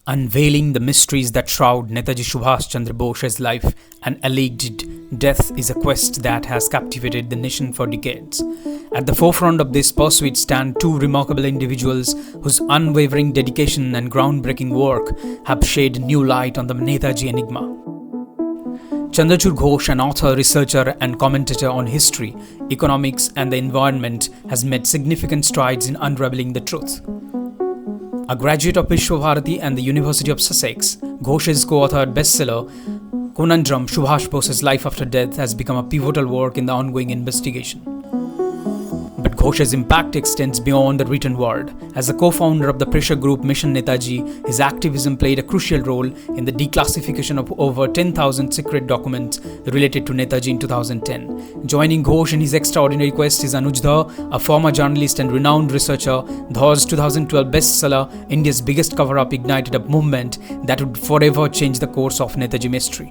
Unveiling the mysteries that shroud Netaji Subhas Chandra Bose's life and alleged death is a quest that has captivated the nation for decades. At the forefront of this pursuit stand two remarkable individuals whose unwavering dedication and groundbreaking work have shed new light on the Netaji enigma. Chandrachur Ghose, an author, researcher and commentator on history, economics and the environment, has made significant strides in unraveling the truth. A graduate of Vishwabharati and the University of Sussex, Ghose's co-authored bestseller Conundrum Subhash Bose's Life After Death has become a pivotal work in the ongoing investigation. But Ghose's impact extends beyond the written word. As a co-founder of the pressure group Mission Netaji, his activism played a crucial role in the declassification of over 10,000 secret documents related to Netaji in 2010. Joining Ghose in his extraordinary quest is Anuj Dhar, a former journalist and renowned researcher. Dhar's 2012 bestseller, India's Biggest Cover-Up, ignited a movement that would forever change the course of Netaji mystery.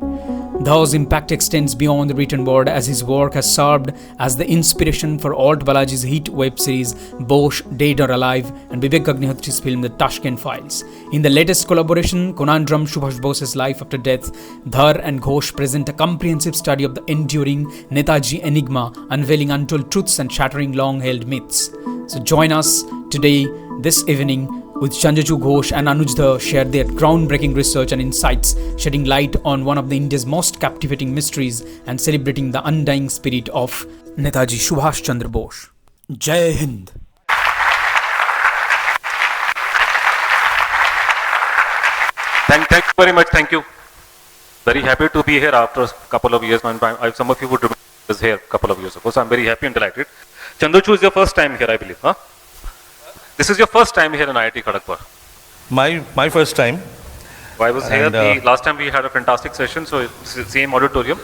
Dhar's impact extends beyond the written word, as his work has served as the inspiration for Alt Balaji's hit web series Bose, Dead or Alive, and Vivek Agnihotre's film The Tashkent Files. In the latest collaboration, Conundrum Subhash Bose's Life After Death, Dhar and Ghose present a comprehensive study of the enduring Netaji enigma, unveiling untold truths and shattering long-held myths. So join us today, this evening, with Chandrachur Ghose and Anuj Dhar share their groundbreaking research and insights, shedding light on one of India's most captivating mysteries and celebrating the undying spirit of Netaji Subhash Chandra Bose. Jai Hind! Thank you very much. Thank you. Very happy to be here after a couple of years. Some of you would remember I was here a couple of years ago, so I'm very happy and delighted. Chandrachur is your first time here, I believe, huh? This is your first time here in IIT Kharagpur. My first time. I was here last time we had a fantastic session, so it's the same auditorium.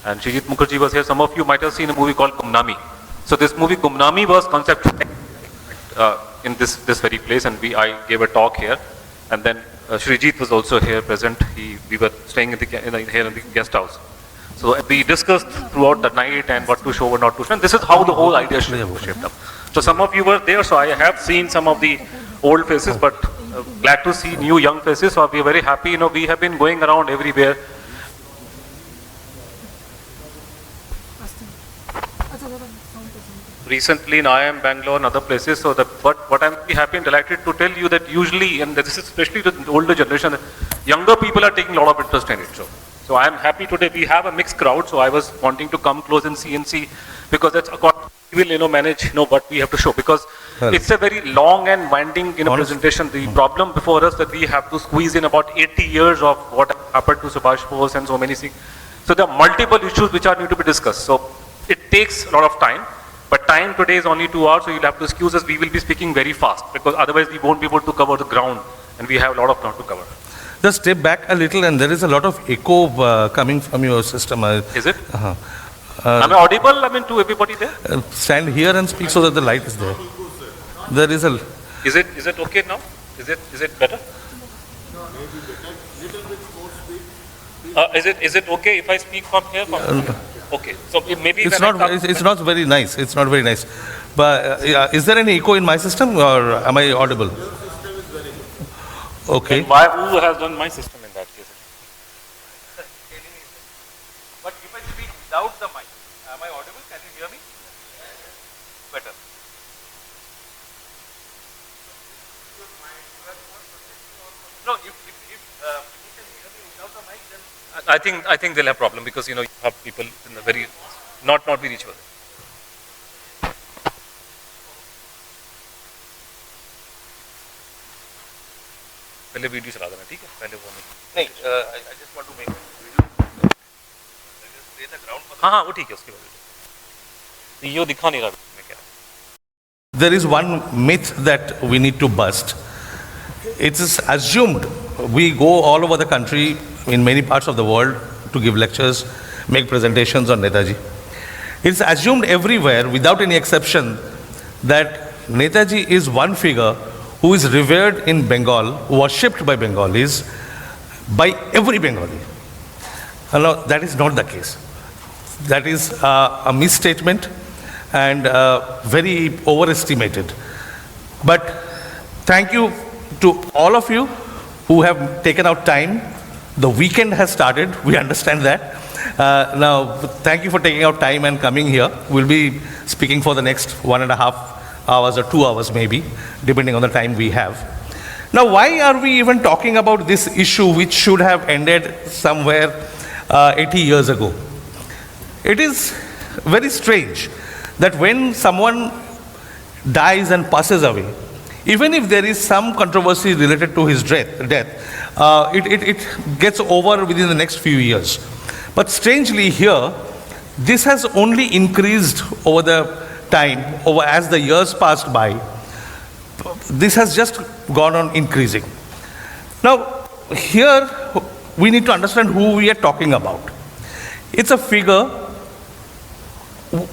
And Srijit Mukherjee was here. Some of you might have seen a movie called Gumnami. So this movie Gumnami was conceptualized in this very place, and I gave a talk here. And then Srijit was also here present. We were staying here in the guest house. So we discussed throughout the night and what to show and not to show. And this is how the whole idea shaped up. So some of you were there, so I have seen some of the old faces, but glad to see new young faces. So we are very happy. We have been going around everywhere. Recently in IIM Bangalore and other places. So what I'm very happy and delighted to tell you that usually, and this is especially the older generation, younger people are taking a lot of interest in it. So I am happy today. We have a mixed crowd, so I was wanting to come close and see because that's according. We will manage what we have to show, because it's a very long and winding presentation. The problem before us that we have to squeeze in about 80 years of what happened to Subhash Bose and so many things. So there are multiple issues which are need to be discussed. So it takes a lot of time, but time today is only 2 hours, so you'll have to excuse us. We will be speaking very fast because otherwise we won't be able to cover the ground, and we have a lot of ground to cover. Just step back a little, and there is a lot of echo coming from your system. Is it? Am I audible? To everybody there? Stand here and speak so that the light is there. There is a. Is it okay now? Is it better? Is it okay if I speak from here? Okay. So maybe it's not very nice. It's not very nice. But is there any echo in my system, or am I audible? Okay. Who has done my system in that case? But if I speak without the mic, am I audible? Can you hear me? Better. No, if you can hear me without the mic, then I think they'll have problem, because you have people in the very not be reachable. पहले video चला देना, ठीक है? पहले वो नहीं I just want to make video. Lay the ground for हाँ वो ठीक है, उसके बाद ये दिखा नहीं रहा मैं क्या. There is one myth that we need to bust. It is assumed, we go all over the country in many parts of the world to give lectures, make presentations on Netaji. It is assumed everywhere without any exception that Netaji is one figure who is revered in Bengal, worshipped by Bengalis, by every Bengali. No, that is not the case. That is a misstatement and very overestimated. But thank you to all of you who have taken out time. The weekend has started, we understand that. Now, thank you for taking out time and coming here. We'll be speaking for the next 1.5 hours or 2 hours maybe, depending on the time we have. Now, why are we even talking about this issue which should have ended somewhere 80 years ago? It is very strange that when someone dies and passes away, even if there is some controversy related to his death, it gets over within the next few years. But strangely here, this has only increased over the time, as the years passed by. This has just gone on increasing. Now, here we need to understand who we are talking about. It's a figure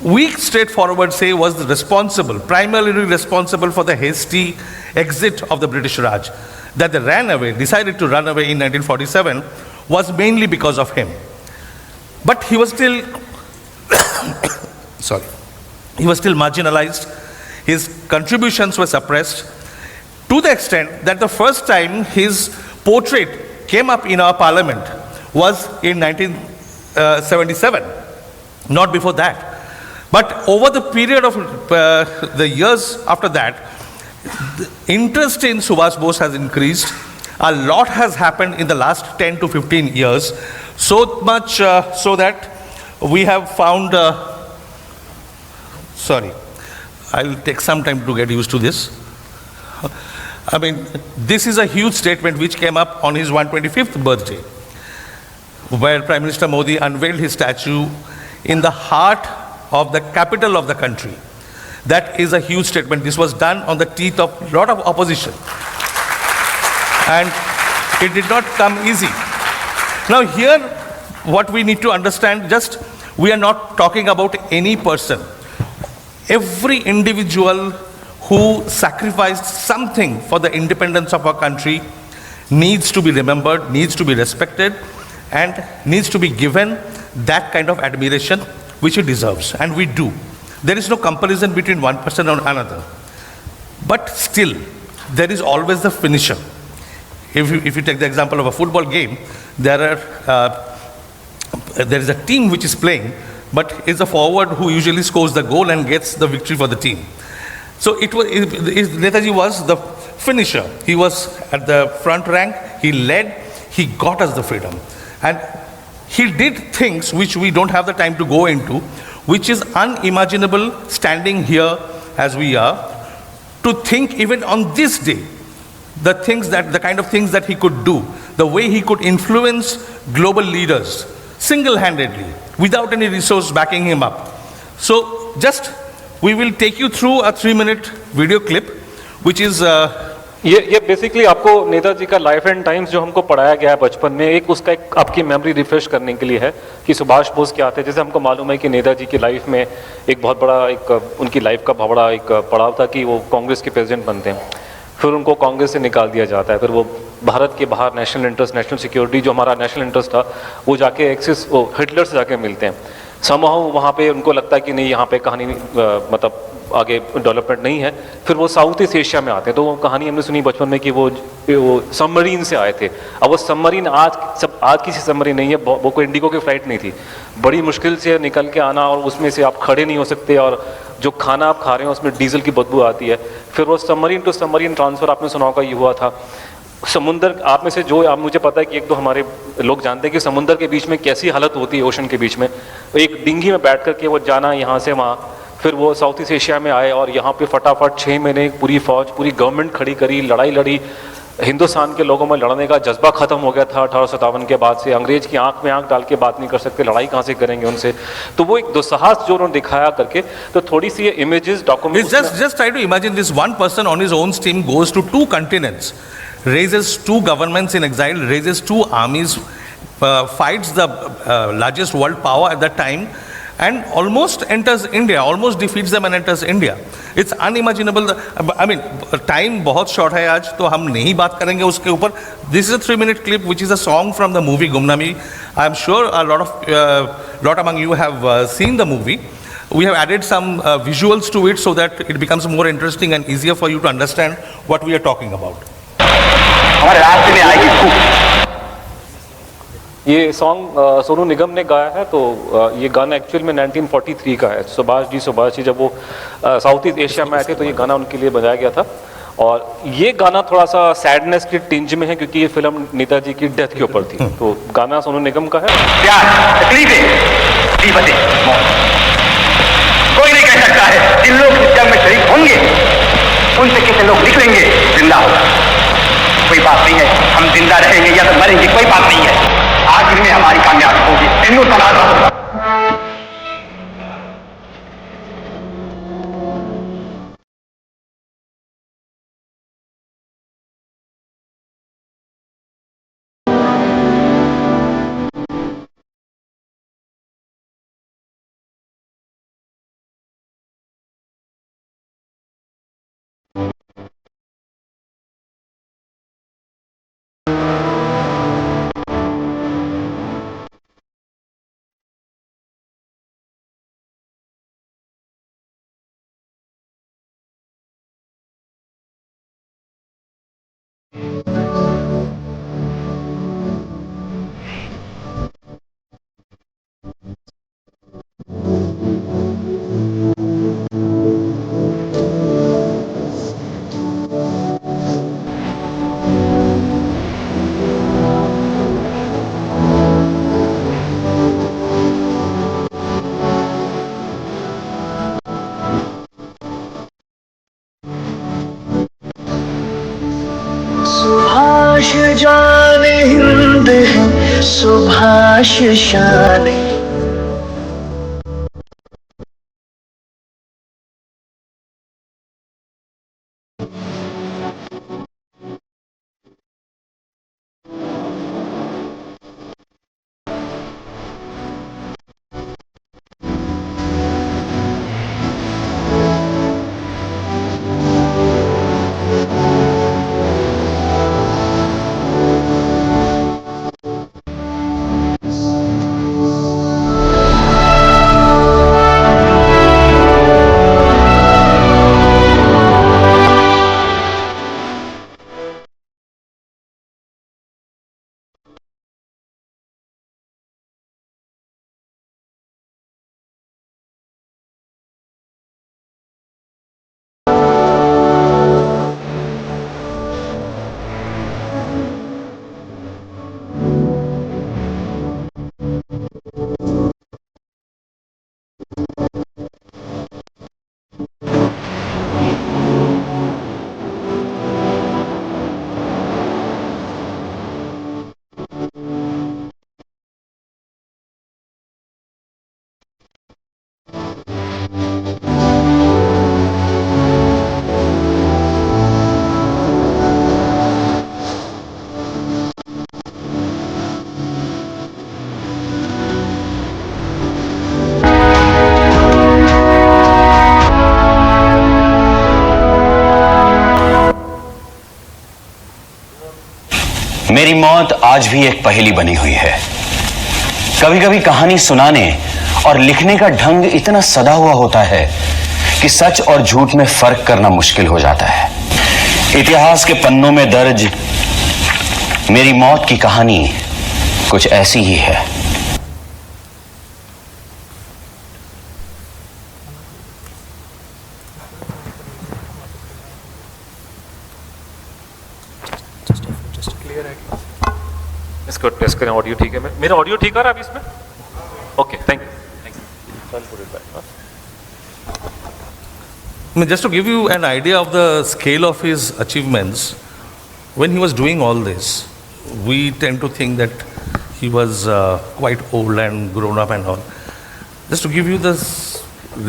we straightforward say was primarily responsible for the hasty exit of the British Raj. That they decided to run away in 1947 was mainly because of him. But he was still, he was still marginalized. His contributions were suppressed to the extent that the first time his portrait came up in our parliament was in 1977, not before that. But over the period of the years after that, the interest in Subhas Bose has increased. A lot has happened in the last 10 to 15 years, so much so that we have found, I'll take some time to get used to this. I mean, this is a huge statement which came up on his 125th birthday, where Prime Minister Modi unveiled his statue in the heart of the capital of the country. That is a huge statement. This was done on the teeth of a lot of opposition. And it did not come easy. Now here, what we need to understand, we are not talking about any person. Every individual who sacrificed something for the independence of our country needs to be remembered, needs to be respected, and needs to be given that kind of admiration which he deserves, and we do. There is no comparison between one person and another. But still, there is always the finisher. If you take the example of a football game, there is a team which is playing, but it's a forward who usually scores the goal and gets the victory for the team. So Netaji was the finisher. He was at the front rank, he led, he got us the freedom. And he did things which we don't have the time to go into, which is unimaginable standing here as we are, to think even on this day, the kind of things that he could do, the way he could influence global leaders single-handedly, without any resource backing him up. So we will take you through a 3-minute video clip, which is ये basically आपको नेताजी का life and times जो हमको पढ़ाया गया है बचपन में, उसका एक आपकी मेमोरी रिफ्रेश करने के लिए है कि सुभाष बोस क्या थे। जैसे हमको मालूम है कि नेताजी की लाइफ में एक बहुत बड़ा उनकी लाइफ का बहुत बड़ा एक पड़ाव था कि वो कांग्रेस के प्रेसिडेंट बनते हैं, फिर उनको कांग्रेस से निकाल दिया जाता है, फिर वो भारत के बाहर नेशनल इंटरेस्ट, नेशनल सिक्योरिटी जो हमारा नेशनल इंटरेस्ट था, वो जाके हिटलर से जाके मिलते हैं। समहाउ वहाँ पे उनको लगता है कि नहीं, यहाँ पे कहानी मतलब आगे डेवलपमेंट नहीं है, फिर वो साउथ ईस्ट एशिया में आते हैं। तो वो कहानी हमने सुनी बचपन में कि वो सबमरीन से आए थे। अब वो सबमरीन आज की सबमरीन नहीं है, वो कोई इंडिगो की फ्लाइट नहीं थी, बड़ी मुश्किल से निकल के आना, और उसमें से आप खड़े नहीं हो सकते, और जो खाना आप खा रहे हो उसमें डीजल की बदबू आती है। फिर वो सबमरीन टू सबमरीन ट्रांसफ़र आपने सुना होगा, ये हुआ था। समुंदर, आप में से मुझे पता है कि 1-2 हमारे लोग जानते हैं कि समुंदर के बीच में कैसी हालत होती है, ओशन के बीच में, एक डिंगी में बैठ करके वो जाना यहाँ से वहाँ। फिर वो साउथ ईस्ट एशिया में आए और यहाँ पे फटाफट 6 महीने पूरी फौज, पूरी गवर्नमेंट खड़ी करी, लड़ाई लड़ी, हिंदुस्तान के लोगों में लड़ने का जज्बा खत्म हो गया था 1857 के बाद से। अंग्रेज की आंख में आंख डाल के बात नहीं कर सकते, लड़ाई कहाँ से करेंगे उनसे। तो वो एक दुस्साहस जो उन्होंने दिखाया करके, तो थोड़ी सी ये images document, just try to imagine this one person on his own steam goes to 2 continents, raises 2 governments in exile, raises 2 armies, fights the largest world power at that time, and almost enters India, almost defeats them and enters India. It's unimaginable. I mean, time बहुत short है आज, तो हम नहीं बात करेंगे उसके ऊपर. This is a 3-minute clip, which is a song from the movie Gumnami. I'm sure a lot among you have seen the movie. We have added some visuals to it so that it becomes more interesting and easier for you to understand what we are talking about. हमारे राष्ट्र में आएगी ये song Sonu Nigam ने गाया है, तो ये गाना एक्चुअल में 1943 का है। सुभाष जी जब वो साउथ ईस्ट एशिया में आए थे तो ये गाना उनके लिए बजाया गया था। और ये गाना थोड़ा सा सैडनेस की टिंज में है क्योंकि ये फिल्म नेताजी की डेथ के ऊपर थी। तो गाना सोनू निगम का है। प्यार, तकलीफें, मुसीबतें, मौत, कोई नहीं कह सकता है जिन लोग इस जंग में शरीक होंगे उनसे कितने लोग निकलेंगे जिंदा होगा। कोई बात नहीं है हम जिंदा रहेंगे या तो मरेंगे, कोई बात नहीं है, आखिर में हमारी कामयाबी होगी। इन्हों तनाज़ा होगा। सुभाष जान हिंद है, सुभाष शान। मेरी मौत आज भी एक पहेली बनी हुई है। कभी कभी कहानी सुनाने और लिखने का ढंग इतना सदा हुआ होता है कि सच और झूठ में फर्क करना मुश्किल हो जाता है। इतिहास के पन्नों में दर्ज मेरी मौत की कहानी कुछ ऐसी ही है। इसको टेस्ट करें, ऑडियो ठीक है? मेरा ऑडियो ठीक आ रहा है अभी इसमें? Okay, thank you. Just to give you an idea of the scale of his achievements, when he was doing all this, we tend to think that he was quite old and grown up and all. Just to give you this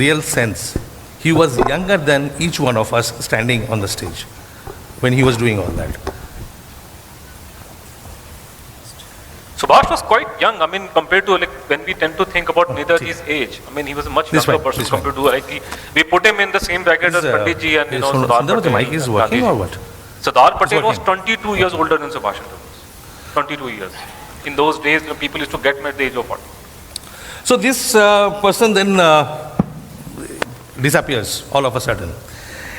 real sense, he was younger than each one of us standing on the stage when he was doing all that. Subhash was quite young. I mean, compared to like when we tend to think about Netaji's age. I mean, he was a much younger person compared to like we put him in the same bracket as Pandit ji and Sardar Patel. The mic is working or what? Sardar Patel was 22 years older than Subhash Chandra Bose. 22 years. In those days, people used to get married at the age of 40. So this person then disappears all of a sudden.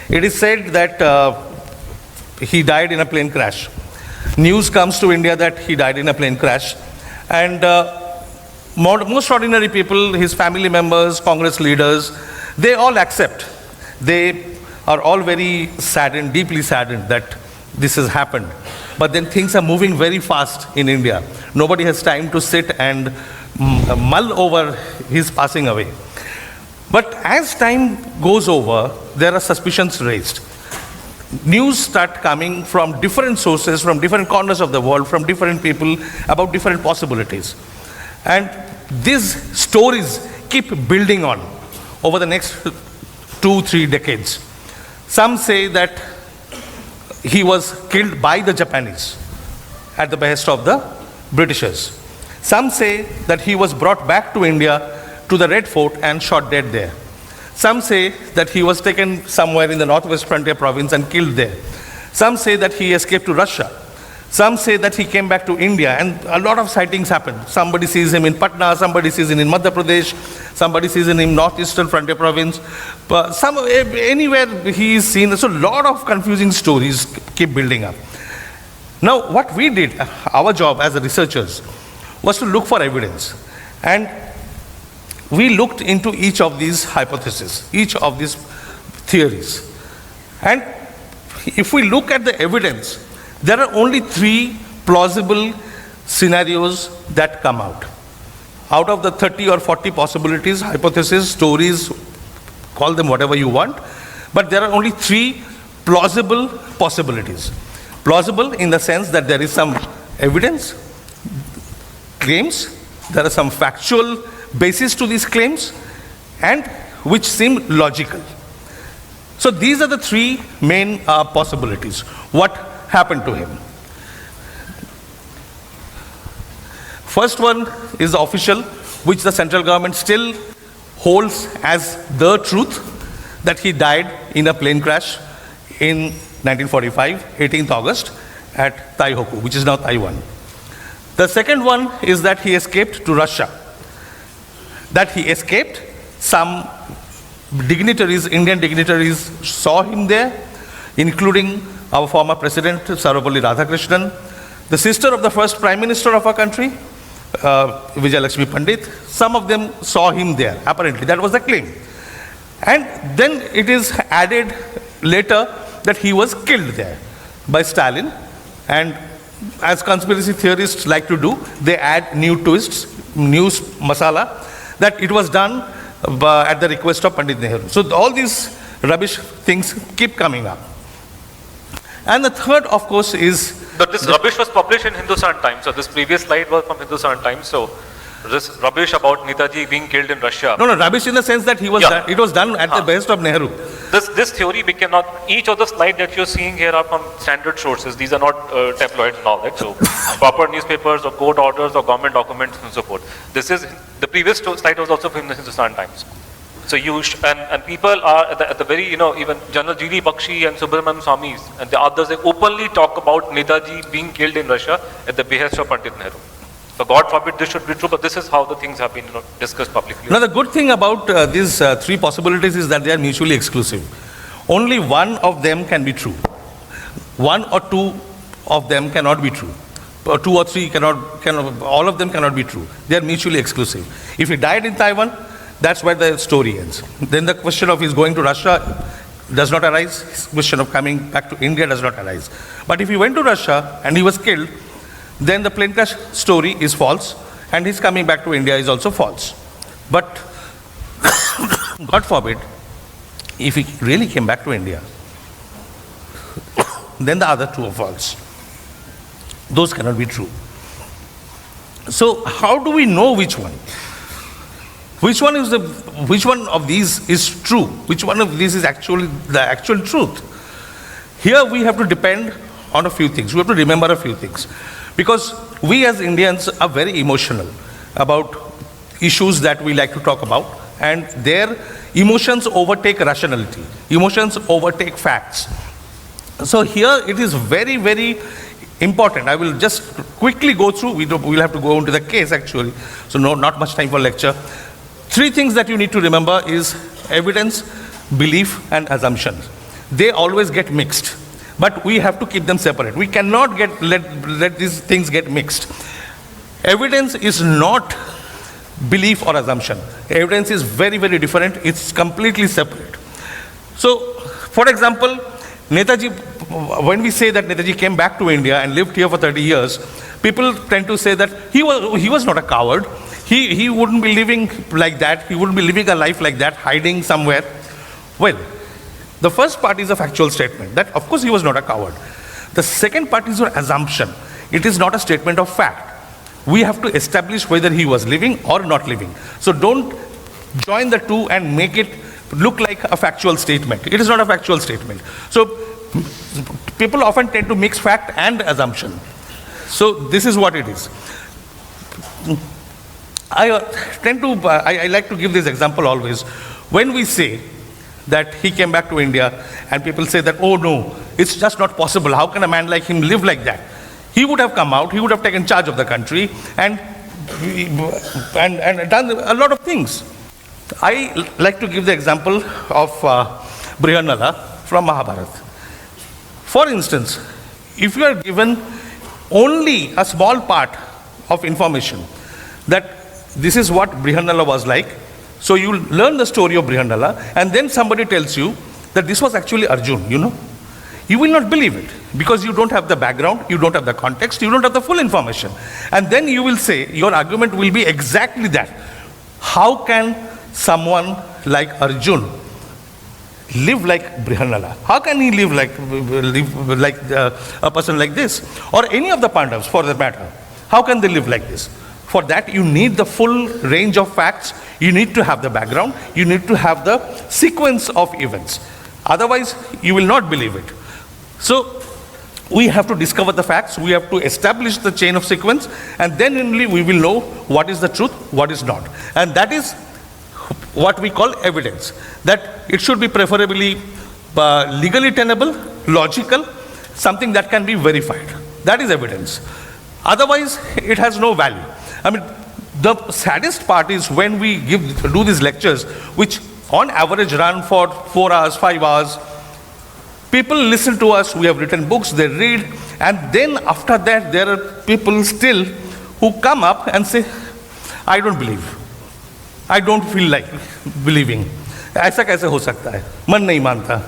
It is said that he died in a plane crash. News comes to India that he died in a plane crash, And most ordinary people, his family members, Congress leaders, they all accept. They are all very saddened, deeply saddened that this has happened. But then things are moving very fast in India. Nobody has time to sit and mull over his passing away. But as time goes over, there are suspicions raised. News start coming from different sources, from different corners of the world, from different people about different possibilities. And these stories keep building on over the next 2-3 decades. Some say that he was killed by the Japanese at the behest of the Britishers. Some say that he was brought back to India to the Red Fort and shot dead there. Some say that he was taken somewhere in the northwest frontier province and killed there. Some say that he escaped to Russia. Some say that he came back to India, and a lot of sightings happened. Somebody sees him in Patna, somebody sees him in Madhya Pradesh, somebody sees him in northeastern frontier province. But anywhere he is seen. So a lot of confusing stories keep building up. Now what we did, our job as researchers, was to look for evidence. And we looked into each of these hypotheses, each of these theories. And if we look at the evidence, there are only 3 plausible scenarios that come out. Out of the 30 or 40 possibilities, hypotheses, stories, call them whatever you want, but there are only 3 plausible possibilities. Plausible in the sense that there is some evidence, claims, there are some factual basis to these claims, and which seem logical. So these are the 3 main possibilities. What happened to him? First one is the official, which the central government still holds as the truth, that he died in a plane crash in 1945, 18th August, at Taihoku, which is now Taiwan. The second one is that he escaped to Russia. That he escaped, some dignitaries, Indian dignitaries, saw him there, including our former president, Sarvapalli Radhakrishnan, the sister of the first prime minister of our country, Vijayalakshmi Pandit. Some of them saw him there, apparently. That was the claim. And then it is added later that he was killed there by Stalin. And as conspiracy theorists like to do, they add new twists, new masala, that it was done at the request of Pandit Nehru. So all these rubbish things keep coming up. And the third, of course, is... But this rubbish was published in Hindustan Times. So this previous slide was from Hindustan Times. So this rubbish about Netaji being killed in Russia. No, rubbish in the sense that it was done at the behest of Nehru. This theory, we cannot, each of the slides that you're seeing here are from standard sources. These are not tabloids and all that. So proper newspapers or court orders or government documents and so forth. This is, the previous slide was also from the Hindustan Times. So and people are at the very, even General G.D. Bakshi and Subramanian Swamis and the others, they openly talk about Netaji being killed in Russia at the behest of Pandit Nehru. So God forbid this should be true, but this is how the things have been discussed publicly. Now the good thing about these 3 possibilities is that they are mutually exclusive. Only one of them can be true. 1 or 2 of them cannot be true. 2 or 3 all of them cannot be true. They are mutually exclusive. If he died in Taiwan, that's where the story ends. Then the question of his going to Russia does not arise. His question of coming back to India does not arise. But if he went to Russia and he was killed, then the plane crash story is false, and his coming back to India is also false. But God forbid, if he really came back to India, then the other 2 are false. Those cannot be true. So how do we know which one? Which one of these is true? Which one of these is actually the actual truth? Here we have to depend on a few things. We have to remember a few things. Because we as Indians are very emotional about issues that we like to talk about, and their emotions overtake rationality. Emotions overtake facts. So here it is very, very important. I will just quickly go through. We'll have to go into the case actually. So not much time for lecture. 3 things that you need to remember is evidence, belief, and assumptions. They always get mixed, but we have to keep them separate. We cannot let these things get mixed. Evidence is not belief or assumption. Evidence is very, very different. It's completely separate. So, for example, Netaji, when we say that Netaji came back to India and lived here for 30 years, people tend to say that he was not a coward. He wouldn't be living like that. He wouldn't be living a life like that, hiding somewhere. Well, the first part is a factual statement that, of course, he was not a coward. The second part is your assumption. It is not a statement of fact. We have to establish whether he was living or not living. So don't join the two and make it look like a factual statement. It is not a factual statement. So people often tend to mix fact and assumption. So this is what it is. I like to give this example always. When we say that he came back to India and people say that, oh no, it's just not possible. How can a man like him live like that? He would have come out, he would have taken charge of the country and done a lot of things. I like to give the example of Brihanala from Mahabharata. For instance, if you are given only a small part of information that this is what Brihanala was like, so you learn the story of Brihanala and then somebody tells you that this was actually Arjun, you will not believe it because you don't have the background, you don't have the context, you don't have the full information. And then you will say, your argument will be exactly that. How can someone like Arjun live like Brihanala? How can he live like a person like this? Or any of the Pandavas for that matter. How can they live like this? For that you need the full range of facts, you need to have the background, you need to have the sequence of events. Otherwise you will not believe it. So we have to discover the facts, we have to establish the chain of sequence, and then only we will know what is the truth, what is not. And that is what we call evidence. That it should be preferably legally tenable, logical, something that can be verified. That is evidence. Otherwise, it has no value. I mean, the saddest part is when we do these lectures, which on average run for 4 hours, 5 hours. People listen to us, we have written books, they read, and then after that there are people still who come up and say, I don't believe. I don't feel like believing. ऐसा कैसे हो सकता है? मन नहीं मानता.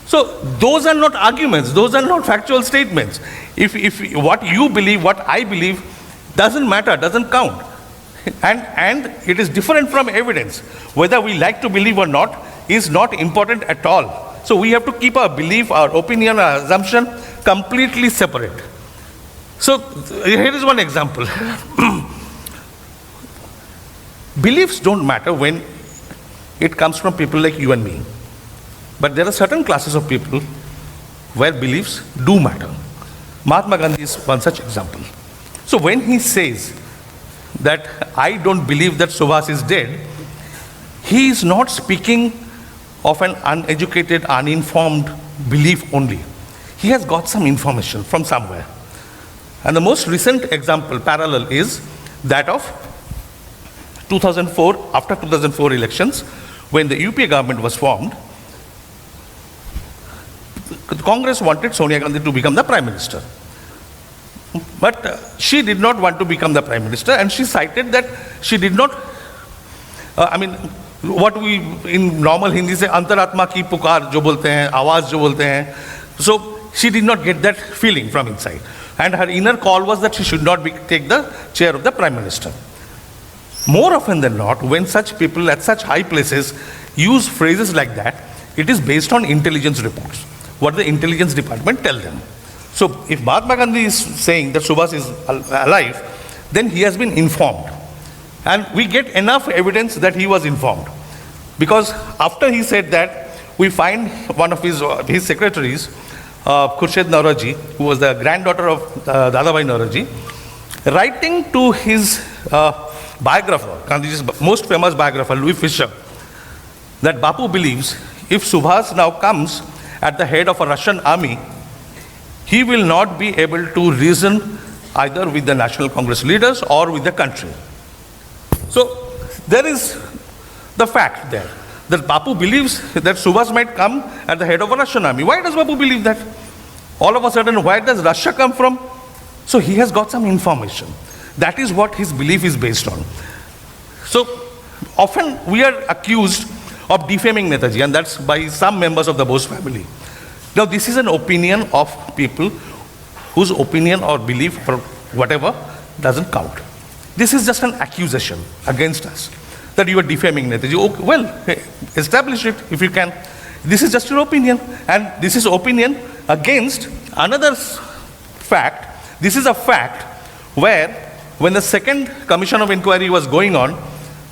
So those are not arguments, those are not factual statements. If what you believe, what I believe, doesn't matter, doesn't count. And it is different from evidence. Whether we like to believe or not is not important at all. So we have to keep our belief, our opinion, our assumption completely separate. So here is one example. Beliefs don't matter when it comes from people like you and me. But there are certain classes of people where beliefs do matter. Mahatma Gandhi is one such example. So when he says that I don't believe that Subhas is dead, he is not speaking of an uneducated, uninformed belief only. He has got some information from somewhere. And the most recent example, parallel, is that of 2004, after 2004 elections, when the UPA government was formed, Congress wanted Sonia Gandhi to become the Prime Minister. But she did not want to become the Prime Minister, and she cited that she did not, what we in normal Hindi say, antaratma ki pukar jo bolte hain, आवाज जो बोलते हैं. So she did not get that feeling from inside. And her inner call was that she should not take the chair of the Prime Minister. More often than not, when such people at such high places use phrases like that, it is based on intelligence reports, what the intelligence department tell them. So if Mahatma Gandhi is saying that Subhas is alive, then he has been informed. And we get enough evidence that he was informed. Because after he said that, we find one of his secretaries, Khurshid Nauraji, who was the granddaughter of Dadabhai Nauraji, writing to his biographer, Gandhi's most famous biographer, Louis Fisher, that Bapu believes if Subhas now comes at the head of a Russian army, he will not be able to reason either with the National Congress leaders or with the country. So there is the fact there that Bapu believes that Subhas might come at the head of a Russian army. Why does Bapu believe that? All of a sudden, where does Russia come from? So he has got some information. That is what his belief is based on. So often we are accused of defaming Netaji, and that's by some members of the Bose family. Now this is an opinion of people whose opinion or belief or whatever doesn't count. This is just an accusation against us that you are defaming Netaji. Okay, well, establish it if you can. This is just your opinion, and this is opinion against another fact. This is a fact where when the second commission of inquiry was going on,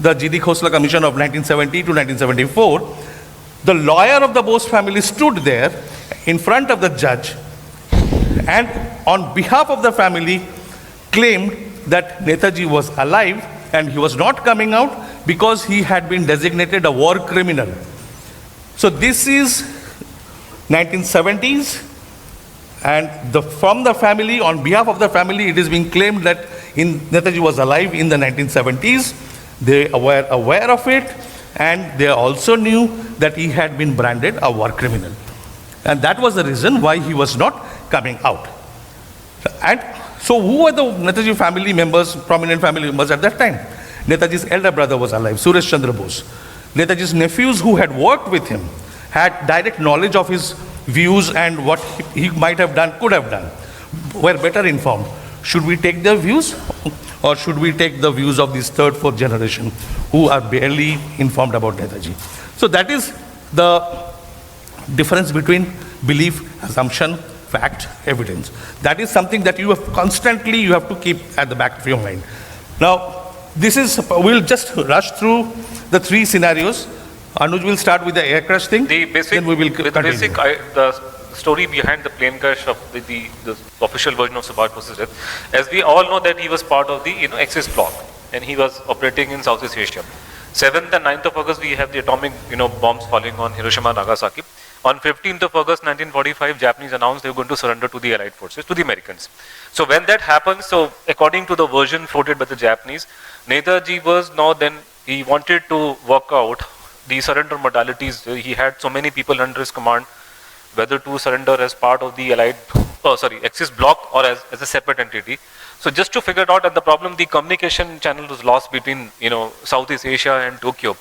the G.D. Khosla Commission of 1970 to 1974, the lawyer of the Bose family stood there in front of the judge and on behalf of the family claimed that Netaji was alive and he was not coming out because he had been designated a war criminal. So this is 1970s, and from the family, on behalf of the family, it is being claimed that Netaji was alive in the 1970s. They were aware of it, and they also knew that he had been branded a war criminal. And that was the reason why he was not coming out. And so who were the Netaji family members, prominent family members at that time? Netaji's elder brother was alive, Suresh Chandra Bose. Netaji's nephews who had worked with him had direct knowledge of his views and what he might have done, could have done, were better informed. Should we take their views, or should we take the views of this third, fourth generation who are barely informed about Netaji? So that is the difference between belief, assumption, fact, evidence. That is something that you have constantly, you have to keep at the back of your mind. Now, we'll just rush through the three scenarios. Anuj will start with the air crash thing. The basic, then we will continue. the story behind the plane crash of the official version of Subhash Bose's death. As we all know that he was part of the Axis bloc, and he was operating in Southeast Asia. 7th and 9th of August, we have the atomic bombs falling on Hiroshima and Nagasaki. On 15th of August 1945, Japanese announced they were going to surrender to the Allied forces, to the Americans. So when that happens, so according to the version floated by the Japanese, Netaji was he wanted to work out the surrender modalities. He had so many people under his command, whether to surrender as part of the Axis bloc or as a separate entity. So just to figure it out, and the problem, the communication channel was lost between Southeast Asia and Tokyo.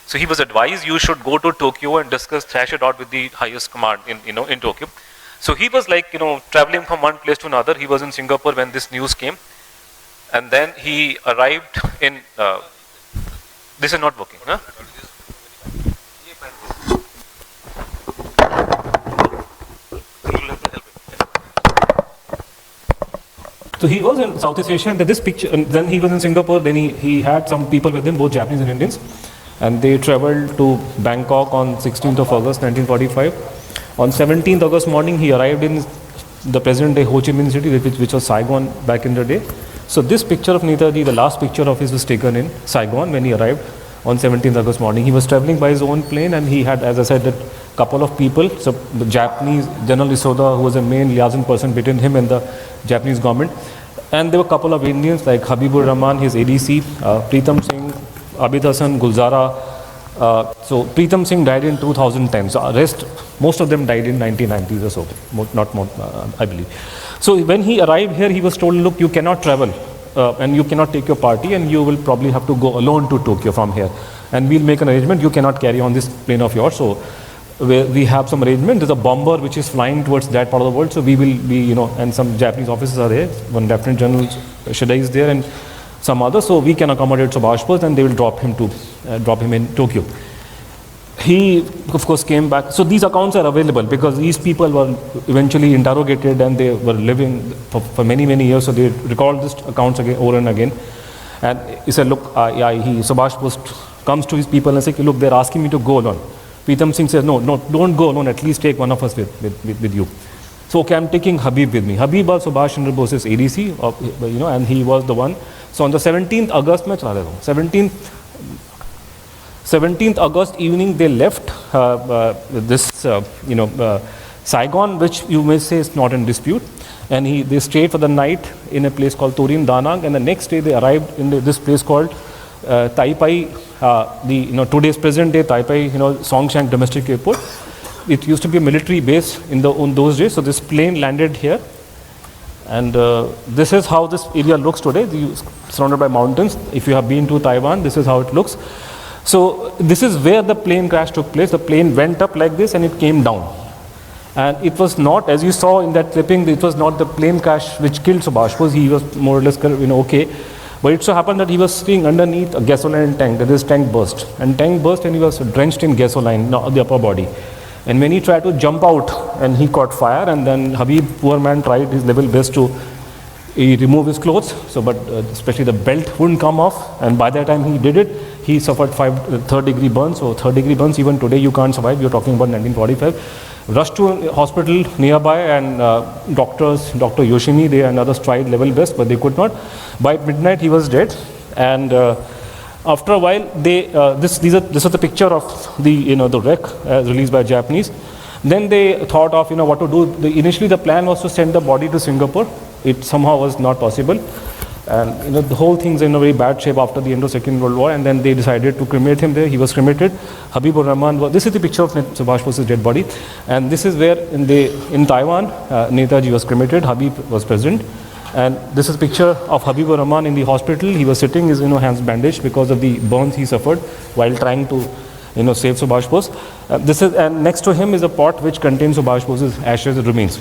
So he was advised you should go to Tokyo and thrash it out with the highest command in Tokyo. So he was traveling from one place to another. He was in Singapore when this news came, and then he arrived in. This is not working, huh? So he was in Southeast Asia, and this picture, and then he was in Singapore, then he had some people with him, both Japanese and Indians, and they traveled to Bangkok on 16th of August 1945. On 17th August morning, he arrived in the present-day Ho Chi Minh City, which was Saigon back in the day. So this picture of Netaji, the last picture of his, was taken in Saigon when he arrived on 17th August morning. He was traveling by his own plane, and he had, as I said, that couple of people. So the Japanese, General Isoda, who was a main liaison person between him and the Japanese government. And there were a couple of Indians like Habibur Rahman, his ADC, Pritam Singh, Abid Hassan, Gulzara. So Pritam Singh died in 2010. So most of them died in 1990s or so, not more, I believe. So when he arrived here, he was told, look, you cannot travel and you cannot take your party, and you will probably have to go alone to Tokyo from here. And we'll make an arrangement. You cannot carry on this plane of yours. So we have some arrangement. There's a bomber which is flying towards that part of the world. So we will be, and some Japanese officers are there. One Lieutenant General Shida is there, and some others. So we can accommodate Subhash Bose, and they will drop him in Tokyo. He, of course, came back. So these accounts are available because these people were eventually interrogated, and they were living for many, many years. So they recalled these accounts again, over and again. And he said, look, Subhash Bose comes to his people and says, look, they're asking me to go alone. Pritam Singh says, no, don't go alone, at least take one of us with you. So, okay, I'm taking Habib with me. Habib was Subhash Chandra Bose's ADC, and he was the one. So on the 17th August, 17th August evening, they left Saigon, which you may say is not in dispute. And they stayed for the night in a place called Turin Da Nang, and the next day they arrived in this place called Taipei, today's present day Taipei, Songshan domestic airport. It used to be a military base in those days. So this plane landed here, And this is how this area looks today, surrounded by mountains. If you have been to Taiwan, this is how it looks. So this is where the plane crash took place. The plane went up like this and it came down. And it was not, as you saw in that clipping, it was not the plane crash which killed Subhash Bose. He was more or less, okay. But it so happened that he was sitting underneath a gasoline tank. That this tank burst. And tank burst and he was drenched in gasoline, the upper body. And when he tried to jump out and he caught fire, and then Habib, poor man, tried his level best to remove his clothes. So, but especially the belt wouldn't come off. And by the time he did it, he suffered third-degree burns. So third-degree burns, even today you can't survive. You're talking about 1945. Rushed to a hospital nearby, and doctors, Dr. Yoshimi, they and others tried level best, but they could not. By midnight, he was dead. And after a while, this is the picture of the the wreck released by Japanese. Then they thought of what to do. Initially, the plan was to send the body to Singapore. It somehow was not possible. And the whole thing's in a very bad shape after the end of Second World War, and then they decided to cremate him there. He was cremated. Habibur Rahman, this is the picture of Subhash Bose's dead body, and this is where in Taiwan, Netaji was cremated, Habib was president, and this is a picture of Habibur Rahman in the hospital. He was sitting, his hands bandaged because of the burns he suffered while trying to save Subhash Bose. And next to him is a pot which contains Subhash Bose's ashes and remains.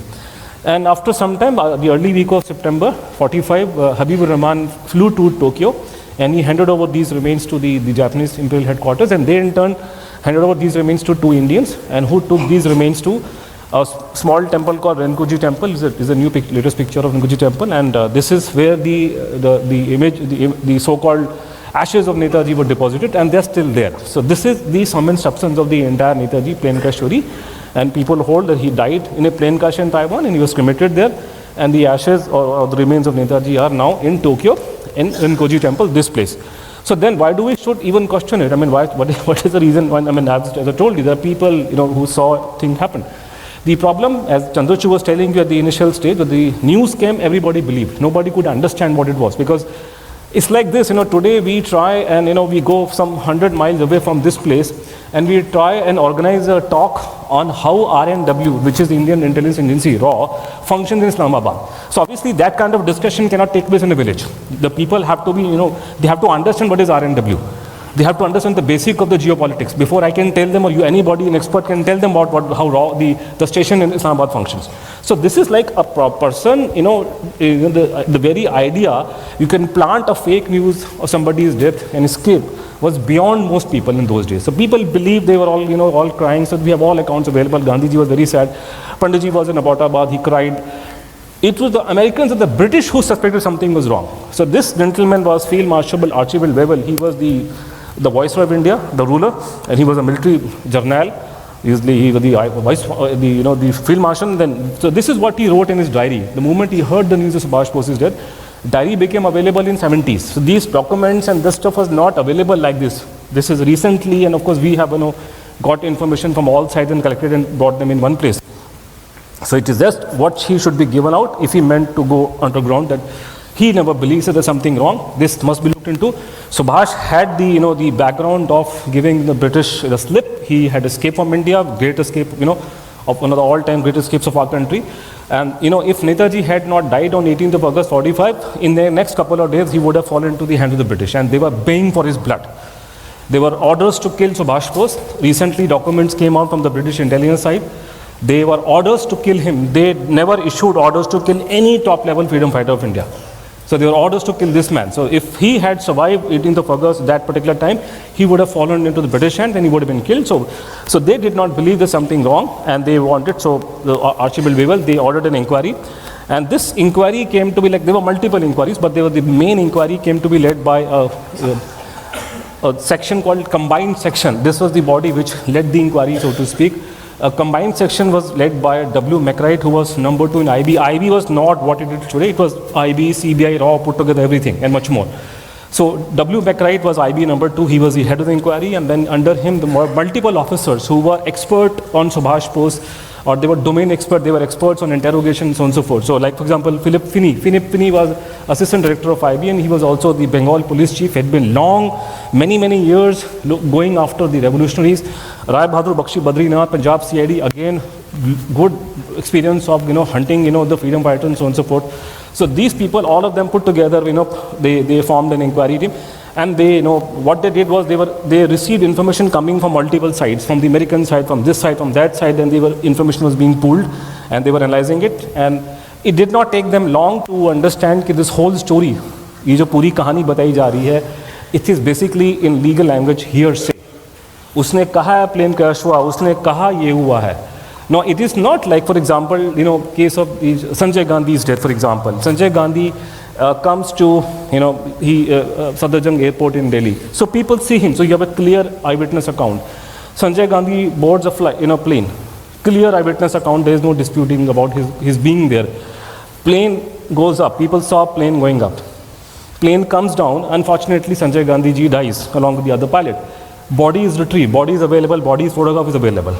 And after some time, the early week of September 45, Habibur Rahman flew to Tokyo, and he handed over these remains to the Japanese Imperial headquarters, and they in turn handed over these remains to two Indians, and who took these remains to a small temple called Renkoji Temple. Is a new latest picture of Renkoji Temple, and this is where the so-called ashes of Netaji were deposited, and they're still there. So this is the sum and substance of the entire Netaji plane crash story. And people hold that he died in a plane crash in Taiwan, and he was cremated there. And the ashes or the remains of Netaji are now in Tokyo, in Renkoji Temple, this place. So then why do we should even question it? I mean, what is the reason? As I told you, there are people who saw things happen. The problem, as Chandrachur was telling you at the initial stage, when the news came, everybody believed. Nobody could understand what it was, because it's like this, today we try and, we go some 100 miles away from this place, and we try and organize a talk on how RNW, which is the Indian Intelligence Agency, RAW, functions in Islamabad. So obviously that kind of discussion cannot take place in a village. The people have to be, they have to understand what is RNW. They have to understand the basic of the geopolitics before I can tell them, or anybody, an expert can tell them about how RAW, the station in Islamabad functions. So this is like a person, the very idea you can plant a fake news of somebody's death and escape was beyond most people in those days. So people believed, they were all, all crying. So we have all accounts available. Gandhiji was very sad. Panditji was in Abbottabad, he cried. It was the Americans and the British who suspected something was wrong. So this gentleman was Field Marshal Archibald Wavell. He was the Viceroy of India, the ruler, and he was a military journal. Usually he was the Field Marshal. So this is what he wrote in his diary. The moment he heard the news of Subhash Bose's death, diary became available in 70s. So these documents and this stuff was not available like this. This is recently, and of course we have got information from all sides and collected and brought them in one place. So it is just what he should be given out if he meant to go underground, that he never believes that there's something wrong. This must be looked into. Subhash had the background of giving the British the slip. He had escaped from India, great escape, of one of the all-time great escapes of our country. And if Netaji had not died on 18th of August 45, in the next couple of days he would have fallen into the hands of the British, and they were baying for his blood. There were orders to kill Subhash Bose. Recently documents came out from the British intelligence side. They were orders to kill him. They never issued orders to kill any top-level freedom fighter of India. So there were orders to kill this man. So if he had survived 18th of August, that particular time, he would have fallen into the British hand and he would have been killed. So they did not believe there's something wrong, and they wanted, so the Archibald Wavell, they ordered an inquiry. And this inquiry came to be there were multiple inquiries, but the main inquiry came to be led by a section called Combined Section. This was the body which led the inquiry, so to speak. A combined section was led by W. McCreight, who was number 2 in IB. IB was not what it is today. It was IB, CBI, RAW, put together everything and much more. So W. McCreight was IB number 2. He was the head of the inquiry, and then under him there were multiple officers who were expert on Subhash Bose, or they were domain expert. They were experts on interrogation, so on and so forth. So like for example, Philip Finney was assistant director of IB, and he was also the Bengal police chief. Had been many years going after the revolutionaries. Rai Bahadur Bakshi Badrinath, Punjab CID, again good experience of hunting the freedom fighters and so on and so forth. So these people, all of them put together, they formed an inquiry team, and they, what they did was they received information coming from multiple sides, from the American side, from this side, from that side, and information was being pulled, and they were analyzing it, and it did not take them long to understand that this whole story, ये जो पूरी कहानी बताई जा रही है, it is basically in legal language hearsay. उसने कहा है प्लेन क्रैश हुआ, उसने कहा ये हुआ है. No, it is not like, for example, case of Sanjay Gandhi's death, for example. Sanjay Gandhi comes to, Sadarjung airport in Delhi. So people see him. So you have a clear eyewitness account. Sanjay Gandhi boards a plane. Clear eyewitness account. There is no disputing about his being there. Plane goes up. People saw plane going up. Plane comes down. Unfortunately, Sanjay Gandhi ji dies along with the other pilot. Body is retrieved. Body is available. Body's photograph is available.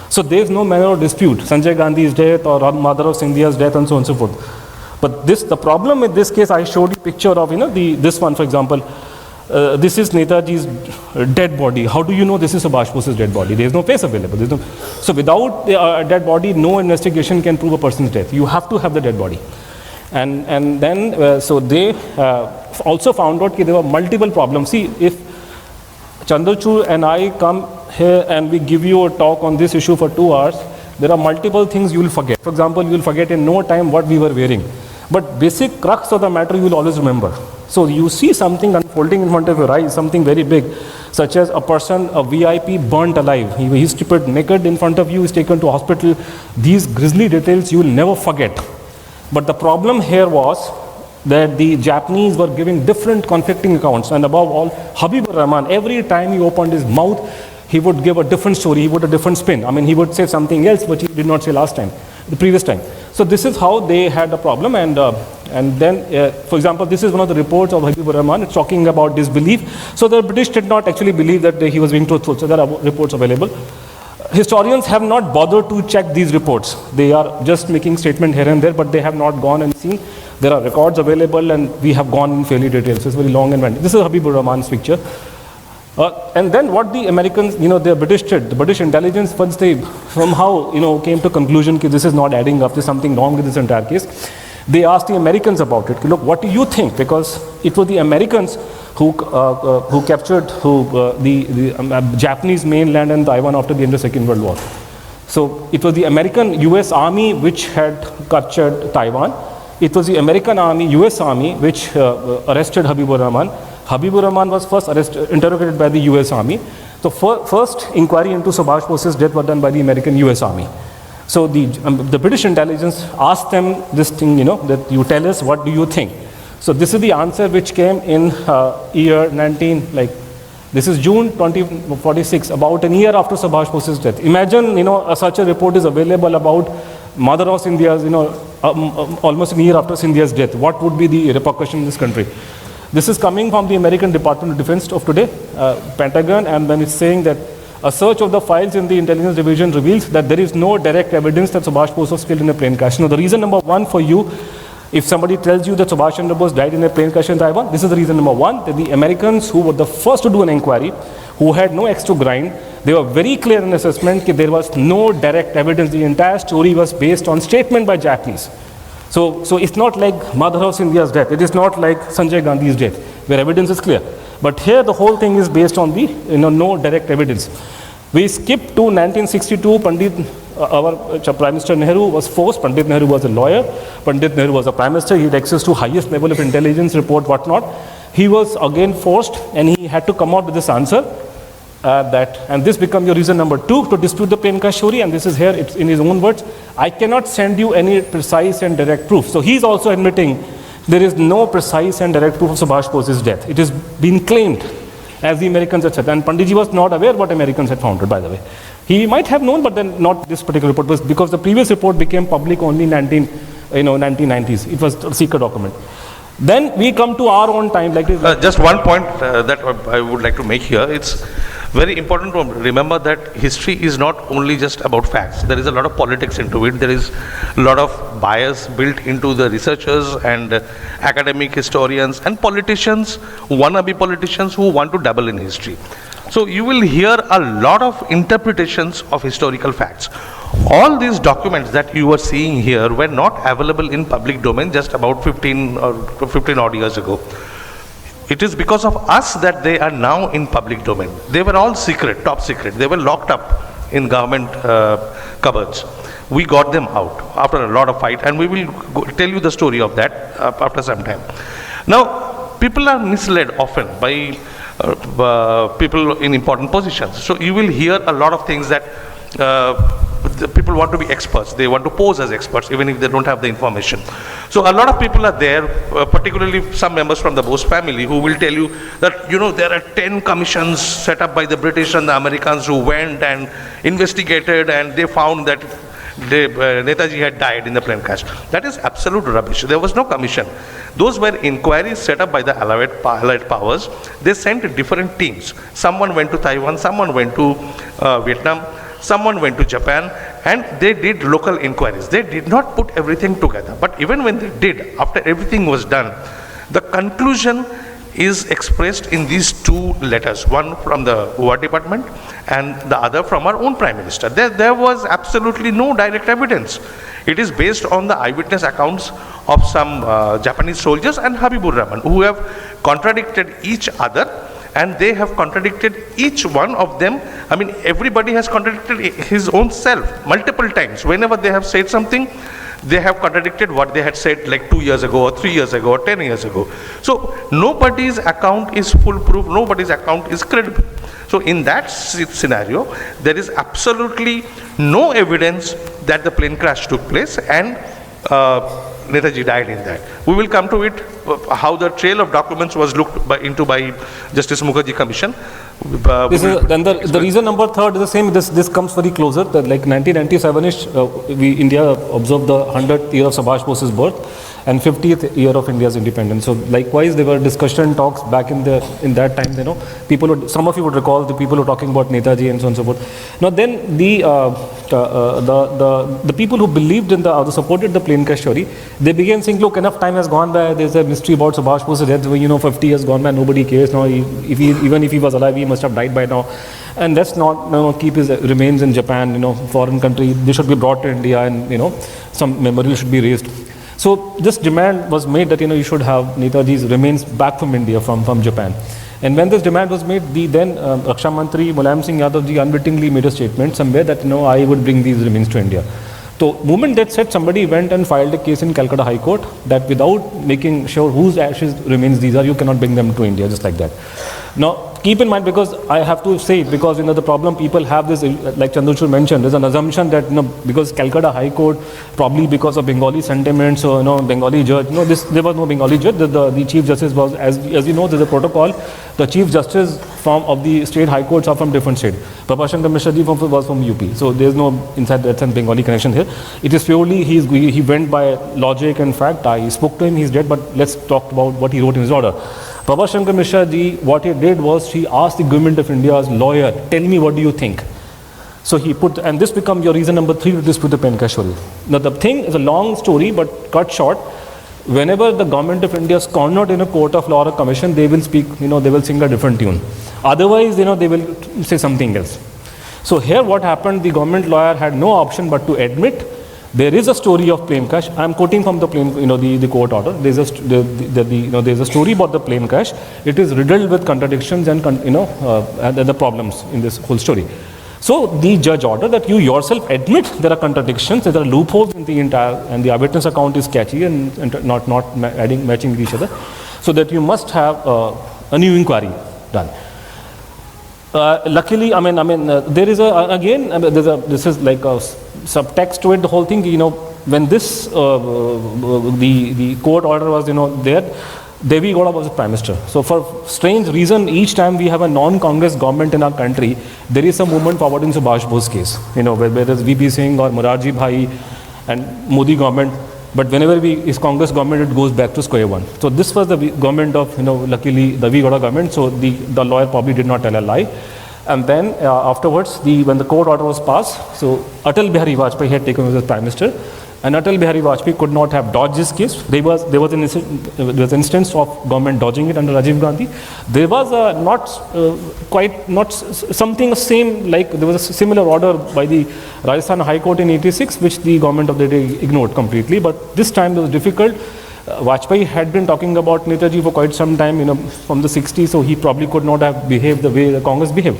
So there is no manner of dispute, Sanjay Gandhi's death or Mother of Scindia's death and so on and so forth. But the problem with this case, I showed you a picture of, this one, for example. This is Netaji's dead body. How do you know this is Subhash Bose's dead body? There is no face available. So without a dead body, no investigation can prove a person's death. You have to have the dead body. And then, so they also found out that there were multiple problems. See, if Chandrachur and I come here and we give you a talk on this issue for 2 hours, there are multiple things you will forget. For example, you will forget in no time what we were wearing. But basic crux of the matter you will always remember. So you see something unfolding in front of your eyes, something very big, such as a person, a VIP burnt alive. He's stripped naked in front of you, is taken to hospital. These grisly details you will never forget. But the problem here was that the Japanese were giving different conflicting accounts, and above all, Habibur Rahman, every time he opened his mouth, he would give a different story, he would a different spin. I mean, he would say something else which he did not say the previous time. So this is how they had a problem, and then, for example, this is one of the reports of Habibur Rahman. It's talking about disbelief. So the British did not actually believe that he was being truthful. So there are reports available. Historians have not bothered to check these reports. They are just making statement here and there, but they have not gone and seen. There are records available, and we have gone in fairly details. It's very long and winding. This is Habibur Rahman's picture. And then what the Americans, the British did, the British intelligence, once they somehow, came to conclusion that this is not adding up, there's something wrong with this entire case, they asked the Americans about it. Look, what do you think? Because it was the Americans who captured the Japanese mainland and Taiwan after the end of the Second World War. So it was the American US Army which had captured Taiwan. It was the American Army, US Army, which arrested Habibur Rahman. Habibur Rahman was first interrogated by the US Army. So first inquiry into Subhash Bose's death was done by the American US Army. So the British intelligence asked them this thing, that you tell us, what do you think? So this is the answer which came in year 19, this is June 2046, about a year after Subhash Bose's death. Imagine, such a report is available about Mother of Scindia's, almost a year after Scindia's death. What would be the repercussion in this country? This is coming from the American Department of Defense of today, Pentagon, and then it's saying that a search of the files in the intelligence division reveals that there is no direct evidence that Subhash Bose was killed in a plane crash. Now, the reason number one for you, if somebody tells you that Subhash Chandra Bose died in a plane crash in Taiwan, this is the reason number one, that the Americans, who were the first to do an inquiry, who had no axe to grind, they were very clear in assessment that there was no direct evidence. The entire story was based on statement by Japanese. So it's not like Mother of India's death. It is not like Sanjay Gandhi's death, where evidence is clear. But here the whole thing is based on the no direct evidence. We skip to 1962. Our Prime Minister Nehru was forced. Pandit Nehru was a lawyer. Pandit Nehru was a Prime Minister. He had access to highest level of intelligence report, whatnot. He was again forced, and he had to come out with this answer. And this becomes your reason number two to dispute the plane crash story. And this is here, it's in his own words. I cannot send you any precise and direct proof. So he's also admitting there is no precise and direct proof of Subhash Bose's death. It has been claimed, as the Americans had said. And Panditji was not aware what Americans had found, by the way. He might have known, but then not this particular report, because the previous report became public only in 1990s. It was a secret document. Then we come to our own time. Just one point that I would like to make here. It's very important to remember that history is not only just about facts. There is a lot of politics into it. There is a lot of bias built into the researchers and academic historians and politicians, wannabe politicians who want to dabble in history. So you will hear a lot of interpretations of historical facts. All these documents that you are seeing here were not available in public domain just about 15 odd years ago. It is because of us that they are now in public domain. They were all secret, top secret. They were locked up in government cupboards. We got them out after a lot of fight, and we will tell you the story of that after some time. Now, people are misled often by people in important positions. So you will hear a lot of things that the people want to be experts. They want to pose as experts even if they don't have the information. So a lot of people are there, particularly some members from the Bose family, who will tell you that, you know, there are 10 commissions set up by the British and the Americans who went and investigated, and they found that Netaji had died in the plane crash. That is absolute rubbish. There was no commission. Those were inquiries set up by the Allied powers. They sent different teams. Someone went to Taiwan, someone went to Vietnam, someone went to Japan, and they did local inquiries. They did not put everything together. But even when they did, after everything was done, the conclusion is expressed in these two letters, one from the War Department and the other from our own Prime Minister. There was absolutely no direct evidence. It is based on the eyewitness accounts of some Japanese soldiers and Habibur Rahman, who have contradicted each other, and they have contradicted each one of them. I mean, everybody has contradicted his own self multiple times. Whenever they have said something, they have contradicted what they had said like 2 years ago or 3 years ago or 10 years ago. So nobody's account is foolproof, nobody's account is credible. So in that scenario, there is absolutely no evidence that the plane crash took place and Netaji died in that. We will come to it, how the trail of documents was looked into by Justice Mukherjee Commission. This is, then the reason number third is the same. This comes very closer. That like 1997ish, India observed the 100th year of Subhash Bose's birth and 50th year of India's independence. So likewise, there were discussion talks back in that time. You know, people would, some of you would recall the people who were talking about Netaji and so on and so forth. Now then the people who believed in the supported the plane crash theory, they began saying, look, enough time has gone by. There's a mystery about Subhash Bose's death. You know, 50 years gone by, nobody cares now. Even if he was alive, he must have died by now. And let's not keep his remains in Japan, you know, foreign country. They should be brought to India, and you know, some memorial should be raised. So this demand was made that, you know, you should have Netaji's remains back from India, from Japan. And when this demand was made, the then Raksha Mantri Mulayam Singh Yadav ji unwittingly made a statement somewhere that, you know, I would bring these remains to India. So moment that said, somebody went and filed a case in Calcutta High Court that without making sure whose ashes remains these are, you cannot bring them to India just like that. Now keep in mind, because I have to say, because, you know, the problem people have this, like Chandrachur mentioned, there's an assumption that, you know, because Calcutta High Court, probably because of Bengali sentiments or, you know, Bengali judge, no, there was no Bengali judge. The Chief Justice was, as you know, there's a protocol. The Chief Justice of the state high courts are from different state. Prabha Shankar Mishra ji was from UP. So there's no inside that sense Bengali connection here. It is purely he went by logic and fact. I spoke to him, he's dead, but let's talk about what he wrote in his order. Prabha Shankar Mishra ji, what he did was he asked the government of India's lawyer, tell me what do you think. So he put, and this becomes your reason number 3 to dispute the plane crash theory. Now the thing is a long story, but cut short. Whenever the government of India is cornered in a court of law or a commission, they will speak, you know, they will sing a different tune. Otherwise, you know, they will say something else. So here what happened, the government lawyer had no option but to admit there is a story of plane crash. I am quoting from the plane, you know, the court order. There's a story about the plane crash. It is riddled with contradictions and, you know, the problems in this whole story. So the judge ordered that you yourself admit there are contradictions, there are loopholes in the entire, and the eyewitness account is sketchy and not matching with each other, so that you must have a new inquiry done. Luckily, there is this is like a subtext to it. The whole thing, you know, when this the court order was, you know, there, Devi Gowda was the Prime Minister. So for strange reason, each time we have a non-Congress government in our country, there is some movement forward in Subhash Bose's case. You know, whether it's VP Singh or Morarji Bhai and Modi government. But whenever is Congress government, it goes back to square one. So this was the government of, you know, luckily the Devi Gowda government. So the lawyer probably did not tell a lie. And then afterwards, when the court order was passed, so Atal Bihari Vajpayee had taken over as Prime Minister. And Atal Bihari Vajpayee could not have dodged this case. There was an instance of government dodging it under Rajiv Gandhi. There was something same, like there was a similar order by the Rajasthan High Court in 86, which the government of the day ignored completely. But this time it was difficult. Vajpayee had been talking about Netaji for quite some time, from the 60s, so he probably could not have behaved the way the Congress behaved.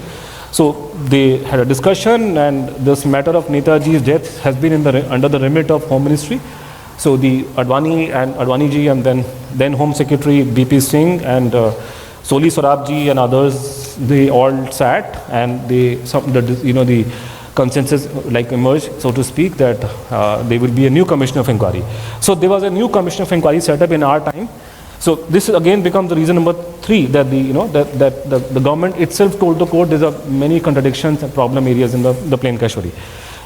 So they had a discussion, and this matter of Netaji's death has been under the remit of Home Ministry. So the Advani ji and then Home Secretary BP Singh and Soli Sorab ji and others, they all sat, and the consensus emerged, so to speak, that there will be a new commission of inquiry. So there was a new commission of inquiry set up in our time. So this again becomes the reason number 3, that the government itself told the court there are many contradictions and problem areas in the plain Kashmiri.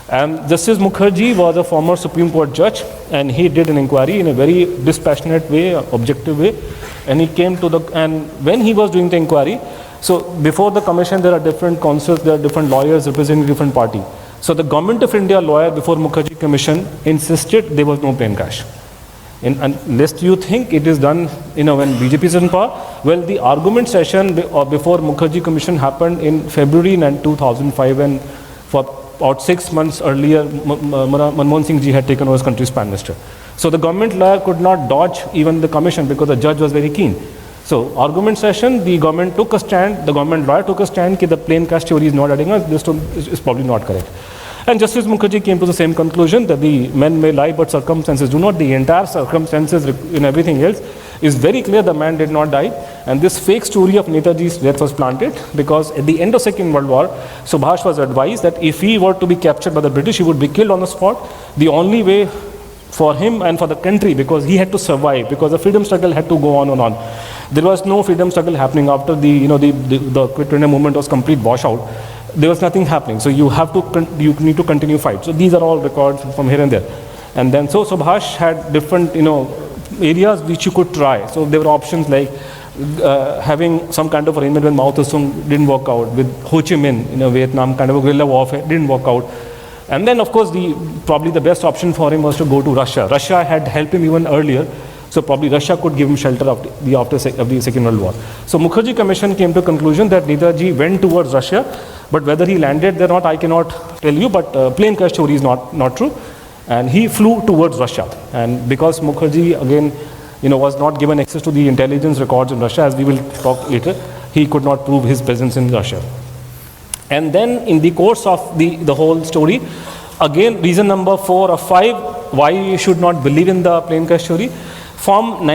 And Justice Mukherjee was a former Supreme Court judge, and he did an inquiry in a very dispassionate way, objective way, and he came to and when he was doing the inquiry, so before the commission there are different counsels, there are different lawyers representing different party. So the Government of India lawyer before Mukherjee commission insisted there was no plain cash. Unless you think it is done, when BJP is in power. Well, the argument session before Mukherjee commission happened in February 2005, and for about 6 months earlier, Manmohan Singh ji had taken over as country's prime minister. So the government lawyer could not dodge even the commission because the judge was very keen. So argument session, the government took a stand, the government lawyer took a stand that the plain caste theory is not adding up, this is probably not correct. And Justice Mukherjee came to the same conclusion, that the men may lie but circumstances do not. The entire circumstances in everything else is very clear, the man did not die. And this fake story of Netaji's death was planted because at the end of Second World War, Subhash was advised that if he were to be captured by the British, he would be killed on the spot. The only way for him and for the country, because he had to survive, because the freedom struggle had to go on and on. There was no freedom struggle happening after the Quit India movement was complete washout. There was nothing happening. So you need to continue fight. So these are all records from here and there. And then so Subhash had different areas which you could try. So there were options like having some kind of arrangement when Mao Tse-tung didn't work out, with Ho Chi Minh Vietnam, kind of a guerrilla warfare didn't work out. And then of course probably the best option for him was to go to Russia. Russia had helped him even earlier. So probably Russia could give him shelter of the Second World War. So Mukherjee Commission came to a conclusion that Netaji went towards Russia, but whether he landed there or not, I cannot tell you, but plain cash story is not true. And he flew towards Russia. And because Mukherjee, again, was not given access to the intelligence records in Russia, as we will talk later, he could not prove his presence in Russia. And then in the course of the whole story, again, reason number 4 or 5, why you should not believe in the plain cash story. From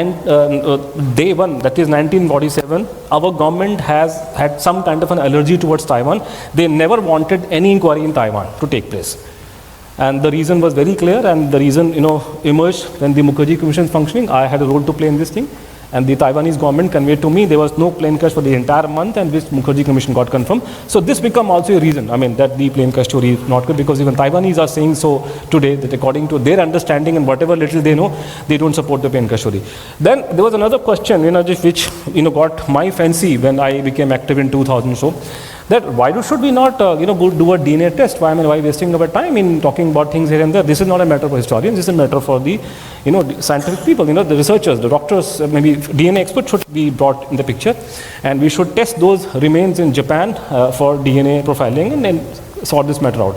day one, that is 1947, our government has had some kind of an allergy towards Taiwan. They never wanted any inquiry in Taiwan to take place. And the reason was very clear, and the reason emerged when the Mukherjee Commission is functioning. I had a role to play in this thing. And the Taiwanese government conveyed to me there was no plain cash for the entire month, and which Mukherjee Commission got confirmed. So this become also a reason, that the plain cash story is not good, because even Taiwanese are saying so today, that according to their understanding and whatever little they know, they don't support the plain cash story. Then there was another question, which got my fancy when I became active in 2000 so. That why should we not go do a DNA test? Why wasting our time in talking about things here and there? This is not a matter for historians. This is a matter for the scientific people, the researchers, the doctors, maybe DNA experts should be brought in the picture, and we should test those remains in Japan for DNA profiling and then sort this matter out.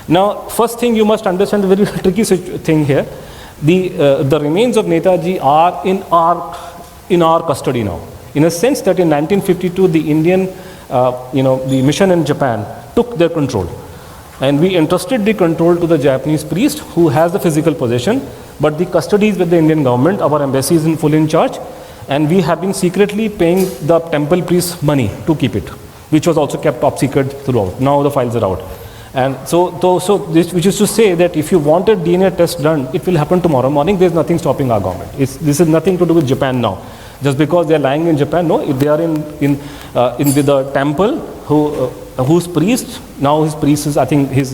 Now, first thing you must understand, the very tricky thing here, the remains of Netaji are in our custody now, in a sense that in 1952 the Indian the mission in Japan took their control, and we entrusted the control to the Japanese priest who has the physical possession, but the custody is with the Indian government. Our embassy is in full in charge, and we have been secretly paying the temple priest money to keep it, which was also kept top secret throughout. Now the files are out. And so this, which is to say that if you want a DNA test done, it will happen tomorrow morning. There's nothing stopping our government. This is nothing to do with Japan now. Just because they are lying in Japan, no. If they are in the temple, whose priest, now his priest is, I think his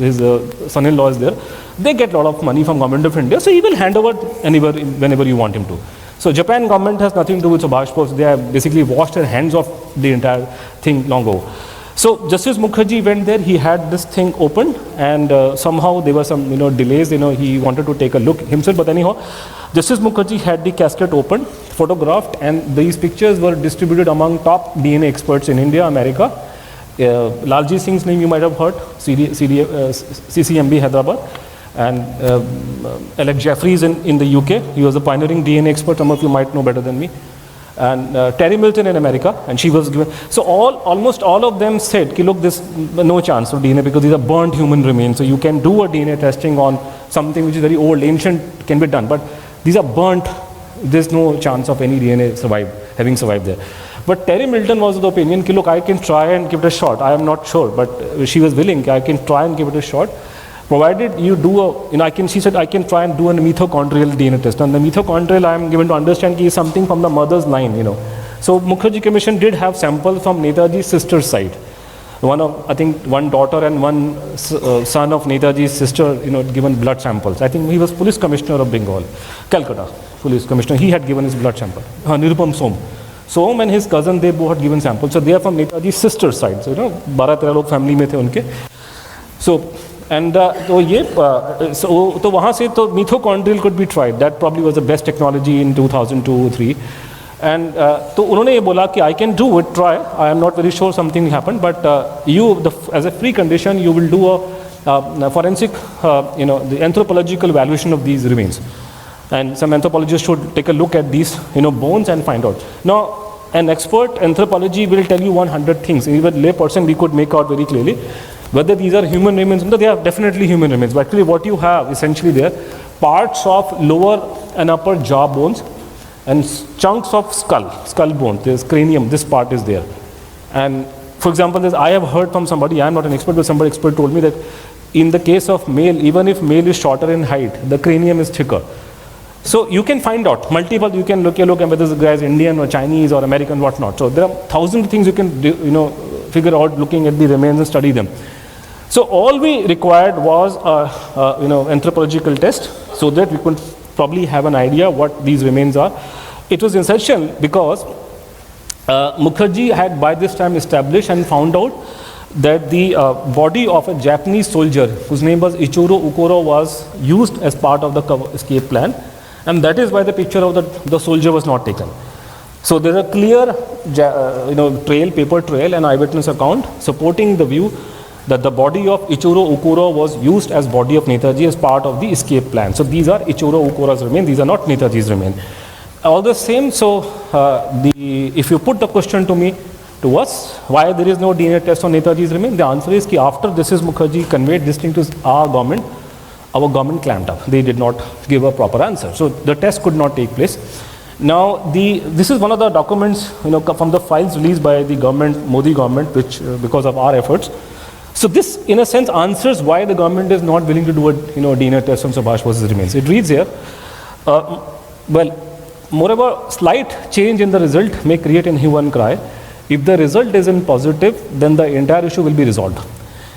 son-in-law is there, they get a lot of money from government of India, so he will hand over anywhere, whenever you want him to. So Japan government has nothing to do with Subhash Bose. They have basically washed their hands off the entire thing long ago. So Justice Mukherjee went there, he had this thing open, and somehow there were some delays, he wanted to take a look himself, but anyhow, Justice Mukherjee had the casket open, photographed, and these pictures were distributed among top DNA experts in India, America. Lalji Singh's name you might have heard, CCMB Hyderabad, and Alex Jeffries in the UK, he was a pioneering DNA expert, some of you might know better than me. And Terry Milton in America, and she was given. So almost all of them said, "Ki look, there's no chance of DNA because these are burnt human remains. So you can do a DNA testing on something which is very old, ancient, can be done. But these are burnt. There's no chance of any DNA having survived there." But Terry Milton was of the opinion, "Ki look, I can try and give it a shot. I am not sure, but she was willing. I can try and give it a shot, provided you do she said, I can try and do a mitochondrial DNA test. And the mitochondrial, I am given to understand, is something from the mother's line, So Mukherjee Commission did have samples from Netaji's sister's side. One daughter and one son of Netaji's sister, given blood samples. I think he was police commissioner of Bengal, Calcutta police commissioner. He had given his blood sample. Nirupam Som and his cousin, they both had given samples. So they are from Netaji's sister's side. So 12-13 log family mein the unke. So and तो वहाँ से तो mitochondrial could be tried. That probably was the best technology in 2002-03. And तो उन्होंने ये बोला कि I can do it, try. I am not very sure something happened, but as a free condition, you will do a forensic, the anthropological evaluation of these remains. And some anthropologists should take a look at these, bones and find out. Now, an expert anthropology will tell you 100 things. Even lay person we could make out very clearly. Whether these are human remains, they are definitely human remains. But actually what you have essentially there, parts of lower and upper jaw bones and chunks of skull bone, there's cranium, this part is there. And for example, I have heard from somebody, I am not an expert, but somebody expert told me that in the case of male, even if male is shorter in height, the cranium is thicker. So you can find out multiple, you can look and whether the guy is Indian or Chinese or American, whatnot. So there are thousands of things you can do, figure out looking at the remains and study them. So all we required was anthropological test so that we could probably have an idea what these remains are. It was essential because Mukherjee had by this time established and found out that the body of a Japanese soldier whose name was Ichiro Ukuro was used as part of the escape plan, and that is why the picture of the soldier was not taken. So there is a clear paper trail and eyewitness account supporting the view that the body of Ichiro Ukuro was used as body of Netaji as part of the escape plan. So these are Ichiro Ukuro's remains, these are not Netaji's remains. All the same, so if you put the question to us, why there is no DNA test on Netaji's remains, the answer is that after Justice Mukherjee conveyed this thing to our government clamped up. They did not give a proper answer. So the test could not take place. Now, this is one of the documents, from the files released by the government, Modi government, which because of our efforts. So this, in a sense, answers why the government is not willing to do a DNA test on Subhash Bose's remains. It reads here, moreover, slight change in the result may create a hue and cry. If the result is in positive, then the entire issue will be resolved.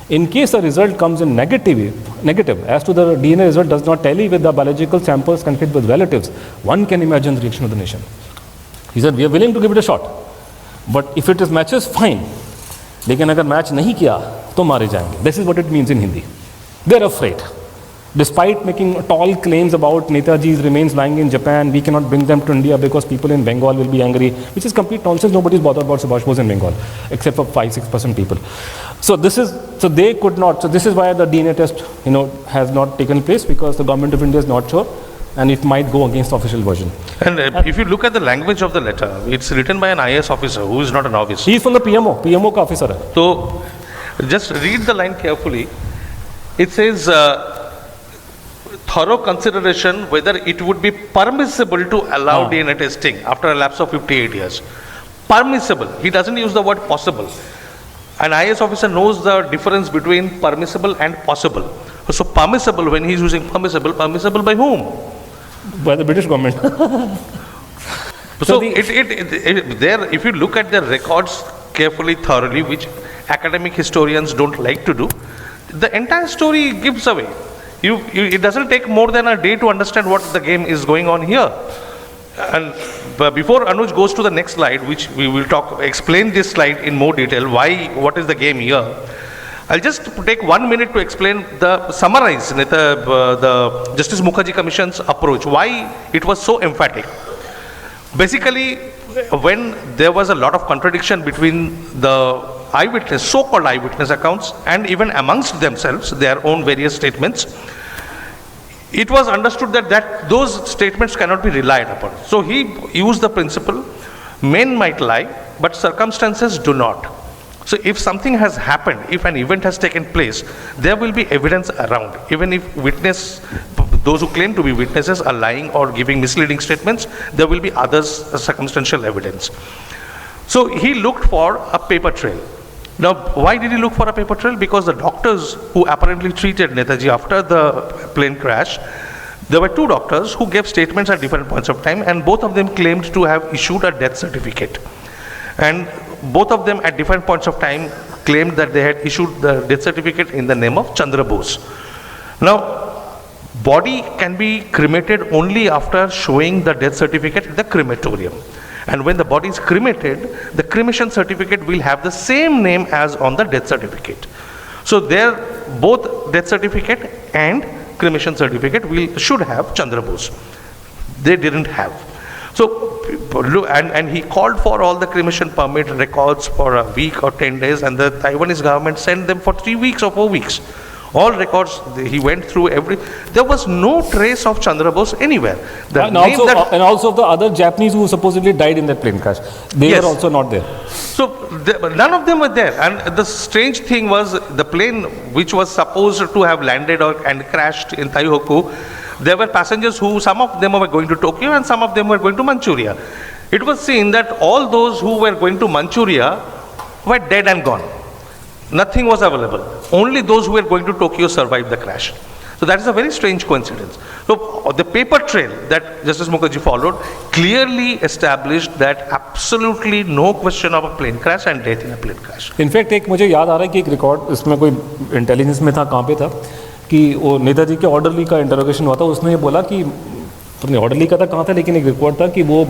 In case the result comes in negative, as to the DNA result does not tally with the biological samples connected with relatives, one can imagine the reaction of the nation. He said, we are willing to give it a shot. But if it is matches, fine. लेकिन अगर match नहीं किया तो मारे जाएंगे. This is what it means in Hindi. They are afraid. Despite making tall claims about Netaji's remains lying in Japan, we cannot bring them to India because people in Bengal will be angry, which is complete nonsense. Nobody is bothered about Subhash Bose in Bengal, except for 5-6% people. So they could not. So this is why the DNA test, has not taken place, because the government of India is not sure, and it might go against the official version. And if you look at the language of the letter, it's written by an IAS officer who is not an novice. He is from the PMO ka officer hai. So just read the line carefully. It says, thorough consideration whether it would be permissible to allow DNA testing after a lapse of 58 years. Permissible. He doesn't use the word possible. An IAS officer knows the difference between permissible and possible. So permissible, when he's using permissible by whom? By the British government. So there, if you look at the records carefully, thoroughly, which academic historians don't like to do, the entire story gives away. It doesn't take more than a day to understand what the game is going on here. And before Anuj goes to the next slide, which we will explain this slide in more detail, what is the game here. I'll just take 1 minute to summarize the Justice Mukherjee Commission's approach, why it was so emphatic. Basically, when there was a lot of contradiction between the so-called eyewitness accounts, and even amongst themselves, their own various statements, it was understood that those statements cannot be relied upon. So he used the principle, men might lie, but circumstances do not. So if something has happened, if an event has taken place, there will be evidence around. Even if those who claim to be witnesses are lying or giving misleading statements, there will be circumstantial evidence. So he looked for a paper trail. Now, why did he look for a paper trail? Because the doctors who apparently treated Netaji after the plane crash, there were 2 doctors who gave statements at different points of time, and both of them claimed to have issued a death certificate. And both of them at different points of time claimed that they had issued the death certificate in the name of Chandra Bose. Now, body can be cremated only after showing the death certificate at the crematorium. And when the body is cremated, the cremation certificate will have the same name as on the death certificate. So there, both death certificate and cremation certificate should have Chandra Bose. They didn't have. So, and he called for all the cremation permit records for a week or 10 days, and the Taiwanese government sent them for 3 weeks or 4 weeks. All records, he went through there was no trace of Chandra Bose anywhere. And also of the other Japanese who supposedly died in that plane crash. They were also not there. So none of them were there. And the strange thing was, the plane which was supposed to have landed and crashed in Taihoku, there were passengers some of them were going to Tokyo and some of them were going to Manchuria. It was seen that all those who were going to Manchuria were dead and gone. Nothing was available. Only those who were going to Tokyo survived the crash. So that is a very strange coincidence. So the paper trail that Justice Mukherjee followed clearly established that absolutely no question of a plane crash and death in a plane crash. In fact, मुझे याद आ रहा है कि एक record इसमें कोई intelligence में था, कहाँ पे था, कि वो नेताजी के ऑर्डरली का इंटरोगेशन हुआ था. उसने ये बोला कि ऑर्डरली का था कहाँ था, लेकिन एक रिकॉर्ड था कि वो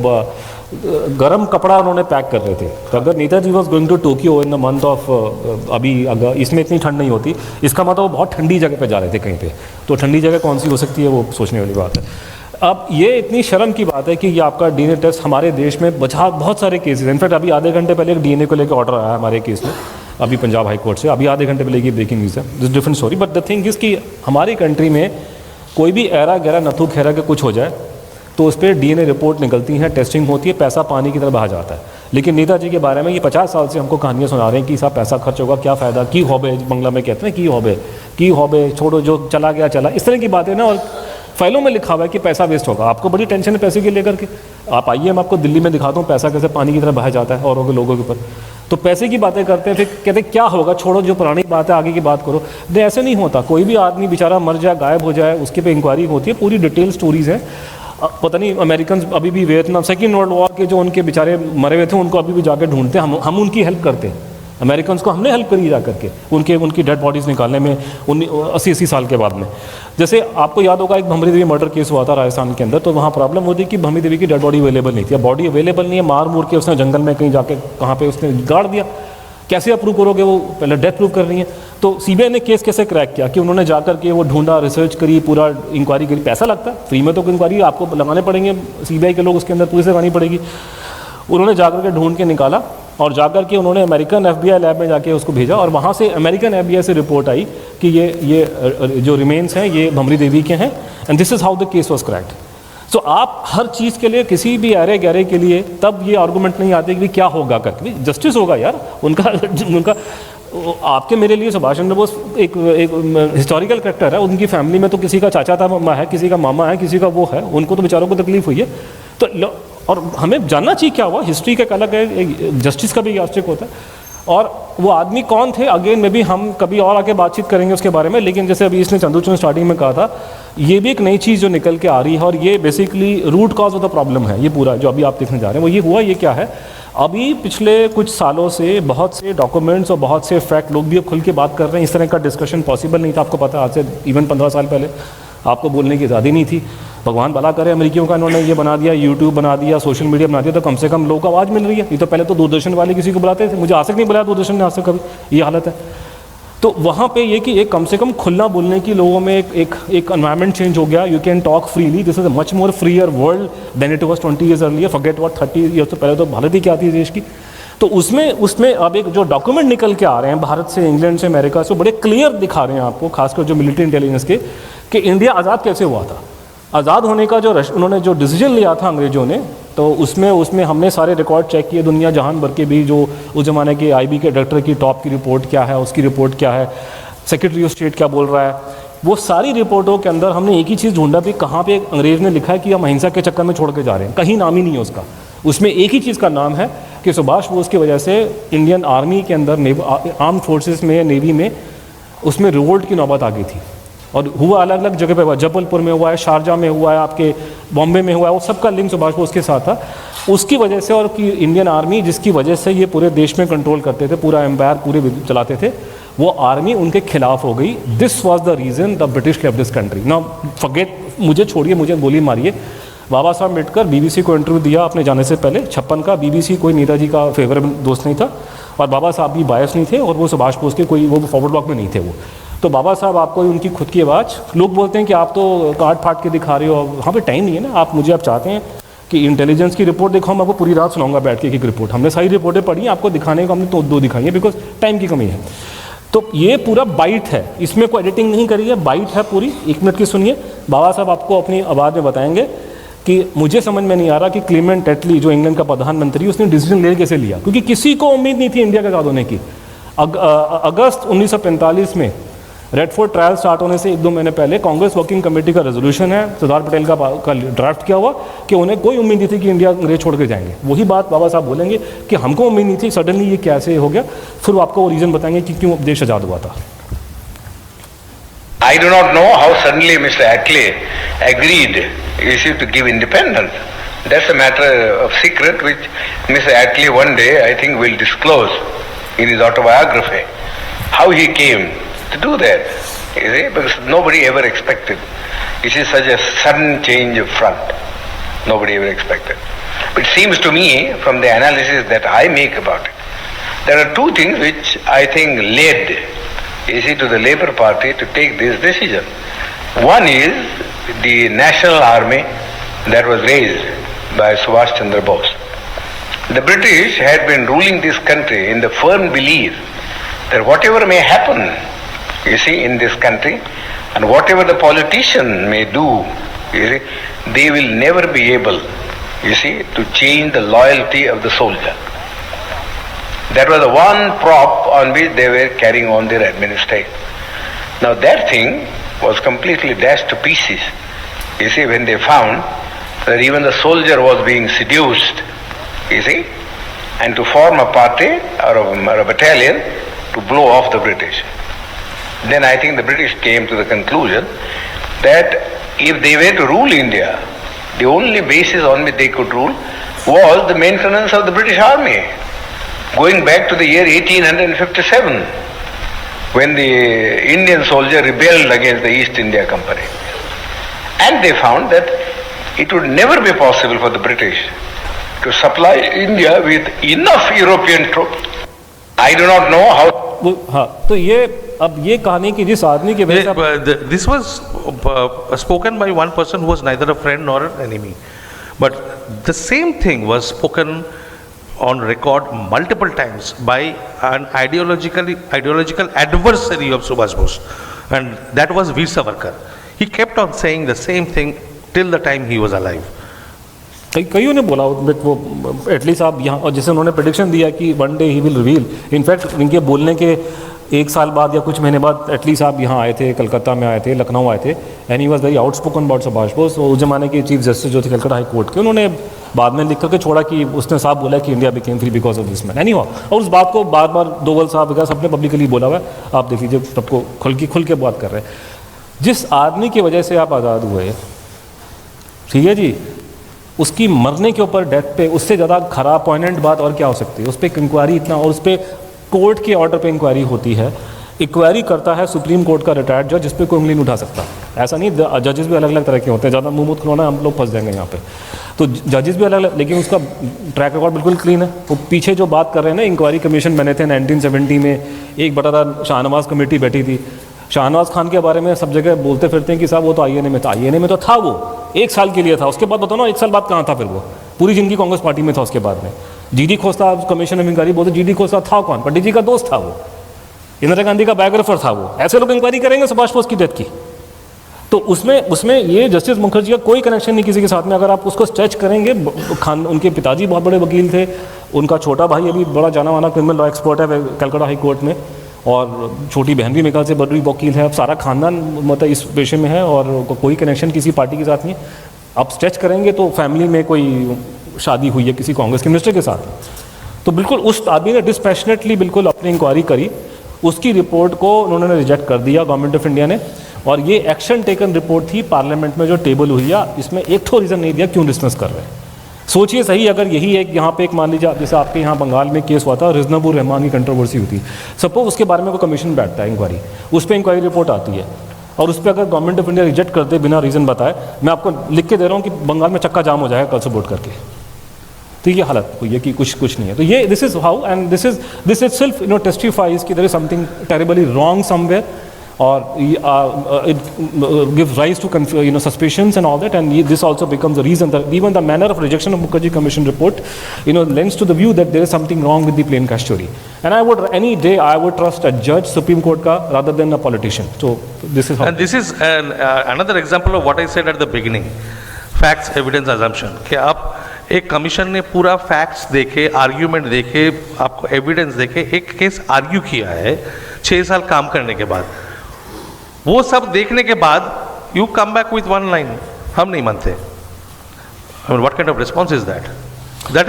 गर्म कपड़ा उन्होंने पैक कर रहे थे. तो अगर Netaji was going to Tokyo in the month of अभी अगर इसमें इतनी ठंड नहीं होती, इसका मतलब वो बहुत ठंडी जगह पे जा रहे थे कहीं पे. तो ठंडी जगह कौन सी हो सकती है, वो सोचने वाली बात है. अब ये इतनी शर्म की बात है कि ये आपका डीएनए टेस्ट हमारे देश में बहुत सारे केसेस हैं. इनफैक्ट अभी आधे घंटे पहले एक डीएनए को लेकर ऑर्डर आया हमारे केस में, अभी पंजाब हाई कोर्ट से. अभी आधे घंटे पहले की ब्रेकिंग न्यूज़ है. This different story. But the thing is कि हमारी कंट्री में कोई भी ऐरा गहरा नथु खैरा के कुछ हो जाए तो उस पर डीएनए रिपोर्ट निकलती हैं, टेस्टिंग होती है, पैसा पानी की तरह बहा जाता है. लेकिन नेताजी के बारे में ये 50 साल से हमको कहानियाँ सुना रहे हैं कि साहब पैसा खर्च होगा, क्या फ़ायदा, की होबे, बंगला में कहते हैं की होबे, छोड़ो, जो चला गया चला, इस तरह की बातें ना. और फाइलों में लिखा हुआ है कि पैसा वेस्ट होगा. आपको बड़ी टेंशन है पैसे के लेकर के. आप आइए, मैं आपको दिल्ली में दिखाता हूँ पैसा कैसे पानी की तरह बहा जाता है औरों के लोगों के ऊपर. तो पैसे की बातें करते हैं, फिर कहते हैं क्या होगा, छोड़ो, जो पुरानी बात है आगे की बात करो. नहीं, ऐसे नहीं होता. कोई भी आदमी बेचारा मर जाए, गायब हो जाए, उसके पे इंक्वायरी होती है, पूरी डिटेल स्टोरीज़ हैं. पता नहीं अमेरिकन अभी भी वियतनाम सेकेंड वर्ल्ड वॉर के जो उनके बेचारे मरे हुए थे उनको अभी भी जाकर ढूंढते हैं. हम उनकी हेल्प करते हैं. अमेरिकन को हमने हेल्प करी जा करके उनकी डेड बॉडीज़ निकालने में 80 साल के बाद में. जैसे आपको याद होगा, एक भमरी देवी मर्डर केस हुआ था राजस्थान के अंदर. तो वहाँ प्रॉब्लम होती कि भमरी देवी की डेड बॉडी अवेलेबल नहीं थी. अब बॉडी अवेलेबल नहीं है, मार मूर के उसने जंगल में कहीं जाके कहाँ पे उसने गाड़ दिया. कैसे अप्रूव करोगे, वो पहले डेथ प्रूव कर रही है. तो सीबीआई ने केस कैसे क्रैक किया कि उन्होंने जाकर के वो ढूंढा, रिसर्च करी, पूरा इंक्वायरी करी. पैसा लगता है, फ्री में तो इंक्वायरी आपको लगाने पड़ेंगे, सीबीआई के लोग उसके अंदर पुलिस लगानी पड़ेगी. उन्होंने जाकर के ढूंढ के निकाला और जाकर के उन्होंने अमेरिकन एफबीआई लैब में जाके उसको भेजा. और वहाँ से अमेरिकन एफबीआई से रिपोर्ट आई कि ये जो रिमेन्स हैं ये भमरी देवी के हैं. And this is how the case was cracked. So आप हर चीज़ के लिए, किसी भी अरे गहरे के लिए, तब ये आर्गूमेंट नहीं आते कि क्या होगा करके. जस्टिस होगा यार उनका. आपके मेरे लिए सुभाष चंद्र बोस एक हिस्टोरिकल करेक्टर है. उनकी फैमिली में तो किसी का चाचा था, मामा है, किसी का मामा है, किसी का वो है. उनको तो बेचारों को तकलीफ हुई है. तो और हमें जानना चाहिए क्या हुआ. हिस्ट्री का अलग है, जस्टिस का भी यास्टिक होता है. और वो आदमी कौन थे, अगेन में भी हम कभी और आके बातचीत करेंगे उसके बारे में. लेकिन जैसे अभी इसने चंद्रचूड़ स्टार्टिंग में कहा था, ये भी एक नई चीज़ जो निकल के आ रही है. और ये basically root cause of the problem है. ये पूरा जो अभी आप देखने जा रहे हैं वो ये हुआ. ये क्या है, अभी पिछले कुछ सालों से बहुत से डॉक्यूमेंट्स और बहुत से फैक्ट लोग भी अब खुल के बात कर रहे हैं. इस तरह का डिस्कशन पॉसिबल नहीं था, आपको पता, आज से इवन 15 साल पहले. आपको बोलने की आज़ादी नहीं थी। भगवान भला करे अमेरिकियों का, इन्होंने ये बना दिया, यूट्यूब बना दिया, सोशल मीडिया बना दिया, तो कम से कम लोगों को आवाज़ मिल रही है। ये तो पहले तो दूरदर्शन वाले किसी को बुलाते थे, मुझे आज तक नहीं बुलाया दूरदर्शन ने आज तक कभी, ये हालत है। तो वहाँ पे ये कि एक कम से कम खुला बोलने की लोगों में एक एनवायरनमेंट चेंज हो गया। You can talk freely, this is a much more freer world than it was 20 years earlier, forget what 30 years तो पहले तो हालत ही क्या थी देश की। तो उसमें अब एक जो डॉक्यूमेंट निकल के आ रहे हैं भारत से, इंग्लैंड से, अमेरिका से, बड़े क्लियर दिखा रहे हैं आपको, खासकर जो मिलिट्री इंटेलिजेंस के, कि इंडिया आज़ाद कैसे हुआ था। आज़ाद होने का जो उन्होंने जो डिसीजन लिया था अंग्रेज़ों ने, तो उसमें हमने सारे रिकॉर्ड चेक किए दुनिया जहान भर के भी, जो उस ज़माने के IB के डायरेक्टर की टॉप की रिपोर्ट क्या है, उसकी रिपोर्ट क्या है, सेक्रेटरी ऑफ स्टेट क्या बोल रहा है, वो सारी रिपोर्टों के अंदर हमने एक ही चीज़ ढूंढा भी कहाँ पे अंग्रेज़ ने लिखा है कि हम अहिंसा के चक्कर में छोड़ के जा रहे हैं। कहीं नाम ही नहीं है उसका। उसमें एक ही चीज़ का नाम है कि सुभाष बोस की वजह से इंडियन आर्मी के अंदर, आर्म फोर्सेस में, नेवी में, उसमें रिवोल्ट की नौबत आ गई थी। और हुआ अलग अलग जगह पे हुआ, जबलपुर में हुआ है, शारजा में हुआ है, आपके बॉम्बे में हुआ है, वो सबका लिंक सुभाष बोस के साथ था। उसकी वजह से, और कि इंडियन आर्मी जिसकी वजह से ये पूरे देश में कंट्रोल करते थे, पूरा एम्पायर पूरे चलाते थे, वो आर्मी उनके खिलाफ हो गई। This was the reason the British left this country. Now forget, मुझे छोड़िए, मुझे गोली मारिए। बाबा साहब अम्बेडकर BBC को इंटरव्यू दिया अपने जाने से पहले 56 का। BBC कोई नेताजी का फेवरेट दोस्त नहीं था, और बाबा साहब भी बायस नहीं थे, और वो सुभाष बोस के कोई वो फॉरवर्ड ब्लॉक में नहीं थे वो। तो बाबा साहब, आपको उनकी खुद की आवाज़, लोग बोलते हैं कि आप तो काट फाट के दिखा रहे हो, वहाँ पे टाइम नहीं है ना। आप चाहते हैं कि इंटेलिजेंस की रिपोर्ट देखो, मैं आपको पूरी रात सुनाऊंगा बैठ के एक रिपोर्ट। हमने सारी रिपोर्टें पढ़ी हैं, आपको दिखाने को हमने तो 2 दिखाई है, बिकॉज टाइम की कमी है। तो ये पूरा बाइट है, इसमें कोई एडिटिंग नहीं करी है, बाइट है पूरी। 1 मिनट की सुनिए। बाबा साहब आपको अपनी आवाज़ में बताएंगे कि मुझे समझ में नहीं आ रहा कि क्लेमेंट एटली, जो इंग्लैंड का प्रधानमंत्री, उसने डिसीजन ले कैसे लिया, क्योंकि किसी को उम्मीद नहीं थी इंडिया के आज़ाद होने की। अगस्त 1945 में रेड फोर्ट ट्रायल स्टार्ट होने से 1-2 महीने पहले कांग्रेस वर्किंग कमेटी का रेजोल्यूशन है, सरदार पटेल का ड्राफ्ट किया हुआ, कि उन्हें कोई उम्मीद नहीं थी कि इंडिया अंग्रेज छोड़ के जाएंगे। वही बात बाबा साहब बोलेंगे कि हमको उम्मीद नहीं थी, सडनली ये कैसे हो गया। फिर वो आपको वो रीज़न बताएंगे कि क्यों देश आज़ाद हुआ था। I do not know how suddenly Mr. Ackley agreed to give independence. That's a matter of secret which Mr. Ackley one day, I think, will disclose in his autobiography. How he came to do that, you see, because nobody ever expected. It is such a sudden change of front. Nobody ever expected. But it seems to me, from the analysis that I make about it, there are 2 things which I think led, you see, to the Labour Party to take this decision. One is the national army that was raised by Subhas Chandra Bose. The British had been ruling this country in the firm belief that whatever may happen, you see, in this country, and whatever the politician may do, you see, they will never be able, you see, to change the loyalty of the soldier. That was the one prop on which they were carrying on their administration. Now that thing was completely dashed to pieces, you see, when they found that even the soldier was being seduced, you see, and to form a party or a battalion to blow off the British. Then I think the British came to the conclusion that if they were to rule India, the only basis on which they could rule was the maintenance of the British Army. Going back to the year 1857, when the Indian soldier rebelled against the East India Company. And they found that it would never be possible for the British to supply India with enough European troops. I do not know how. हाँ, तो ये अब ये कहानी की जिस आदमी के वजह से This was spoken by one person who was neither a friend nor an enemy. But the same thing was spoken on record multiple times by an ideological adversary of Subhash Bose, and that was Veer Savarkar. He kept on saying the same thing till the time he was alive. कईयों ने बोला, but वो at least आप यहाँ, और जैसे उन्होंने prediction दिया कि one day he will reveal, in fact इनके बोलने के 1 साल बाद या कुछ महीने बाद एटलीस्ट आप यहाँ आए थे, कलकत्ता में आए थे, लखनऊ आए थे, and he was very outspoken about Subhash Bose. उस जमाने के चीफ जस्टिस जो थे कलकत्ता हाई कोर्ट के, उन्होंने बाद में लिख करके छोड़ा कि उसने साफ बोला कि India became free because of this man. Any हुआ, और उस बात को बार बार दोवल साहब वगैरह सबने पब्लिकली बोला हुआ है, आप देख लीजिए, सबको खुल के बात कर रहे हैं। जिस आदमी की वजह से आप आज़ाद हुए, ठीक है जी, उसकी मरने के ऊपर, डेथ पे, उससे ज़्यादा खराब पॉइंट बात और क्या हो सकती है। उस पर इंक्वायरी इतना, और उस पर कोर्ट के ऑर्डर पे इंक्वायरी होती है, इंक्वायरी करता है सुप्रीम कोर्ट का रिटायर्ड जज, जिस पर कोई उंगली नहीं उठा सकता। ऐसा नहीं, जजेस भी अलग अलग तरह के होते हैं, ज़्यादा मुँह मुँह खुलवाना हम लोग फंस जाएंगे यहाँ पे। तो जजेस भी अलग अलग, लेकिन उसका ट्रैक रिकॉर्ड बिल्कुल क्लीन है। वो पीछे जो बात कर रहे हैं ना, इंक्वायरी कमीशन बने थे 1970 में, एक बड़ा था शाहनवाज कमेटी बैठी थी, शाहनवाज खान के बारे में सब जगह बोलते फिरते हैं कि साहब वो तो INA में था। INA में तो था वो 1 साल के लिए था, उसके बाद बताओ ना 1 साल बाद कहाँ था फिर वो, पूरी जिंदगी कांग्रेस पार्टी में था उसके बाद में। GD Khosla commission of inquiry बोलते, GD खोस्ता था कौन? पंडित जी का दोस्त था वो, इंदिरा गांधी का बायोग्राफर था वो। ऐसे लोग इंक्वायरी करेंगे सुभाष बोस की डेथ की? तो उसमें ये जस्टिस मुखर्जी का कोई कनेक्शन नहीं किसी के साथ में। अगर आप उसको स्ट्रेच करेंगे, उनके पिताजी बहुत बड़े वकील थे, उनका छोटा भाई अभी बड़ा जाना माना क्रिमिनल लॉ एक्सपर्ट है कलकत्ता हाई कोर्ट में, और छोटी बहन भी मेरे ख्याल से बड़ी वकील है। अब सारा खानदान मतलब इस पेशे में है और कोई कनेक्शन किसी पार्टी के साथ नहीं। आप स्ट्रेच करेंगे तो फैमिली में कोई शादी हुई है किसी कांग्रेस के मिनिस्टर के साथ। तो बिल्कुल उस आदमी ने डिस्पैशनेटली बिल्कुल अपनी इंक्वायरी करी, उसकी रिपोर्ट को उन्होंने रिजेक्ट कर दिया गवर्नमेंट ऑफ इंडिया ने, और ये एक्शन टेकन रिपोर्ट थी पार्लियामेंट में जो टेबल हुई है। इसमें एक तो रीज़न नहीं दिया क्यों डिसमिस कर रहे हैं। सोचिए सही, अगर यही एक यहाँ पे एक मान लीजिए जैसे आपके यहाँ बंगाल में केस हुआ था, रिजनबुल रहमान की कंट्रोवर्सी हुई थी, सपोज उसके बारे में कोई कमीशन बैठता है इंक्वायरी, उस पर इंक्वायरी रिपोर्ट आती है और उस पर अगर गवर्नमेंट ऑफ इंडिया रिजेक्ट कर दे बिना रीज़न बताए, मैं आपको लिख के दे रहा हूँ कि बंगाल में चक्का जाम हो जाएगा कल से वोट करके। तो ये हालत हुई है कि कुछ नहीं है। तो ये this is how, and this is self testifies कि there is something terribly wrong somewhere, or it gives rise to suspicions and all that, and this also becomes the reason that even the manner of rejection of Mukherjee Commission report lends to the view that there is something wrong with the plain cash story. And I would any day I would trust a judge Supreme Court ka rather than a politician. So this is how. And this is another example of what I said at the beginning, facts evidence assumption, कि आप एक commission ने पूरा facts देखे, argument देखे, आपको evidence देखे, एक केस आर्ग्यू किया है 6 साल काम करने के बाद, वो सब देखने के बाद you come back with one line, हम नहीं मानते। I mean, what kind of response is that? That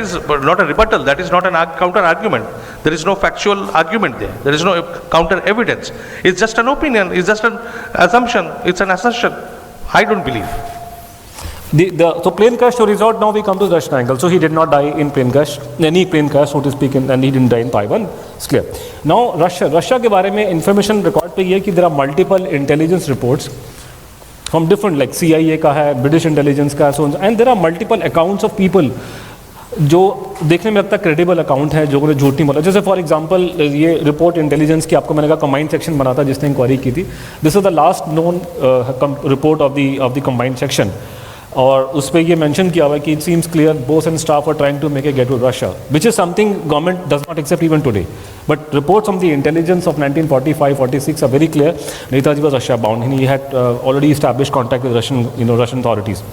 is not a rebuttal, that is not an counter argument, there is no factual argument there, there is no counter evidence, it's just an opinion, it's just an assumption, it's an assertion. I don't believe. So plane crash story is out. Now we come to the Russian angle. So he did not die in plane crash, any plane crash, so to speak, and he didn't die in Taiwan. It's clear. Now Russia के बारे में information record पे ये है कि there are multiple intelligence reports from different, like CIA का है, British intelligence का है, so and there are multiple accounts of people जो देखने में लगता है क्रेडिबल अकाउंट है, जो उन्होंने झूठ नहीं बोला। जैसे फॉर एग्जांपल ये रिपोर्ट इंटेलिजेंस की आपको मैंने कहा कंबाइंड सेक्शन बना था जिसने इंक्वायरी की थी। This is the last known report of the combined section, और उस पर ये मेंशन किया हुआ है कि it seems clear Bose and staff are trying to make a gate to Russia, which is something government does not accept even today, but reports from the intelligence of 1945-46 are very clear. Netaji was Russia bound and he had already established contact with Russian authorities.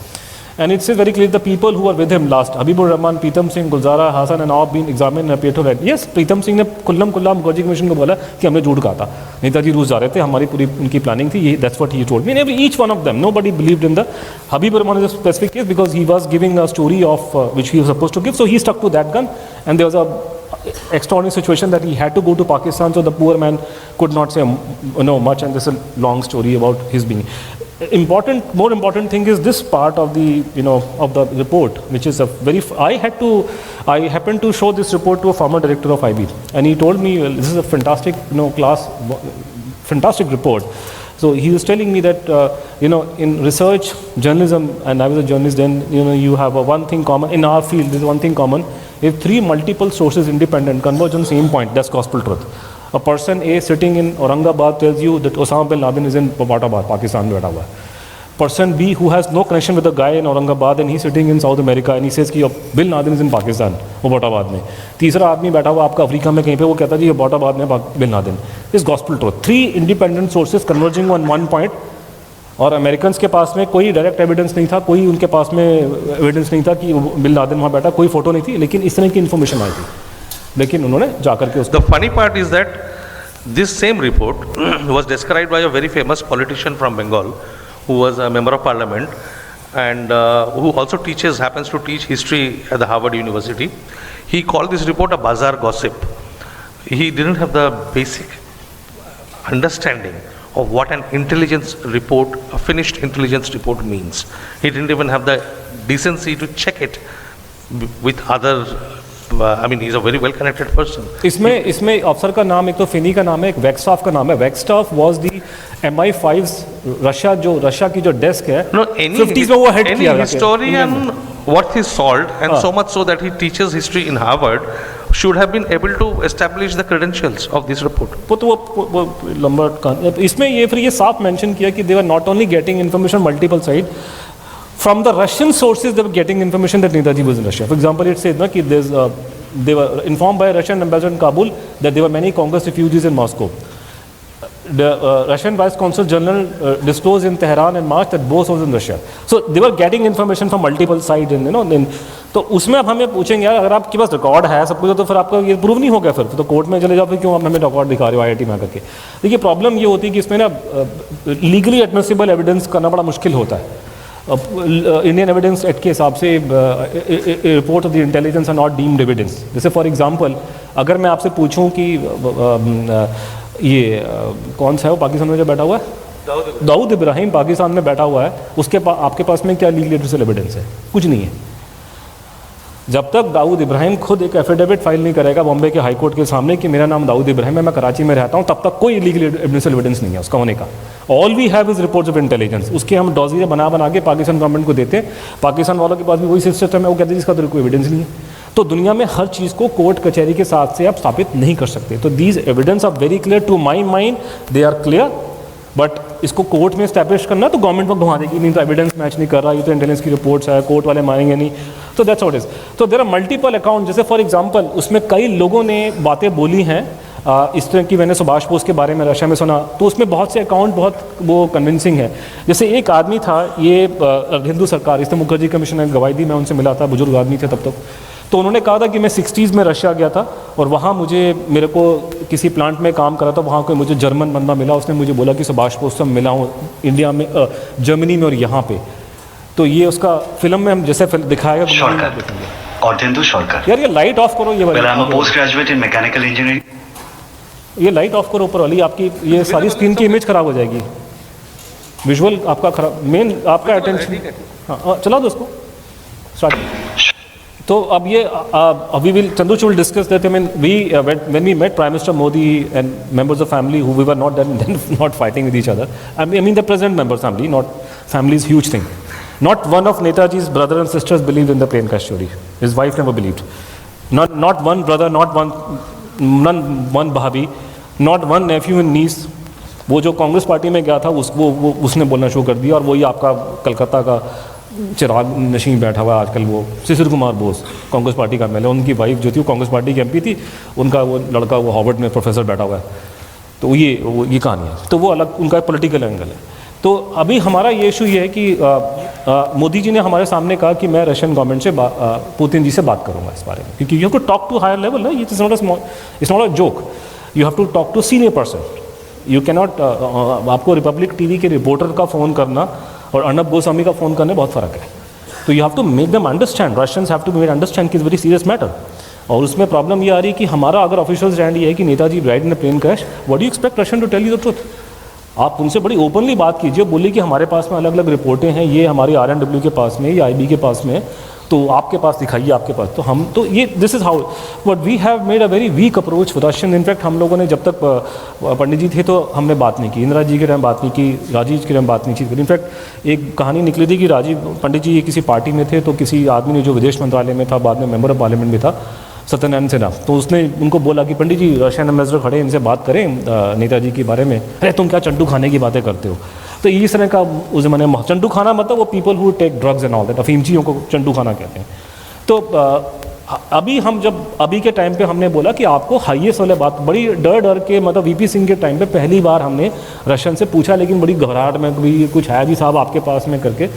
And it says very clearly the people who were with him last, Habibur Rahman, Pritam Singh, Gulzara, Hassan and all been examined and appear to have read. Yes, Pritam Singh ने खुल्लम खुल्ला Mukherjee commission को बोला कि हमने झूठ कहा था, नेताजी रूस जा रहे थे, हमारी पूरी उनकी प्लानिंग थी, that's what he told me. And each one of them, nobody believed in the Habibur Rahman is a specific case because he was giving a story of which he was supposed to give, so he stuck to that gun, and there was a extraordinary situation that he had to go to Pakistan, so the poor man could not say much, and this is a long story about his being. More important thing is this part of the of the report, which is a very. I happened to show this report to a former director of IB, and he told me, well, this is a fantastic fantastic report. So he was telling me that in research journalism, and I was a journalist then, you have one thing common in our field. There is one thing common: if 3 multiple sources independent converge on same point, that's gospel truth. A person A sitting in Aurangabad tells you that Osama bin Laden is in Abbottabad, Pakistan में बैठा हुआ है. Person B who has no connection with the guy in Aurangabad and he's sitting in South America and he says कि bin Laden is in Pakistan, Abbottabad में. तीसरा आदमी बैठा हुआ आपका अफ्रीका में कहीं पे, वो कहता है जी Abbottabad में bin Laden. This gospel truth. 3 independent sources converging on one point. और अमेरिकन्स के पास में कोई डायरेक्ट एविडेंस नहीं था, कोई उनके पास में एविडेंस नहीं था कि बिन लादेन वहाँ बैठा, कोई फोटो नहीं थी, लेकिन इस तरह की इन्फॉर्मेशन आई थी, लेकिन उन्होंने जाकर के उसको. The funny part is that this same report was described by a very famous politician from Bengal who was a member of parliament and who also happens to teach history at the Harvard University. He called this report a bazaar gossip. He didn't have the basic understanding of what an intelligence report, a finished intelligence report means. He didn't even have the decency to check it with other I mean, he's a very well-connected person. इसमें अफसर का नाम एक तो Finney का नाम है, एक वेक्सटॉफ का नाम है. वेक्सटॉफ was the MI5's रशिया की जो डेस्क है, No, any 50s में वो हेड किया any historian worth his salt, and so much so that he teaches history in Harvard, should have been able to establish the credentials of this report. वो लंबा इसमें ये फिर ये साफ मेंशन किया कि they were not only getting information multiple side. From the Russian sources, they were getting information that Netaji was in Russia. For example, it says that they were informed by a Russian ambassador in Kabul that there were many Congress refugees in Moscow. The Russian Vice Consul General disclosed in Tehran in March that Bose was in Russia. So they were getting information from multiple sides, and तो उसमें अब हमें पूछेंगे यार, अगर आपके पास record है सब कुछ, तो फिर आपका ये प्रूव नहीं हो गया, फिर तो कोर्ट में चले जाओ, फिर क्यों आप हमें रिकॉर्ड दिखा रहे हो IIT में करके. देखिए प्रॉब्लम ये होती है कि इसमें ना लीगली एडमिसिबल एविडेंस करना बड़ा मुश्किल होता है. इंडियन एविडेंस एक्ट के हिसाब से report of the intelligence are not deemed evidence. जैसे फॉर एग्जांपल अगर मैं आपसे पूछूं कि ये कौन सा है वो पाकिस्तान में जो बैठा हुआ है, दाऊद इब्राहिम पाकिस्तान में बैठा हुआ है, उसके आपके पास में क्या लीगल एडमिसिबल एविडेंस है? कुछ नहीं है. जब तक दाऊद इब्राहिम खुद एक एफिडेविट फाइल नहीं करेगा बॉम्बे के हाई कोर्ट के सामने कि मेरा नाम दाऊद इब्राहिम है, मैं कराची में रहता हूँ, तब तक कोई लीगल एविडेंशियल एविडेंस नहीं है उसका होने का. All we have is reports of intelligence. उसके हम डॉजिए बना के पाकिस्तान गवर्नमेंट को देते हैं. पाकिस्तान वालों के पास भी वही सिस्टम है, वो कहते हैं इसका तो कोई एविडेंस नहीं है. तो दुनिया में हर चीज़ को कोर्ट कचहरी के साथ से आप स्थापित नहीं कर सकते. तो these evidence are very clear to my mind, they are clear. But इसको कोर्ट में स्टैब्लिश करना तो गवर्नमेंट को घुमा देगी, नहीं तो एविडेंस मैच नहीं कर रहा, ये तो इंटेलिजेंस की रिपोर्ट्स है, कोर्ट वाले मानेंगे नहीं. तो दैट्स व्हाट इज. तो देयर आर मल्टीपल अकाउंट. जैसे फॉर एग्जांपल उसमें कई लोगों ने बातें बोली हैं इस तरह की. मैंने सुभाष बोस के बारे में रशिया में सुना, तो उसमें बहुत से अकाउंट बहुत वो कन्विंसिंग है. जैसे एक आदमी था, ये हिंदू सरकार, इसने मुखर्जी कमीशन ने गवाही दी, मैं उनसे मिला था, बुजुर्ग आदमी थे तब तक. तो उन्होंने कहा था कि मैं 60s में रशिया गया था और वहाँ मेरे को किसी प्लांट में काम करा था, वहाँ कोई मुझे जर्मन बंदा मिला, उसने मुझे बोला कि सुभाष बोस से मिला हूँ इंडिया में, जर्मनी में और यहाँ पे. तो ये उसका फिल्म में हम जैसे दिखाएगा यार. ये लाइट ऑफ करो, ये post graduate in mechanical engineering. ये लाइट ऑफ करो ऊपर वाली, आपकी ये सारी स्क्रीन की इमेज खराब हो जाएगी, विजुअल आपका खराब, मेन आपका अटेंशन. हाँ चला दो उसको स्टार्ट. तो अब ये we will Chandrachur will discuss that. I mean, when we met Prime Minister Modi and members of family who we were not not fighting with each other. I mean the present members family, not family is huge thing. Not one of Netaji's brother and sisters believed in the plane crash story. His wife never believed. Not one brother, not one bhabi, not one nephew and niece. वो जो Congress party में गया था उसने बोलना शुरू कर दिया. और वही आपका कलकत्ता का चिराग नशीन बैठा हुआ है आजकल, वो शिशिर कुमार बोस कांग्रेस पार्टी का एमएलए, उनकी वाइफ जो थी वो कांग्रेस पार्टी की एमपी थी, उनका वो लड़का वो हार्वर्ड में प्रोफेसर बैठा हुआ है. तो ये कहानी है. तो वो अलग उनका पॉलिटिकल एंगल है. तो अभी हमारा ये इशू ये है कि मोदी जी ने हमारे सामने कहा कि मैं रशियन गवर्नमेंट से पुतिन जी से बात करूँगा इस बारे में, क्योंकि you have to talk to higher level ना. ये it's not a joke. You have to talk to senior person. You can not आपको रिपब्लिक टीवी के रिपोर्टर का फ़ोन करना और अर्नब गोस्वामी का फ़ोन करने बहुत फ़र्क है. तो you have to make them understand, Russians have to make understand कि इज़ वेरी सीरियस मैटर. और उसमें प्रॉब्लम ये आ रही है कि हमारा अगर ऑफिशियल स्टैंड ये है कि Netaji died in a plane crash, what do you expect Russian to tell you the truth? आप उनसे बड़ी ओपनली बात कीजिए, बोलिए कि हमारे पास में अलग अलग रिपोर्टें हैं, ये हमारी RNW के पास में, ये IB के पास में, तो आपके पास दिखाइए आपके पास. तो हम तो ये this is how but we have made a very weak approach with Russian. In fact हम लोगों ने जब तक पंडित जी थे तो हमने बात नहीं की, इंदिरा जी के टाइम बात नहीं की, राजीव के टाइम बात नहीं की. इनफैक्ट एक कहानी निकली थी कि पंडित जी किसी पार्टी में थे, तो किसी आदमी ने जो विदेश मंत्रालय में था, बाद में मेंबर ऑफ पार्लियामेंट भी था, सत्यनारायण सिन्हा, तो उसने उनको बोला कि पंडित जी रशियन एम्बेसडर खड़े, इनसे बात करें नेताजी के बारे में. अरे तुम क्या चंडू खाने की बातें करते हो? तो इस तरह का उस ज़माने में चंडू खाना मतलब वो people who take drugs and all that, अफीमचियों को चंडू खाना कहते हैं. तो अभी के टाइम पे हमने बोला कि आपको हाईएस्ट वाले बात, बड़ी डर के मतलब VP सिंह के टाइम पे पहली बार हमने रशियन से पूछा, लेकिन बड़ी घबराहट में भी कुछ है जी साहब आपके पास में करके,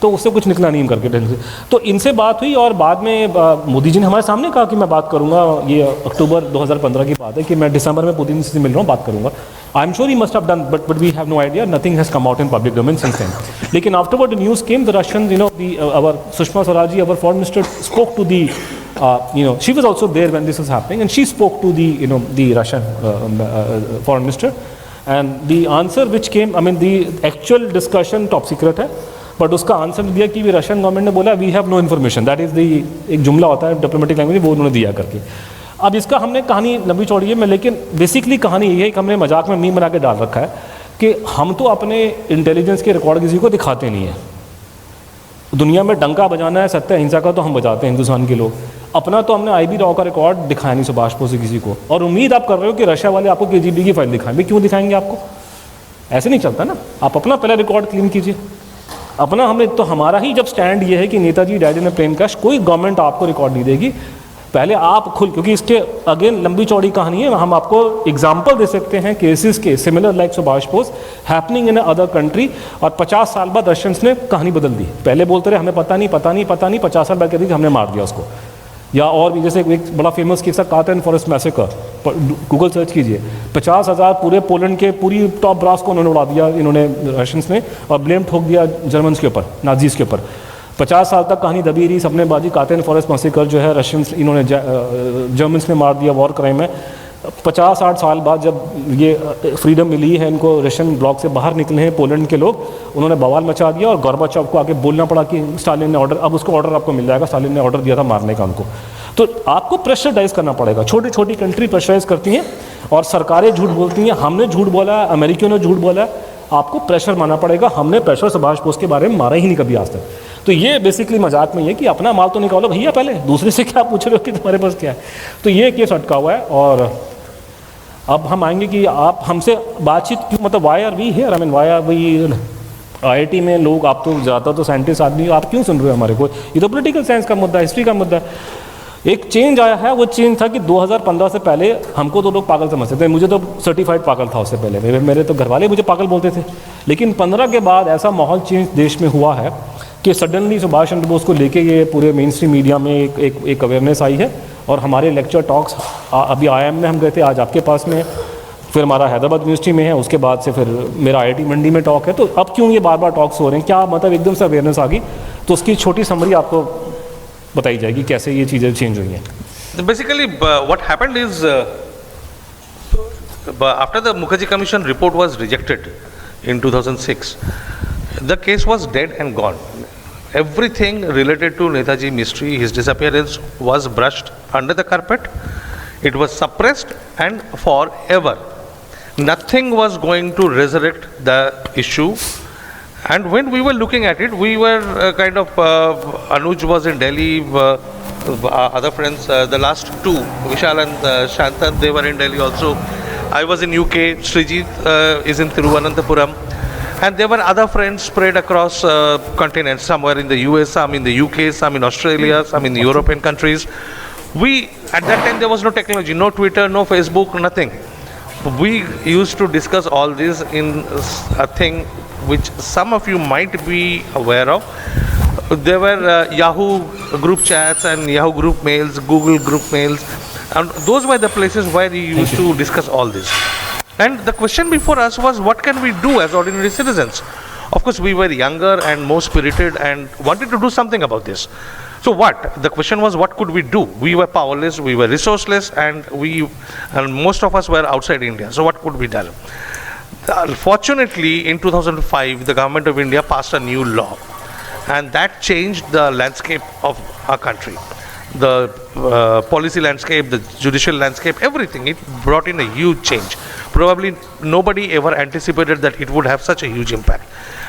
तो उससे कुछ निकला नहीं करके ढंग से. तो इनसे बात हुई और बाद में मोदी जी ने हमारे सामने कहा कि मैं बात करूंगा. ये अक्टूबर 2015 की बात है कि मैं दिसंबर में पुतिन से मिल रहा हूँ, बात करूंगा. I am sure he must have done, but we have no idea, nothing has come out in public domain since then. लेकिन afterward the news came, the Russian our Sushma Swaraj ji, our foreign minister, spoke to the she was also there when this was happening, and she spoke to the Russian foreign minister, and the answer which came, I mean the actual discussion top secret है, but उसका answer दिया कि Russian government ने बोला we have no information, that is the, एक जुमला होता है डिप्लोमेटिक लैंग्वेज, वो उन्होंने दिया करके। अब इसका हमने कहानी लंबी चौड़ी है मैं, लेकिन बेसिकली कहानी ये है कि हमने मजाक में मीम बना के डाल रखा है कि हम तो अपने इंटेलिजेंस के रिकॉर्ड किसी को दिखाते नहीं है। दुनिया में डंका बजाना है सत्य अहिंसा का तो हम बजाते हैं हिंदुस्तान के लोग, अपना तो हमने IB राव का रिकॉर्ड दिखाया नहीं सुभाष बोस से किसी को, और उम्मीद आप कर रहे हो कि रशिया वाले आपको KGB की फाइल दिखाएं। भाई क्यों दिखाएंगे आपको, ऐसे नहीं चलता ना। आप अपना पहले रिकॉर्ड क्लीन कीजिए अपना। हमने तो हमारा ही जब स्टैंड ये है कि Netaji died in a plane crash, कोई गवर्नमेंट आपको रिकॉर्ड नहीं देगी, पहले आप खुद, क्योंकि इसके अगेन लंबी चौड़ी कहानी है, हम आपको एग्जाम्पल दे सकते हैं केसेस के similar like Subhash Bose happening in other country, और 50 साल बाद रशियंस ने कहानी बदल दी। पहले बोलते रहे हमें पता नहीं पता नहीं पता नहीं, 50 साल बाद कहते कि हमने मार दिया उसको। या और भी जैसे एक बड़ा फेमस केस है cotton forest massacre, Google search कीजिए, 50,000 पूरे पोलैंड के पूरी टॉप ब्रास को उन्होंने उड़ा दिया इन्होंने रशियंस ने, और ब्लेम ठोक दिया जर्मन्स के ऊपर, नाजीज के ऊपर। 50 साल तक कहानी दबी रही, सबने बाजी, काटन फॉरेस्ट मैसेकर जो है रशियंस इन्होंने जर्मन्स ने मार दिया वॉर क्राइम है। 50-60 साल बाद जब ये फ्रीडम मिली है इनको, रशियन ब्लॉक से बाहर निकले हैं पोलैंड के लोग, उन्होंने बवाल मचा दिया और गोर्बाचोव को आके बोलना पड़ा कि स्टालिन ने ऑर्डर, अब उसको ऑर्डर आपको मिल जाएगा, स्टालिन ने ऑर्डर दिया था मारने का उनको। तो आपको प्रेशराइज करना पड़ेगा, छोटी छोटी कंट्री प्रेशराइज करती हैं और सरकारें झूठ बोलती हैं, हमने झूठ बोला, अमेरिकियों ने झूठ बोला, आपको प्रेशर मारना पड़ेगा। हमने प्रेशर सुभाष बोस के बारे में मारा ही नहीं कभी आज तक। तो ये बेसिकली मजाक में ये कि अपना माल तो निकालो भैया पहले, दूसरे से क्या पूछ रहे हो कि तुम्हारे पास क्या है। तो ये केस अटका हुआ है। और अब हम आएंगे कि आप हमसे बातचीत क्यों, मतलब why are we here, I mean why are we IIT में लोग, आप तो ज़्यादा तो साइंटिस्ट आदमी, आप क्यों सुन रहे हो हमारे को। ये तो पॉलिटिकल साइंस का मुद्दा, हिस्ट्री का मुद्दा है। एक चेंज आया है, वो चेंज था कि 2015 से पहले हमको तो लोग पागल समझते थे, मुझे तो सर्टिफाइड पागल था उससे पहले, मेरे तो घर वाले मुझे पागल बोलते थे। लेकिन 15 के बाद ऐसा माहौल चेंज देश में हुआ है कि सडनली सुभाष चंद्र बोस को लेके ये पूरे मेन स्ट्रीम मीडिया में एक अवेयरनेस आई है। और हमारे लेक्चर टॉक्स, अभी IIM में हम गए थे, आज आपके पास में, फिर हमारा हैदराबाद यूनिवर्सिटी में है, उसके बाद से फिर मेरा IIT मंडी में टॉक है। तो अब क्यों ये बार बार टॉक्स हो रहे हैं, क्या मतलब एकदम से अवेयरनेस आ गई, तो उसकी छोटी समरी आपको बताई जाएगी कैसे ये चीज़ें चेंज हुई हैं। Basically, what happened is, after the Mukherjee Commission report was rejected in 2006, the case was dead and gone. Everything related to Netaji mystery, his disappearance, was brushed under the carpet. It was suppressed, and forever. Nothing was going to resurrect the issue. And when we were looking at it, we were Anuj was in Delhi, other friends, the last two, Vishal and Shantan, they were in Delhi also. I was in UK, Srijit is in Thiruvananthapuram. And there were other friends spread across continents, somewhere in the US, some in the UK, some in Australia, some in the European countries. At that time there was no technology, no Twitter, no Facebook, nothing. We used to discuss all this in a thing which some of you might be aware of. There were Yahoo group chats and Yahoo group mails, Google group mails, and those were the places where we used to discuss all this. And the question before us was, what can we do as ordinary citizens? Of course, we were younger and more spirited and wanted to do something about this. So what? The question was, what could we do? We were powerless, we were resourceless, and most of us were outside India. So what could be done? Fortunately, in 2005, the government of India passed a new law, and that changed the landscape of our country. The policy landscape, the judicial landscape, everything. It brought in a huge change. Probably nobody ever anticipated that it would have such a huge impact.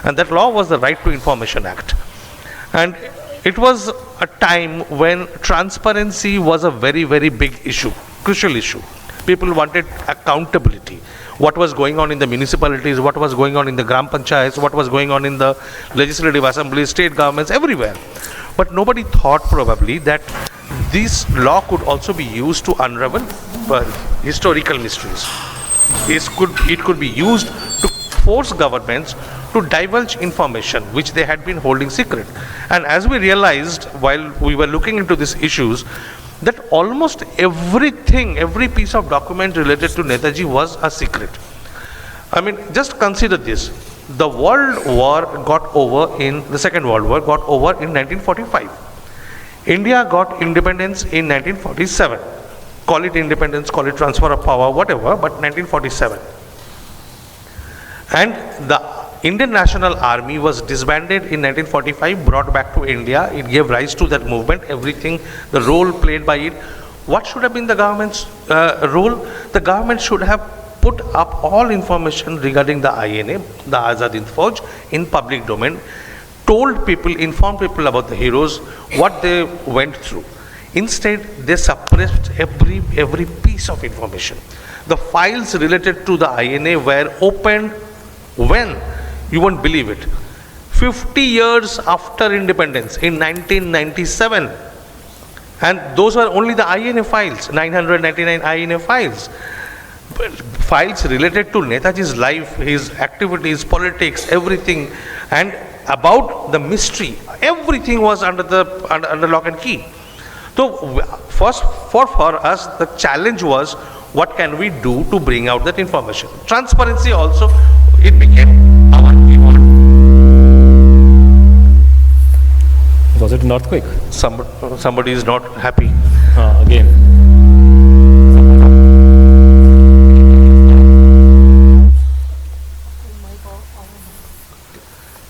And that law was the Right to Information Act. And it was a time when transparency was a very, very big issue, crucial issue. People wanted accountability. What was going on in the municipalities, what was going on in the Gram Panchayats, what was going on in the legislative assemblies, state governments, everywhere. But nobody thought probably that this law could also be used to unravel historical mysteries. It could be used to force governments to divulge information which they had been holding secret. And as we realized while we were looking into these issues, that almost everything, every piece of document related to Netaji was a secret. I mean, just consider this. The World War got over in, the Second World War got over in 1945. India got independence in 1947. Call it independence, call it transfer of power, whatever, but 1947. And the Indian National Army was disbanded in 1945, brought back to India. It gave rise to that movement, everything, the role played by it. What should have been the government's role? The government should have put up all information regarding the INA, the Azad Hind Fauj, in public domain, told people, informed people about the heroes, what they went through. Instead, they suppressed every piece of information. The files related to the INA were opened when? You won't believe it. 50 years after independence, in 1997. And those were only the INA files, 999 INA files. Files related to Netaji's life, his activities, politics, everything, and about the mystery, everything was under lock and key. So first, for us, the challenge was, what can we do to bring out that information? Transparency also, it became our key. Was it an earthquake? Somebody is not happy. Again.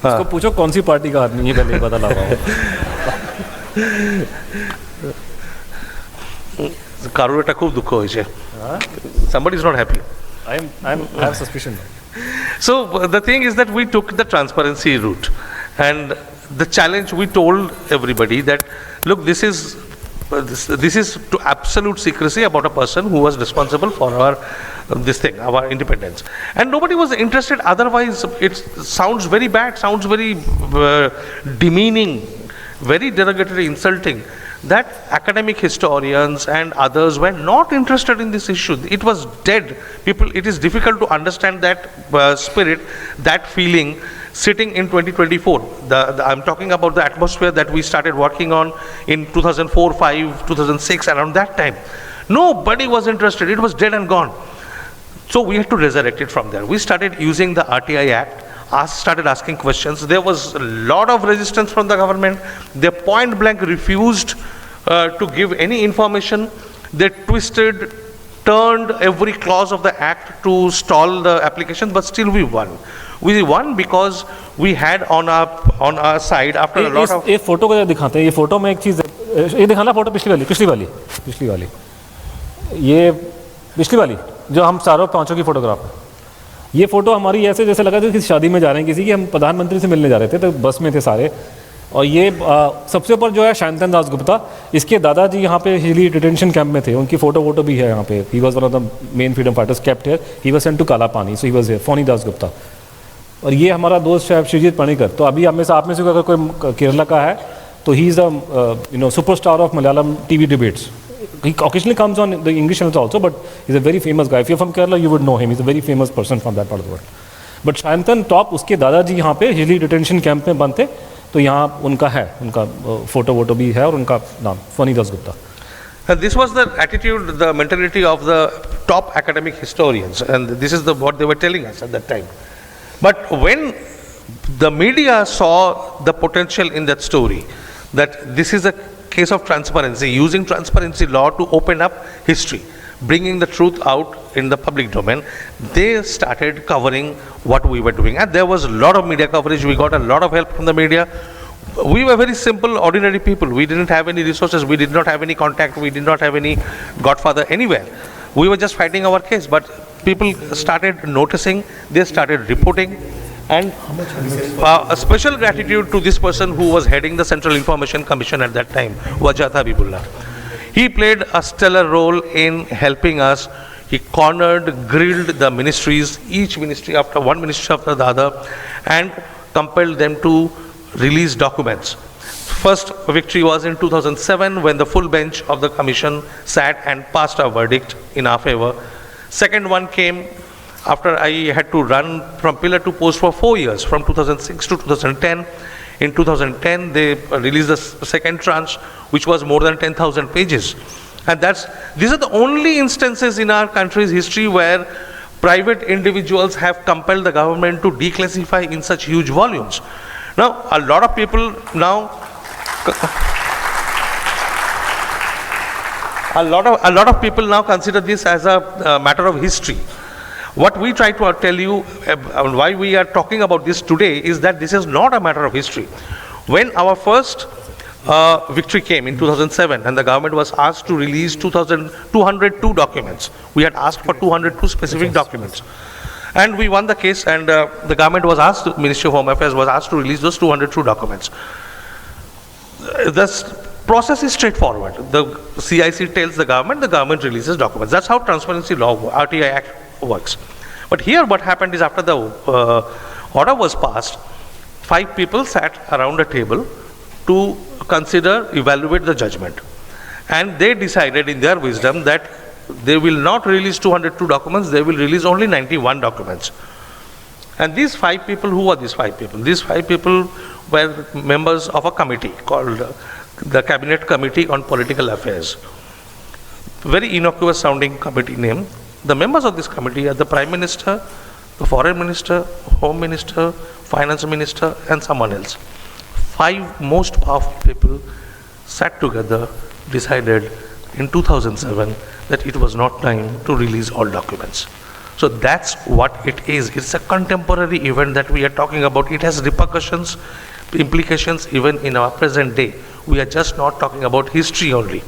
इसको पूछो कौन सी party का आदमी है, पहले पता लगाओ। কারোর এটা খুব দুঃখ হয়েছে। Somebody is not happy. I have suspicion. So the thing is that we took the transparency route, and the challenge, we told everybody that, look, this is to absolute secrecy about a person who was responsible for our our independence, and nobody was interested. Otherwise, it sounds very bad, sounds very demeaning, very derogatory, insulting, that academic historians and others were not interested in this issue. It was dead. People, it is difficult to understand that spirit, that feeling, sitting in 2024. I'm talking about the atmosphere that we started working on in 2004, 5, 2006, around that time. Nobody was interested. It was dead and gone. So we had to resurrect it from there. We started using the RTI Act, started asking questions. There was a lot of resistance from the government. They point blank refused to give any information. They twisted, turned every clause of the act to stall the application, but still we won. We won because we had on our side, after a lot of... ये photo को दिखाते हैं, ये photo में एक चीज़, ये दिखाना photo पिछली वाली, ये पिछली वाली जो हम चारों पांचों की फोटोग्राफ है। ये फोटो हमारी ऐसे जैसे लगा था कि शादी में जा रहे हैं किसी की, हम प्रधानमंत्री से मिलने जा रहे थे, तो बस में थे सारे। और ये सबसे ऊपर जो है शांतन दास गुप्ता, इसके दादाजी यहाँ पे हिली डिटेंशन कैंप में थे, उनकी फोटो भी है यहाँ पे। He was one of the main freedom fighters kept here, he was sent to Kala Pani, so he was here, Phoni Das Gupta. और ये हमारा दोस्त है शिवजीत पणिकर। तो अभी आप में से अगर कोई केरला का है तो he is a superstar of Malayalam TV debates. He occasionally comes on the English channels also, but he's a very famous guy. If you're from Kerala, you would know him. He's a very famous person from that part of the world. But Shantan Top, उसके दादाजी यहाँ पे हिली detention camp में बनते, तो यहाँ उनका है, उनका फोटो भी है और उनका नाम Fani Das Gupta. This was the attitude, the mentality of the top academic historians, and this is what they were telling us at that time. But when the media saw the potential in that story, that this is a case of transparency, using transparency law to open up history, bringing the truth out in the public domain, they started covering what we were doing. And there was a lot of media coverage. We got a lot of help from the media. We were very simple, ordinary people. We didn't have any resources. We did not have any contact. We did not have any godfather anywhere. We were just fighting our case. But people started noticing. They started reporting. And a special gratitude to this person who was heading the Central Information Commission at that time, Wajat Habibullah. He played a stellar role in helping us. He cornered, grilled the ministries, each ministry after one ministry after the other, and compelled them to release documents. First victory was in 2007 when the full bench of the commission sat and passed a verdict in our favor. Second one came after I had to run from pillar to post for 4 years, from 2006 to 2010. In 2010, they released the second tranche, which was more than 10,000 pages. And these are the only instances in our country's history where private individuals have compelled the government to declassify in such huge volumes. Now, a lot of people now... A lot of people now consider this as a matter of history. What we try to tell you, why we are talking about this today, is that this is not a matter of history. When our first victory came in 2007, and the government was asked to release 202 documents. We had asked for 202 specific documents. And we won the case, and the government was asked, the Ministry of Home Affairs was asked to release those 202 documents. The process is straightforward. The CIC tells the government releases documents. That's how transparency law, RTI Act works. But here what happened is, after the order was passed, 5 people sat around a table to consider, evaluate the judgment. And they decided in their wisdom that they will not release 202 documents, they will release only 91 documents. And these 5 people, who are these 5 people? These 5 people were members of a committee called the Cabinet Committee on Political Affairs. Very innocuous sounding committee name. The members of this committee are the Prime Minister, the Foreign Minister, Home Minister, Finance Minister, and someone else. 5 most powerful people sat together, decided in 2007 that it was not time to release all documents. So that's what it is. It's a contemporary event that we are talking about. It has repercussions, implications even in our present day. We are just not talking about history only.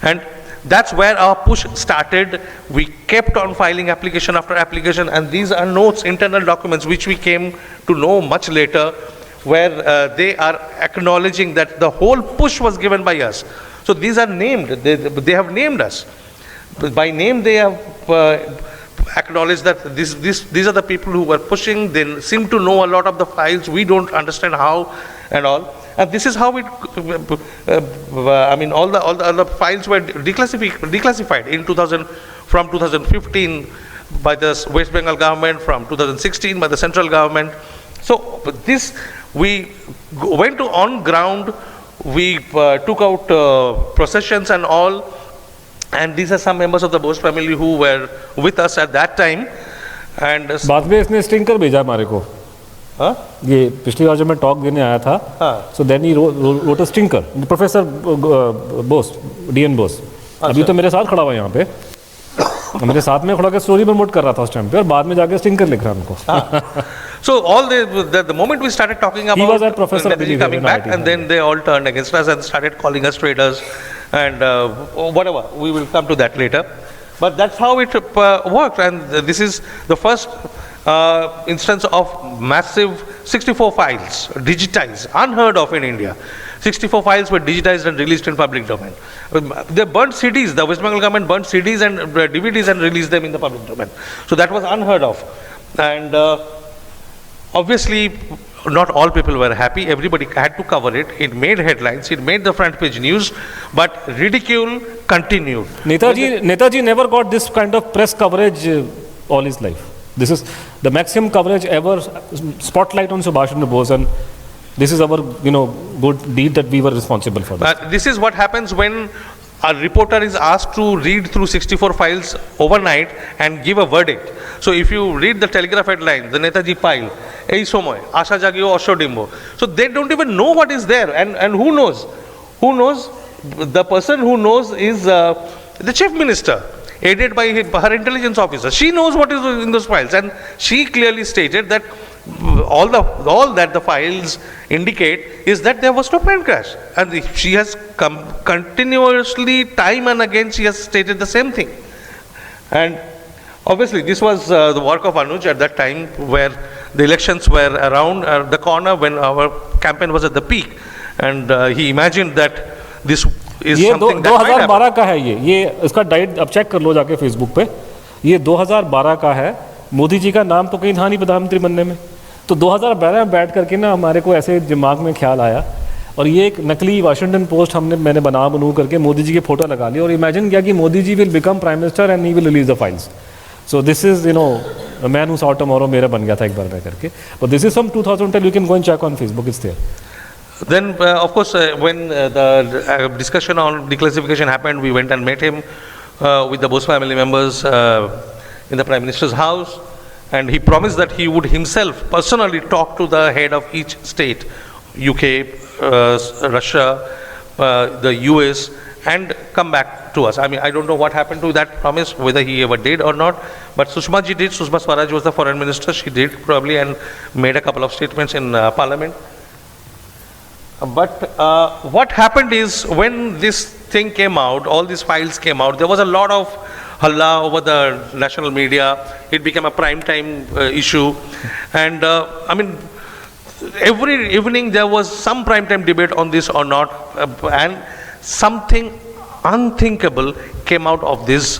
And that's where our push started. We kept on filing application after application, and these are notes, internal documents, which we came to know much later, where they are acknowledging that the whole push was given by us. So these are named, they have named us. By name they have acknowledged that these are the people who were pushing. They seem to know a lot of the files. We don't understand how and all. And this is how it, I mean, all the other files were declassified in from 2015 by the West Bengal government, from 2016 by the central government. So this, we went to on ground, we took out processions and all, and these are some members of the Bose family who were with us at that time. And बाद में इसने स्टिंकर भेजा हमारे को. हाँ? ये पिछली बार जब मैं टॉक देने आया था, so then he wrote a stinker. Professor Bose, DN Bose. अभी तो मेरे साथ खड़ा हुआ यहाँ पे. मेरे साथ में खड़ा के स्टोरी प्रमोट कर रहा था उस टाइम पे, और बाद में जाके स्टिंकर लिख रहा हमको. So all the moment we started talking about, he was a professor coming back, and then they all turned against us and started calling us traitors and whatever. We will come to that later. But that's how it worked, and this is the first instance of massive 64 files digitized, unheard of in India. 64 files were digitized and released in public domain. They burnt CDs, the West Bengal government burnt CDs and DVDs and released them in the public domain. So that was unheard of. And obviously, not all people were happy. Everybody had to cover it. It made headlines. It made the front page news. But ridicule continued. Netaji never got this kind of press coverage all his life. This is the maximum coverage ever, spotlight on Subhash Chandra Bose, and this is our, good deed that we were responsible for. This is what happens when a reporter is asked to read through 64 files overnight and give a verdict. So if you read the Telegraph headline, the Netaji pile, Ei Somoy, Asha Jagio, Osho Dimbo. So they don't even know what is there, and who knows? Who knows? The person who knows is the chief minister, aided by her intelligence officer. She knows what is in those files, and she clearly stated that all that the files indicate is that there was no plane crash, and she has continuously, time and again, she has stated the same thing. And obviously this was the work of Anuj at that time, where the elections were around the corner, when our campaign was at the peak, and he imagined that this is something that might happen. 2012 का है ये इसका diet अब check कर लो जाके Facebook पे. ये 2012 का है. मोदी जी का नाम तो कहीं था नहीं प्रधानमंत्री बनने में. तो 2012 में बैठ करके ना हमारे को ऐसे दिमाग में ख्याल आया, और ये एक नकली वाशिंगटन पोस्ट मैंने बनू करके मोदी जी की फोटो लगा ली, और इमेजिन किया कि Modi ji will become prime minister and he will release the files. So this is a man who saw tomorrow मेरा बन गया था एक बार में करके. But this is from 2010. You can go and check on Facebook. It's there. Then, of course, when the discussion on declassification happened, we went and met him with the Bose family members in the Prime Minister's house, and he promised that he would himself personally talk to the head of each state, UK, Russia, the US, and come back to us. I mean, I don't know what happened to that promise, whether he ever did or not, but Sushma ji did. Sushma Swaraj was the foreign minister. She did probably and made a couple of statements in parliament. But what happened is, when this thing came out, all these files came out, there was a lot of halla over the national media. It became a prime time issue, and I mean, every evening there was some prime time debate on this or not, and something unthinkable came out of these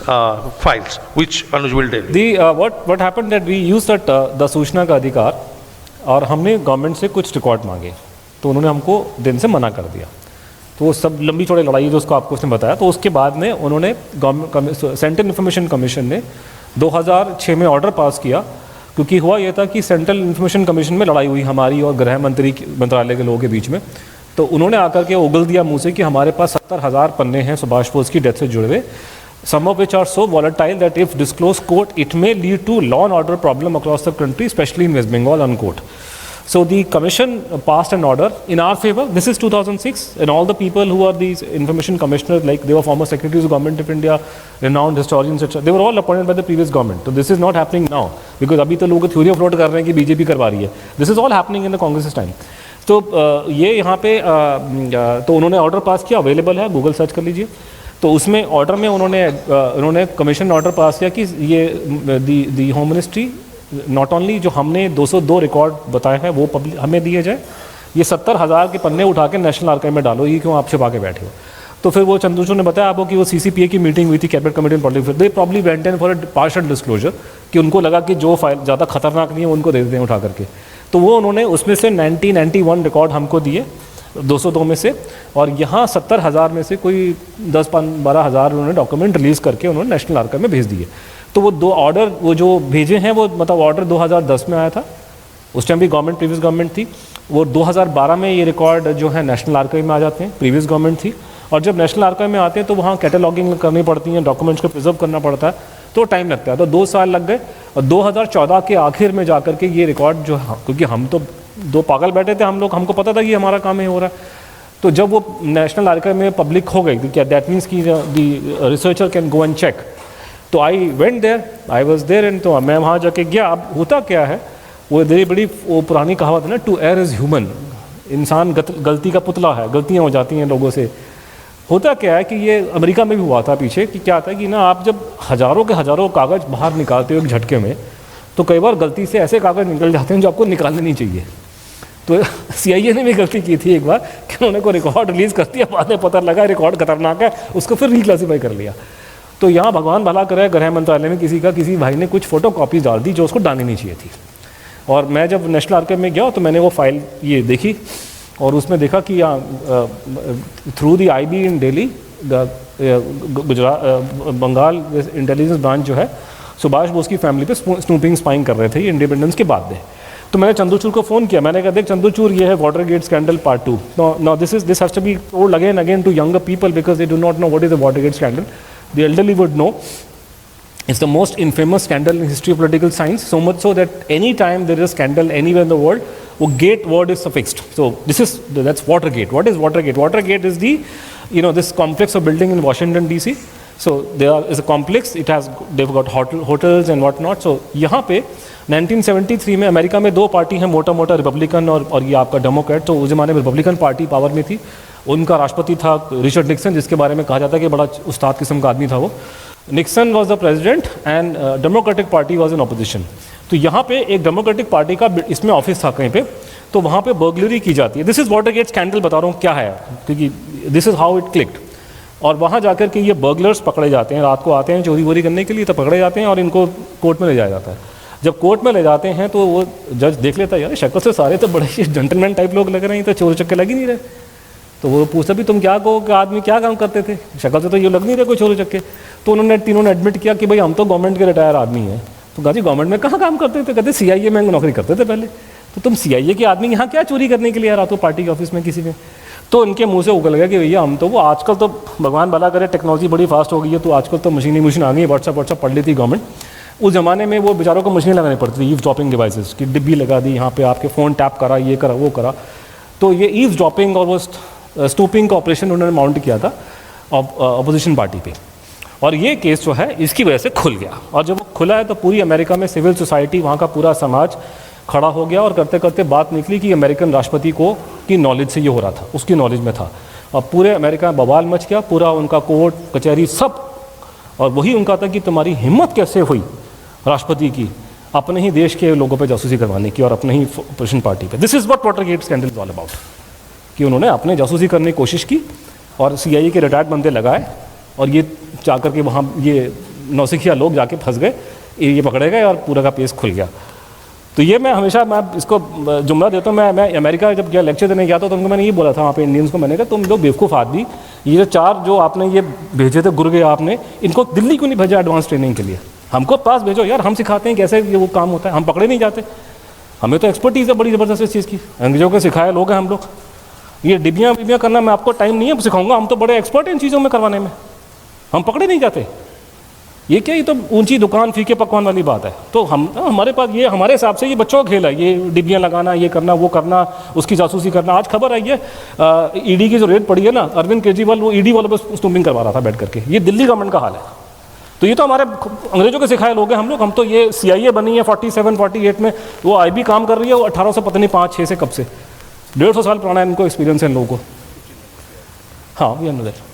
files, which Anuj will tell you. What happened that we used that the सूचना का अधिकार, और हमने government से कुछ record मांगे, तो उन्होंने हमको दिन से मना कर दिया. तो वो सब लंबी चौड़ी लड़ाई जो उसको आपको उसने बताया. तो उसके बाद में उन्होंने सेंट्रल इन्फॉर्मेशन कमीशन ने 2006 में ऑर्डर पास किया, क्योंकि हुआ ये था कि सेंट्रल इन्फॉर्मेशन कमीशन में लड़ाई हुई हमारी और गृह मंत्री मंत्रालय के लोगों के बीच में. तो उन्होंने आकर के उगल दिया मुँह से कि हमारे पास 70,000 पन्ने हैं सुभाष बोस की डेथ से जुड़े हुए, some of which are so volatile that if disclosed, quote, it may lead to law and order problem across the country, especially in West Bengal, unquote. So the commission passed an order in our favor. This is 2006, and all the people who are these information commissioners, like they were former secretaries of government of India, renowned historians, etc., they were all appointed by the previous government. So this is not happening now, because अभी तो लोग theory float कर रहे हैं कि BJP करवा रही है. This is all happening in the Congress's time. तो ये यहाँ पे तो उन्होंने ऑर्डर पास किया, अवेलेबल है, गूगल सर्च कर लीजिए. तो उसमें ऑर्डर में उन्होंने कमीशन ऑर्डर पास किया कि ये the home ministry not only जो हमने 202 रिकॉर्ड बताए हैं वो पब्लिक हमें दिए जाए, ये 70,000 के पन्ने उठा के नेशनल आर्काइव में डालो, ये क्यों आप छिपा के बैठे हो. तो फिर वो चंद्रचूड़ ने बताया आपको कि वो सीसीपीए की मीटिंग हुई थी, cabinet committee on political affairs, they probably went in for a partial disclosure, कि उनको लगा कि जो फाइल ज़्यादा खतरनाक नहीं है उनको दे देते हैं उठा करके. तो वो उन्होंने उसमें से 1991 रिकॉर्ड हमको दिए 202 में से, और यहाँ 70,000 में से कोई 10-12 हज़ार उन्होंने डॉक्यूमेंट रिलीज़ करके उन्होंने नेशनल आर्काइव में भेज दिए. तो वो दो ऑर्डर वो जो भेजे हैं वो मतलब ऑर्डर 2010 में आया था, उस टाइम भी गवर्नमेंट प्रीवियस गवर्नमेंट थी. वो 2012 में ये रिकॉर्ड जो है नेशनल आर्काइव में आ जाते हैं, प्रीवियस गवर्नमेंट थी. और जब नेशनल आर्काइव में आते हैं तो वहाँ कैटलॉगिंग करनी पड़ती है, डॉक्यूमेंट्स को प्रिजर्व करना पड़ता है, तो टाइम लगता है. तो 2 साल लग गए, और 2014 के आखिर में जा करके ये रिकॉर्ड जो है, क्योंकि हम तो दो पागल बैठे थे हम लोग, हमको पता था कि हमारा काम ये हो रहा है. तो जब वो नेशनल आर्काइव में पब्लिक हो गई, क्या दैट मीन्स कि the researcher can go and check. तो I went there, I was there, and तो मैं वहाँ जाके गया. अब होता क्या है, वो बड़ी वो पुरानी कहावत है ना, टू एयर इज़ ह्यूमन, इंसान गलती का पुतला है, गलतियाँ हो जाती हैं लोगों से. होता क्या है कि ये अमेरिका में भी हुआ था पीछे, कि क्या था कि ना आप जब हज़ारों के हज़ारों कागज़ बाहर निकालते हो एक झटके में, तो कई बार गलती से ऐसे कागज़ निकल जाते हैं जो आपको निकालने नहीं चाहिए. तो CIA ने भी गलती की थी एक बार कि उन्होंने को रिकॉर्ड रिलीज़ कर दिया, बाद में पता लगा रिकॉर्ड खतरनाक है, उसको फिर रिक्लासीफाई कर लिया. तो यहाँ भगवान भला करे, गृह मंत्रालय में किसी भाई ने कुछ फ़ोटो कॉपीज डाल दी जो उसको डालनी नहीं चाहिए थी. और मैं जब नेशनल आर्काइव में गया तो मैंने वो फाइल ये देखी, और उसमें देखा कि through the IB in Delhi, Gujarat Bengal intelligence branch जो है, सुभाष बोस की फैमिली पे स्नूपिंग स्पाइंग कर रहे थे ये इंडिपेंडेंस के बाद में. तो मैंने चंद्रचूड़ को फ़ोन किया, मैंने कहा देख चंद्रचूड़, ये है Watergate scandal part 2. No this has to be told again to younger people, because they do not know what is the Watergate scandal. The elderly would know. It's the most infamous scandal in history of political science, so much so that any time there is a scandal anywhere in the world, a gate word is suffixed. So that's Watergate. What is Watergate? Watergate is this complex of building in Washington DC. So there is a complex. They've got hotels and whatnot. So यहाँ पे 1973 में America में 2 party हैं मोटा Republican और ये आपका Democrat. तो उस ज़माने में रिपब्लिकन पार्टी पावर में थी, उनका राष्ट्रपति था रिचर्ड निक्सन, जिसके बारे में कहा जाता है कि बड़ा उस्ताद किस्म का आदमी था वो. Nixon was the president and democratic party was in opposition. तो यहाँ पे एक डेमोक्रेटिक पार्टी का इसमें ऑफिस था कहीं पे, तो वहाँ पे बर्गलरी की जाती है. दिस इज़ वाटरगेट स्कैंडल बता रहा हूँ क्या है, क्योंकि this is how it clicked. और वहाँ जाकर के ये बर्गलर्स पकड़े जाते हैं, रात को आते हैं चोरी वोरी करने के लिए, तो पकड़े जाते हैं और इनको कोर्ट में ले जाया जाता है. जब कोर्ट में ले जाते हैं तो वो जज देख लेता है, यार शक्ल से सारे तो बड़े जेंटलमैन टाइप लोग लग रहे हैं, तो चोर चक्के लग ही नहीं रहे. तो वो पूछता भी तुम क्या कहो कि आदमी क्या काम करते थे, शक्ल से तो ये लग नहीं रहे कोई चोर चक्के. तो उन्होंने तीनों ने एडमिट किया कि भाई हम तो गवर्नमेंट के रिटायर आदमी हैं. तो कहा जी गवर्नमेंट में कहाँ काम करते थे, कहते CIA में नौकरी करते थे पहले. तो तुम CIA के आदमी यहाँ क्या चोरी करने के लिए आ रहा हो पार्टी के ऑफिस में किसी में. तो इनके मुंह से उगल गया कि भैया हम तो वो आजकल तो भगवान भला करे टेक्नोलॉजी बड़ी फास्ट हो गई है, तो आजकल तो मशीन आ गई है, व्हाट्सअप पढ़ ली थी गवर्नमेंट. उस ज़माने में वो बेचारों को मशीनें लगानी पड़ती थी, ईव ड्रॉपिंग डिवाइसेस की डिब्बी लगा दी, यहाँ पे आपके फ़ोन टैप करा, ये करा वो करा. तो ये ईव ड्रॉपिंग और वो स्टूपिंग का ऑपरेशन उन्होंने माउंट किया था. अपोजिशन पार्टी पे। और ये केस जो है इसकी वजह से खुल गया, और जब वो खुला है तो पूरी अमेरिका में सिविल सोसाइटी, वहाँ का पूरा समाज खड़ा हो गया, और करते करते बात निकली कि अमेरिकन राष्ट्रपति को की नॉलेज से ये हो रहा था, उसकी नॉलेज में था, और पूरे अमेरिका में बवाल मच गया, पूरा उनका कोर्ट कचहरी सब। और वही उनका था कि तुम्हारी हिम्मत कैसे हुई राष्ट्रपति की अपने ही देश के लोगों पे जासूसी करवाने की, और अपने ही अपोजिशन पार्टी पे। This is what Watergate scandal is all about, कि उन्होंने अपने जासूसी करने की कोशिश की, और CIA के रिटायर्ड बंदे लगाए, और ये जाकर के वहाँ ये नौसिखिया लोग जाके फंस गए, ये पकड़े गए, और पूरा का केस खुल गया। तो ये मैं हमेशा मैं इसको जुमला देता हूँ। मैं अमेरिका जब गया लेक्चर देने गया था तो उनको मैंने ये बोला था वहाँ पे इंडियंस को, मैंने कहा तुम लोग बेवकूफ़ आदमी, ये जो 4 जो आपने ये भेजे थे गुर्गे आपने, इनको दिल्ली क्यों नहीं भेजा एडवांस ट्रेनिंग के लिए? हमको पास भेजो यार, हम सिखाते हैं कैसे ये वो काम होता है, हम पकड़े नहीं जाते। हमें तो एक्सपर्टीज़ है बड़ी ज़बरदस्त इस चीज़ की, अंग्रेजों के सिखाए लोग हैं हम लोग। ये डिबियाँ विबियाँ करना मैं आपको टाइम नहीं है सिखाऊंगा, हम तो बड़े एक्सपर्ट हैं इन चीज़ों में करवाने में, हम पकड़े नहीं जाते। ये क्या, ये तो ऊंची दुकान फीके पकवान वाली बात है। तो हमारे पास ये हमारे हिसाब से ये बच्चों का खेल है, ये डिबियाँ लगाना, ये करना, वो करना, उसकी जासूसी करना। आज खबर आई है ED की जो रेड पड़ी है ना, अरविंद केजरीवाल वो ED वालों पर स्नूपिंग करवा रहा था बैठ करके। ये दिल्ली गवर्नमेंट का हाल है। तो ये तो हमारे अंग्रेजों के सिखाए लोग हैं हम लोग। हम तो ये CIA बनी है 47-48 में, वो IB काम कर रही है, वो 1800 पता नहीं 5-6 से कब से 150 साल पुराना है इनको एक्सपीरियंस है इन लोगों को। हाँ, we know that.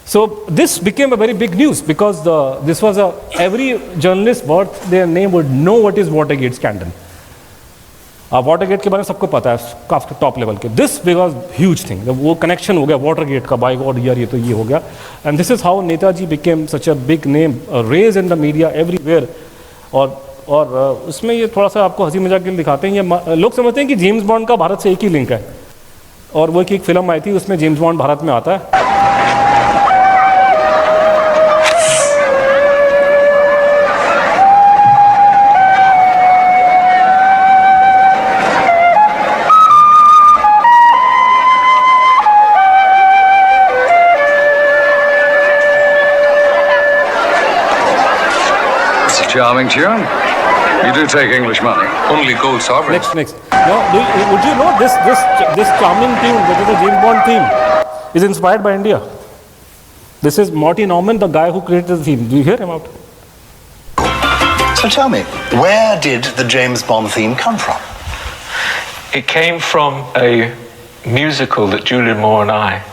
So this became a very big news because this was every journalist worth their name would know what is Watergate scandal. Watergate के बारे में सबको पता है काफी टॉप लेवल के। This was huge thing, वो connection हो गया Watergate का, by God यार ये तो ये हो गया। And this is how Netaji became such a big name, raised in the media everywhere। और उसमें ये थोड़ा सा आपको हंसी मजाक के लिए दिखाते हैं, ये लोग समझते हैं कि जेम्स बॉन्ड का भारत से एक ही लिंक है, और वो एक फिल्म आई थी उसमें जेम्स बॉन्ड भारत में आता है। Charming tune. You do take English money. Only gold sovereigns. Next. No, would you know this charming tune, that is the James Bond theme, is inspired by India. This is Marty Norman, the guy who created the theme. Do you hear him out? So tell me, where did the James Bond theme come from? It came from a musical that Julian Moore and I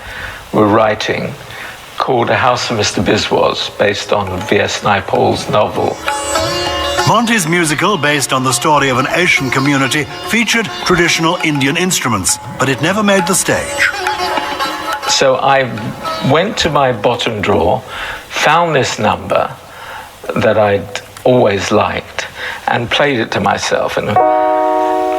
were writing called A House of Mr. Biswas, based on V.S. Naipaul's novel. Monty's musical, based on the story of an Asian community, featured traditional Indian instruments, but it never made the stage. So I went to my bottom drawer, found this number that I'd always liked, and played it to myself. And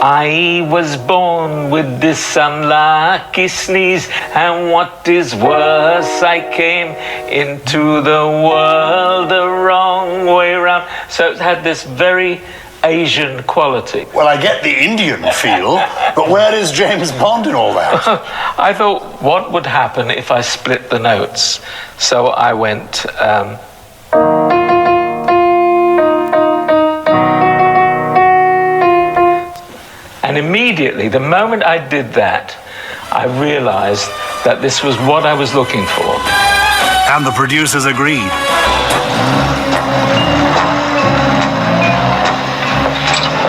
I was born with this unlucky sneeze, and what is worse, I came into the world the wrong way round. So it had this very Asian quality. Well, I get the Indian feel, but where is James Bond in all that? I thought, what would happen if I split the notes? So I went... And immediately, the moment I did that, I realized that this was what I was looking for. And the producers agreed.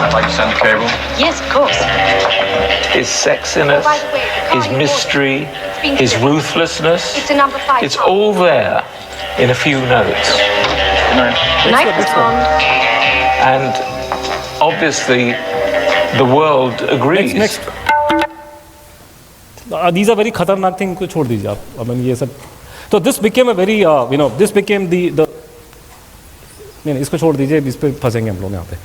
I'd like to send a cable. Yes, of course. His sexiness, his mystery, his ruthlessness. It's a number 5. It's all there in a few notes. Good night, Mr. Bond. And obviously, the world agrees. Next. These are very खतरनाक thing, को छोड़ दीजिए आप। I mean ये सब। तो this became a very this became the नहीं इसको छोड़ दीजिए, इस पे फंसेंगे हम लोग यहाँ पे।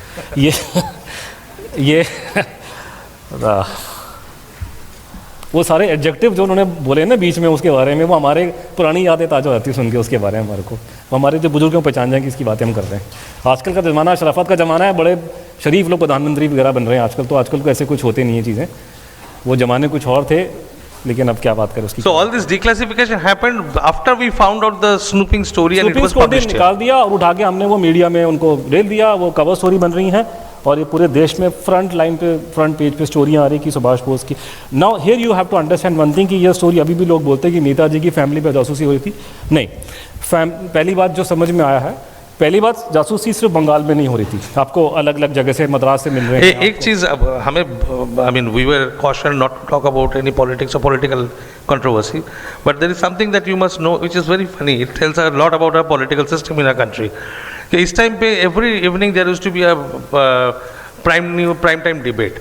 ये वो सारे एडजेक्टिव जो उन्होंने बोले ना बीच में उसके बारे में, वो हमारे पुरानी यादें ताज़ा हो जाती है सुन के उसके बारे में हमारे को। हमारे जो बुजुर्ग पहचान जाएंगे इसकी बातें हम कर रहे हैं। आजकल का ज़माना शराफत का ज़माना है, बड़े शरीफ लोग प्रधानमंत्री वगैरह बन रहे हैं आजकल। तो आजकल को ऐसे कुछ होते नहीं है चीज़ें, वो ज़माने कुछ और थे, लेकिन अब क्या बात करें उसकी। So all this declassification happened after we found out the snooping story and it was published. निकाल दिया और उठा के हमने वो मीडिया में उनको दे दिया, वो कवर स्टोरी बन रही हैं और ये पूरे देश में फ्रंट लाइन पे, फ्रंट पेज पे स्टोरियाँ आ रही कि सुभाष बोस की. Now here you have to understand one thing कि ये स्टोरी अभी भी लोग बोलते हैं कि नेताजी की फैमिली पे जासूसी हो रही थी. नहीं, पहली बात जो समझ में आया है, पहली बात जासूसी सिर्फ बंगाल में नहीं हो रही थी, आपको अलग अलग जगह से, मद्रास से मिल रहे हैं. एक चीज़ हमें, I mean we were caution not to talk about any politics और political controversy, but there is something that you must know which is very funny. It tells a lot about our political system in our country. कि इस time पे every evening there used to be a prime time debate,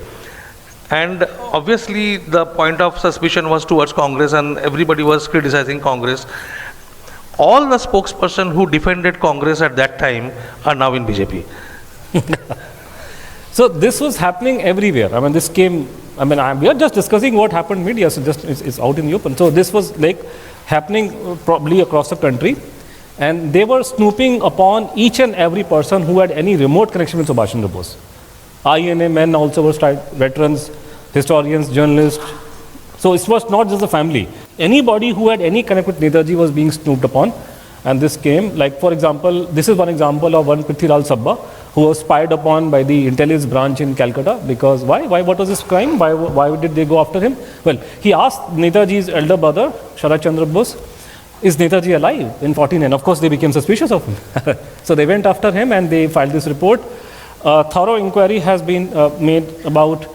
and obviously the point of suspicion was towards Congress and everybody was criticizing Congress. All the spokesperson who defended Congress at that time are now in BJP. So this was happening everywhere. I mean, this came, I mean, we are just discussing what happened in media, so just it's out in the open. So this was like happening probably across the country, and they were snooping upon each and every person who had any remote connection with Subhash Chandra Bose. INA men also were veterans, historians, journalists. So it was not just the family. Anybody who had any connect with Netaji was being snooped upon, and this came, like for example, this is one example of one Prithviraj Sabba who was spied upon by the intelligence branch in Calcutta. Because why? What was his crime? Why did they go after him? Well, he asked Netaji's elder brother, Sharat Chandra Bose, is Netaji alive in 49? Of course, they became suspicious of him. So they went after him and they filed this report. Thorough inquiry has been made about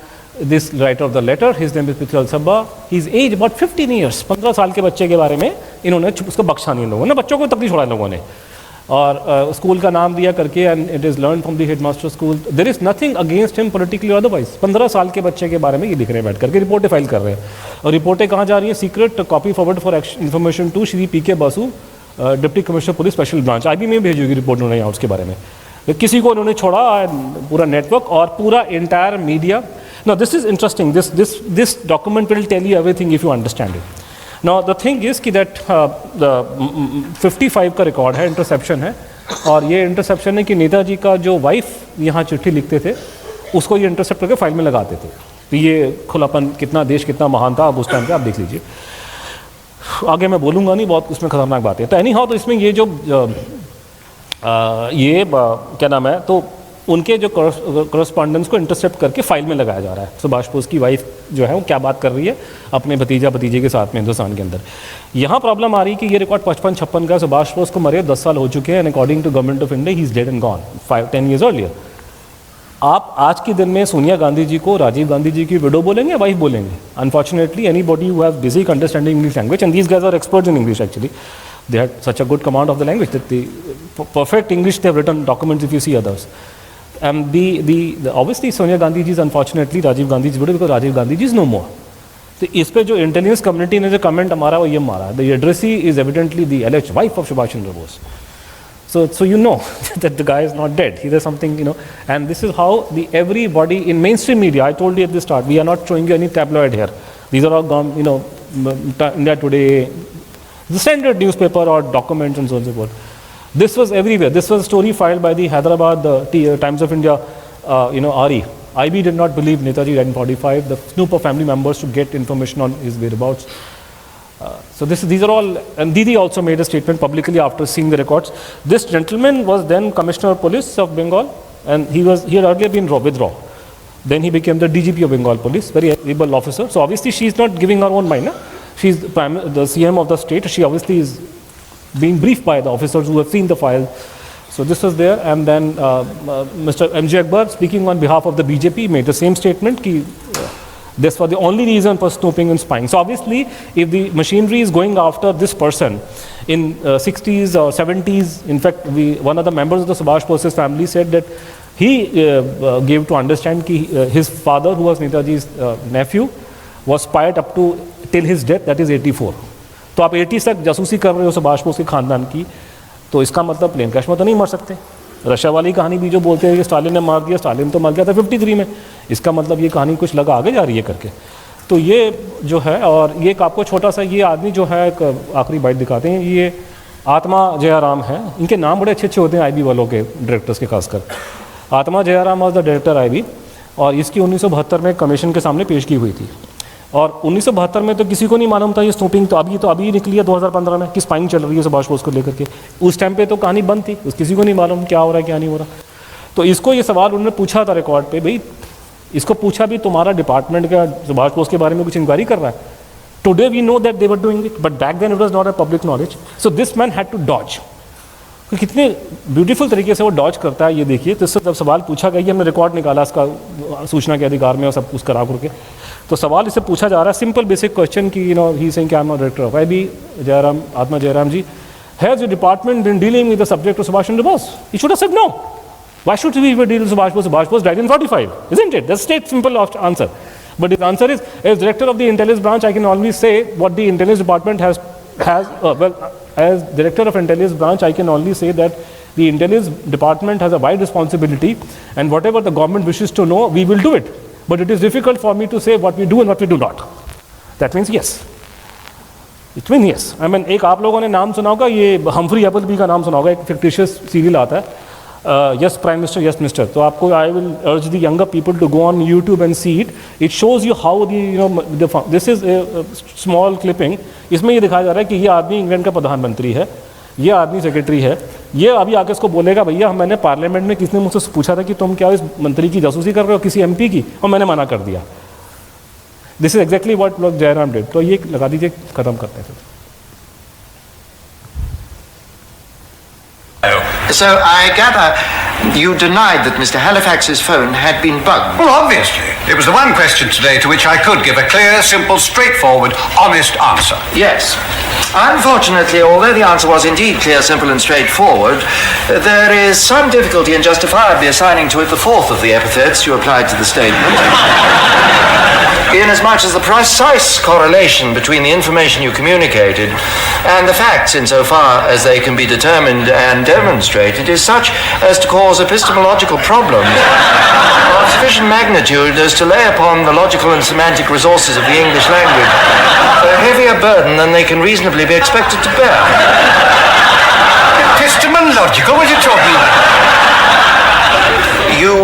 this writer of the letter. His name is Prithviraj Sabba. His age about 15 years. 15 साल के बच्चे के बारे में इन्होंने उसको बख्शा नहीं, लोगों ने बच्चों को तक नहीं छोड़ा लोगों ने, और स्कूल का नाम दिया करके, and it is learn from the headmaster school. There is nothing against him politically otherwise. 15 साल के बच्चे के बारे में ये लिख रहे हैं बैठ करके, रिपोर्टें फाइल कर रहे हैं. और रिपोर्टें कहाँ जा रही हैं? Secret copy forward for information to Shri PK Basu, deputy commissioner police special branch. IB में भेजी रिपोर्ट उन्होंने यहाँ उसके बारे में. किसी को उन्होंने छोड़ा, पूरा नेटवर्क और पूरा entire media. Now this is interesting. This document will tell you everything if you understand it. Now the thing is कि that the 55 का रिकॉर्ड है, इंटरसेप्शन है, और ये इंटरसेप्शन है कि नेताजी का जो वाइफ यहाँ चिट्ठी लिखते थे उसको ये इंटरसेप्ट करके फाइल में लगाते थे. तो ये खुलापन, कितना देश कितना महान था अब उस टाइम पे, आप देख लीजिए. आगे मैं बोलूँगा नहीं, बहुत उसमें खतरनाक बात है. तो एनी हाउ, तो इसमें ये जो क्या नाम है, तो उनके जो करस्पॉन्डेंस को इंटरसेप्ट करके फाइल में लगाया जा रहा है. सुभाष बोस की वाइफ जो है वो क्या बात कर रही है अपने भतीजे के साथ में हिंदुस्तान के अंदर. यहाँ प्रॉब्लम आ रही है कि ये रिकॉर्ड 55-56 का, सुभाष बोस को मरे 10 साल हो चुके हैं, and according to government of India he is dead and gone 10 years earlier. आप आज के दिन में सोनिया गांधी जी को राजीव गांधी जी की विडो बोलेंगे, वाइफ बोलेंगे? Unfortunately anybody who have basic understanding English language, and these guys are experts in English actually. They had such a good command of the language that the perfect English they have written documents if you see others. And obviously Sonia Gandhi ji is unfortunately Rajiv Gandhi's widow, because Rajiv Gandhi ji is no more. तो इस पे जो intelligence community ने जो comment हमारा वो ये मारा, the addressee is evidently the alleged wife of Subhash Chandra Bose. So you know that the guy is not dead. He does something, you know, and this is how everybody in mainstream media. I told you at the start, we are not showing you any tabloid here. These are all gone, you know, India Today, the standard newspaper or documents and so on and so forth. This was everywhere. This was a story filed by the Hyderabad Times of India, RE. IB did not believe Netaji died in 45. The snooper family members to get information on his whereabouts. So these are all, and Didi also made a statement publicly after seeing the records. This gentleman was then Commissioner of Police of Bengal, and he had earlier been withdrawn. Then he became the DGP of Bengal Police, very able officer. So obviously she is not giving her own mind. No? She is the CM of the state. She obviously is being briefed by the officers who have seen the file. So this was there, and then Mr. MJ Akbar, speaking on behalf of the BJP, made the same statement ki this was the only reason for snooping and spying. So obviously, if the machinery is going after this person in 60s or 70s, in fact, one of the members of the Subhash Bose's family said that he gave to understand ki his father, who was Netaji's nephew, was spied up to till his death, that is 84. तो आप 80 तक जासूसी कर रहे हो सुभाष बोस के खानदान की, तो इसका मतलब प्लेन क्रैश में तो नहीं मर सकते. रशिया वाली कहानी भी जो बोलते हैं कि स्टालिन ने मार दिया, स्टालिन तो मर गया था 53 में, इसका मतलब ये कहानी कुछ लगा आगे जा रही है करके. तो ये जो है, और ये एक आपको छोटा सा ये आदमी जो है, एक आखिरी बाइट दिखाते हैं, ये आत्मा जयाराम है. इनके नाम बड़े अच्छे अच्छे होते हैं IB वालों के, डायरेक्टर्स के खासकर. आत्मा Jayaram was the director IB, और इसकी 1972 में कमीशन के सामने पेश की हुई थी. और 1972 में तो किसी को नहीं मालूम था ये स्नूपिंग, तो अभी निकली है 2015 में कि स्पाइंग चल रही है सुभाष बोस को लेकर के. उस टाइम पे तो कहानी बंद थी, किसी को नहीं मालूम क्या हो रहा है क्या नहीं हो रहा. तो इसको ये सवाल उन्होंने पूछा था रिकॉर्ड पे, भाई इसको पूछा भी तुम्हारा डिपार्टमेंट का सुभाष बोस के बारे में कुछ इंक्वायरी कर रहा है. Today we know that they were doing it, but back then it was not a public knowledge. So this man had to dodge. कितने ब्यूटीफुल तरीके से वो डॉज करता है ये देखिए. तो इससे जब सवाल पूछा गया, हमने रिकॉर्ड निकाला इसका सूचना के अधिकार में और सब कुछ करा करके, तो सवाल इससे पूछा जा रहा है सिंपल बेसिक क्वेश्चन कि यू नो ही सेइंग कि I am not director of IB. Jairam, Atma Jairam ji, has your department been dealing with the subject of Subhash Chandra Bose? He should have said no. Why should we deal with Subhash Bose? Subhash Bose died in 45, isn't it? That's a simple answer. But his answer is, as director of the intelligence branch, I can only say what the intelligence department has as director of intelligence branch, I can only say that the intelligence department has a wide responsibility, and whatever the government wishes to know, we will do it. But it is difficult for me to say what we do and what we do not. That means yes. It means yes. I mean, एक आप लोगों ने नाम सुना होगा, ये Humphry एपलबी का नाम सुना होगा, एक फिक्टिशियस सीरियल आता है, yes prime minister, yes mister. तो आपको I will urge the younger people to go on YouTube and see it. It shows you how this is a small clipping. इसमें ये दिखाया जा रहा है कि ये आदमी इंग्लैंड का प्रधानमंत्री है, ये आदमी सेक्रेटरी है, ये अभी आके इसको बोलेगा भैया मैंने पार्लियामेंट में किसने मुझसे पूछा था कि तुम क्या इस मंत्री की जासूसी कर रहे हो, किसी MP की, और मैंने मना कर दिया. This is exactly what Lord Jairam did. तो ये लगा दीजिए, खत्म करते हैं. So I gather you denied that Mr. Halifax's phone had been bugged. Well, obviously. It was the one question today to which I could give a clear, simple, straightforward, honest answer. Yes. Unfortunately, although the answer was indeed clear, simple and straightforward, there is some difficulty in justifiably assigning to it the fourth of the epithets you applied to the statement. Inasmuch as the precise correlation between the information you communicated and the facts insofar as they can be determined and demonstrated is such as to cause epistemological problems of sufficient magnitude as to lay upon the logical and semantic resources of the English language a heavier burden than they can reasonably be expected to bear. Epistemological? What are you talking about? You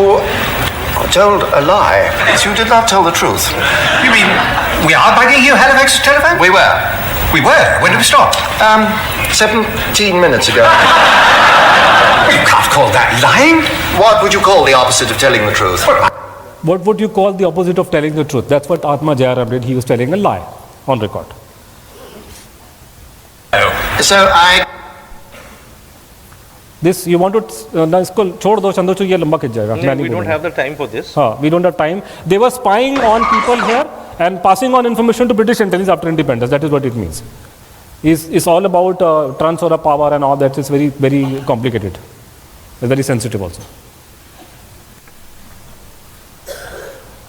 told a lie. Yes, you did not tell the truth. You mean we are bugging you, Halifax telephone? We were. We were? When did we stop? 17 minutes ago. You can't call that lying. What would you call the opposite of telling the truth? What would you call the opposite of telling the truth? That's what Atma Jairam did. He was telling a lie on record. So I... This you want to ना इसको छोड़ दो चंद्रचूड़, ये लंबा खिंच जाएगा. We don't have the time for this. हाँ, we don't have time. They were spying on people here and passing on information to British intelligence after independence. That is what it means. It's all about transfer of power and all that. It's very, very complicated. It's very sensitive also.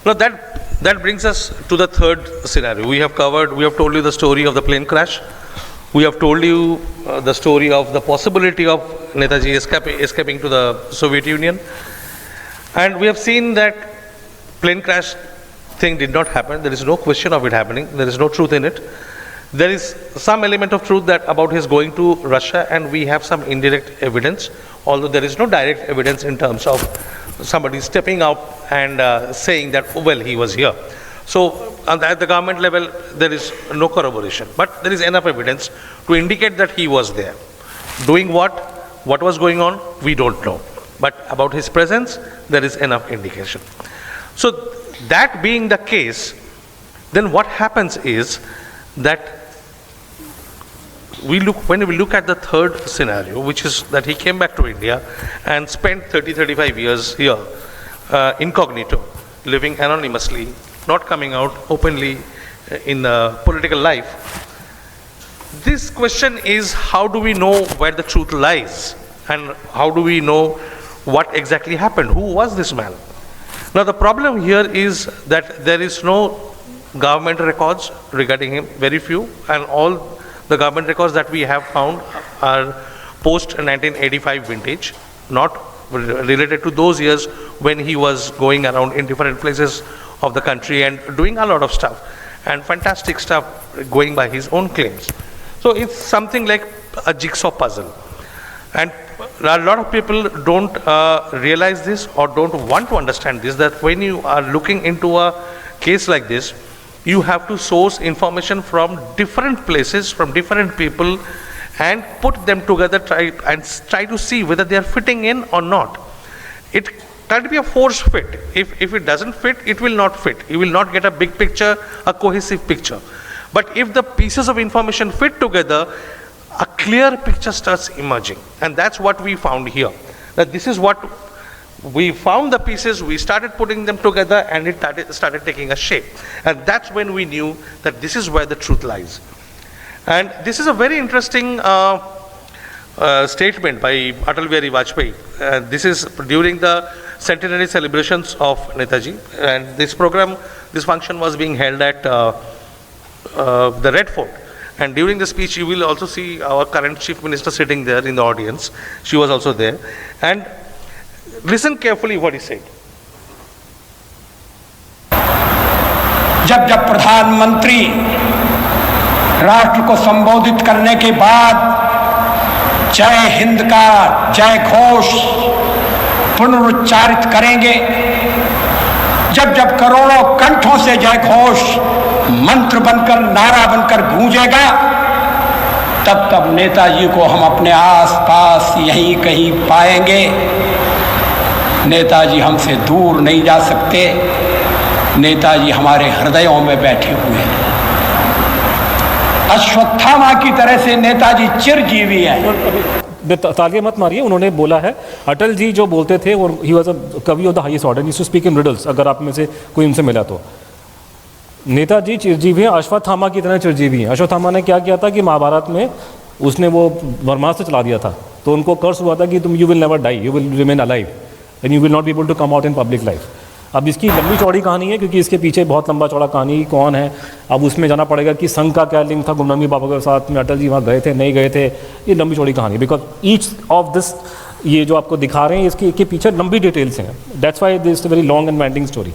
Now that brings us to the third scenario. We have told you the story of the plane crash. We have told you the story of the possibility of Netaji escaping to the Soviet Union. And we have seen that plane crash thing did not happen. There is no question of it happening. There is no truth in it. There is some element of truth that about his going to Russia, and we have some indirect evidence, although there is no direct evidence in terms of somebody stepping up and saying that, oh, well, he was here. So at the government level, there is no corroboration, but there is enough evidence to indicate that he was there. Doing what was going on, we don't know. But about his presence, there is enough indication. So that being the case, then what happens is that when we look at the third scenario, which is that he came back to India and spent 30-35 years here, incognito, living anonymously, not coming out openly in political life. This question is, how do we know where the truth lies? And how do we know what exactly happened? Who was this man? Now the problem here is that there is no government records regarding him, very few, and all the government records that we have found are post 1985 vintage, not related to those years when he was going around in different places of the country and doing a lot of stuff and fantastic stuff going by his own claims. So it's something like a jigsaw puzzle, and a lot of people don't realize this or don't want to understand this, that when you are looking into a case like this, you have to source information from different places, from different people, and put them together, try to see whether they are fitting in or not. It can't be a force fit. If it doesn't fit, it will not fit. You will not get a big picture, a cohesive picture. But if the pieces of information fit together, a clear picture starts emerging. And that's what we found here. That this is what we found, the pieces, we started putting them together, and it started taking a shape. And that's when we knew that this is where the truth lies. And this is a very interesting statement by Atal Bihari Vajpayee. This is during the centenary celebrations of Netaji, and this function was being held at the Red Fort. And during the speech, you will also see our current Chief Minister sitting there in the audience. She was also there. And listen carefully what he said. जब प्रधानमंत्री राष्ट्र को संबोधित करने के बाद जय हिंद का जय घोष पुनरुच्चारित करेंगे, जब करोड़ों कंठों से जय घोष मंत्र बनकर, नारा बनकर गूंजेगा, तब नेताजी को हम अपने आसपास यहीं कहीं पाएंगे। नेताजी हमसे दूर नहीं जा सकते, नेताजी हमारे हृदयों में बैठे हुए हैं। अश्वत्थामा की तरह से नेताजी चिरजीवी हैं। तालियां मत मारिए, उन्होंने बोला है, अटल जी जो बोलते थे, और ही वाज अ कवि of the highest order, he used to speak in riddles. अगर आप में से कोई उनसे मिला तो नेताजी चिरजीवी हैं, अश्वत्थामा की तरह चिरजीवी हैं। अश्वत्थामा ने क्या किया था कि महाभारत में उसने वो ब्रह्मास्त्र चला दिया था, तो उनको कर्स हुआ था कि तुम you will never die, you will remain alive and you will not be able to come out in public life. अब इसकी लंबी चौड़ी कहानी है, क्योंकि इसके पीछे बहुत लंबा चौड़ा कहानी कौन है, अब उसमें जाना पड़ेगा कि संघ का क्या लिंक था गुमनामी बाबा के साथ में, अटल जी वहाँ गए थे नहीं गए थे, ये लंबी चौड़ी कहानी। बिकॉज ईच ऑफ दिस, ये जो आपको दिखा रहे हैं, इसके पीछे लंबी डिटेल्स हैं। That's why this very long and winding story.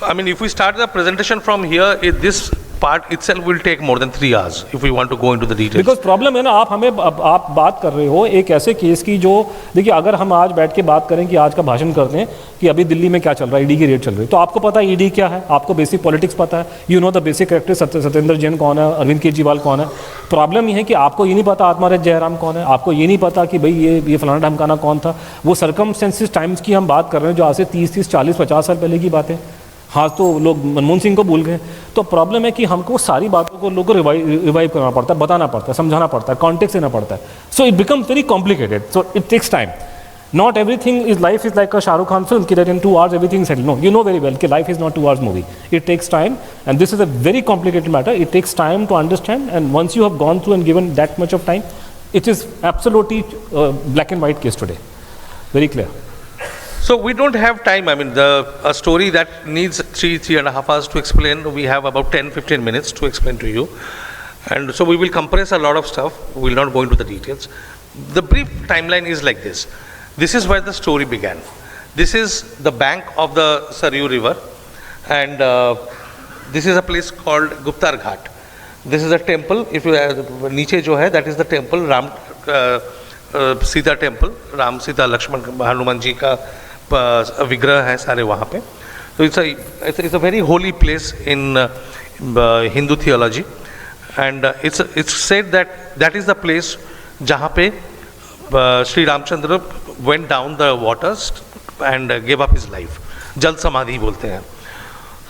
I mean, if we start the presentation from here, this part itself will take more than 3 hours if we want to go into the details. Because problem है ना, आप बात कर रहे हो एक ऐसे case की जो, देखिए अगर हम आज बैठ के बात करें कि आज का भाषण करते हैं कि अभी दिल्ली में क्या चल रहा है, ईडी की रेड चल रही है, तो आपको पता है ईडी क्या है, आपको बेसिक पॉलिटिक्स पता है, you know the basic character, Satyendra Jain कौन है, अरविंद केजरीवाल कौन है। प्रॉब्लम ये है कि आपको ये नहीं पता आत्माराम जयराम कौन है, आपको ये नहीं पता कि भाई ये फलाना ढमकाना कौन था। वो सर्कमस्टेंसेस टाइम्स की हम बात कर रहे हैं जो आज से 30, 40, 50 साल पहले की बातें। हाँ, तो लोग मनमोहन सिंह को भूल गए। तो प्रॉब्लम है कि हमको सारी बातों को लोगों को रिवाइव करना पड़ता है, बताना पड़ता है, समझाना पड़ता है, कॉन्टेक्स्ट देना पड़ता है। So it becomes very complicated, so it takes time. Not everything is life is like a Shahrukh Khan film कि that in 2 hours everything is settled. No, you know very well कि life is not 2 hours movie. It takes time, and this is a very complicated matter. It takes time to understand, and once you have gone through and given that much of time, it is absolutely black and white case today, very clear. So we don't have time. I mean, a story that needs 3.5 hours to explain, we have about 10-15 minutes to explain to you. And so we will compress a lot of stuff. We will not go into the details. The brief timeline is like this. This is where the story began. This is the bank of the Saryu River. And this is a place called Guptar Ghat. This is a temple. If you niche jo hai, that is the temple, Sita temple, Ram, Sita, Lakshman, Hanuman ji ka विग्रह है सारे वहाँ पे। तो it's a very holy place in Hindu theology, and it's said that is the place जहाँ पे Sri Ramchandra went down the waters and gave up his life. जल समाधि बोलते हैं।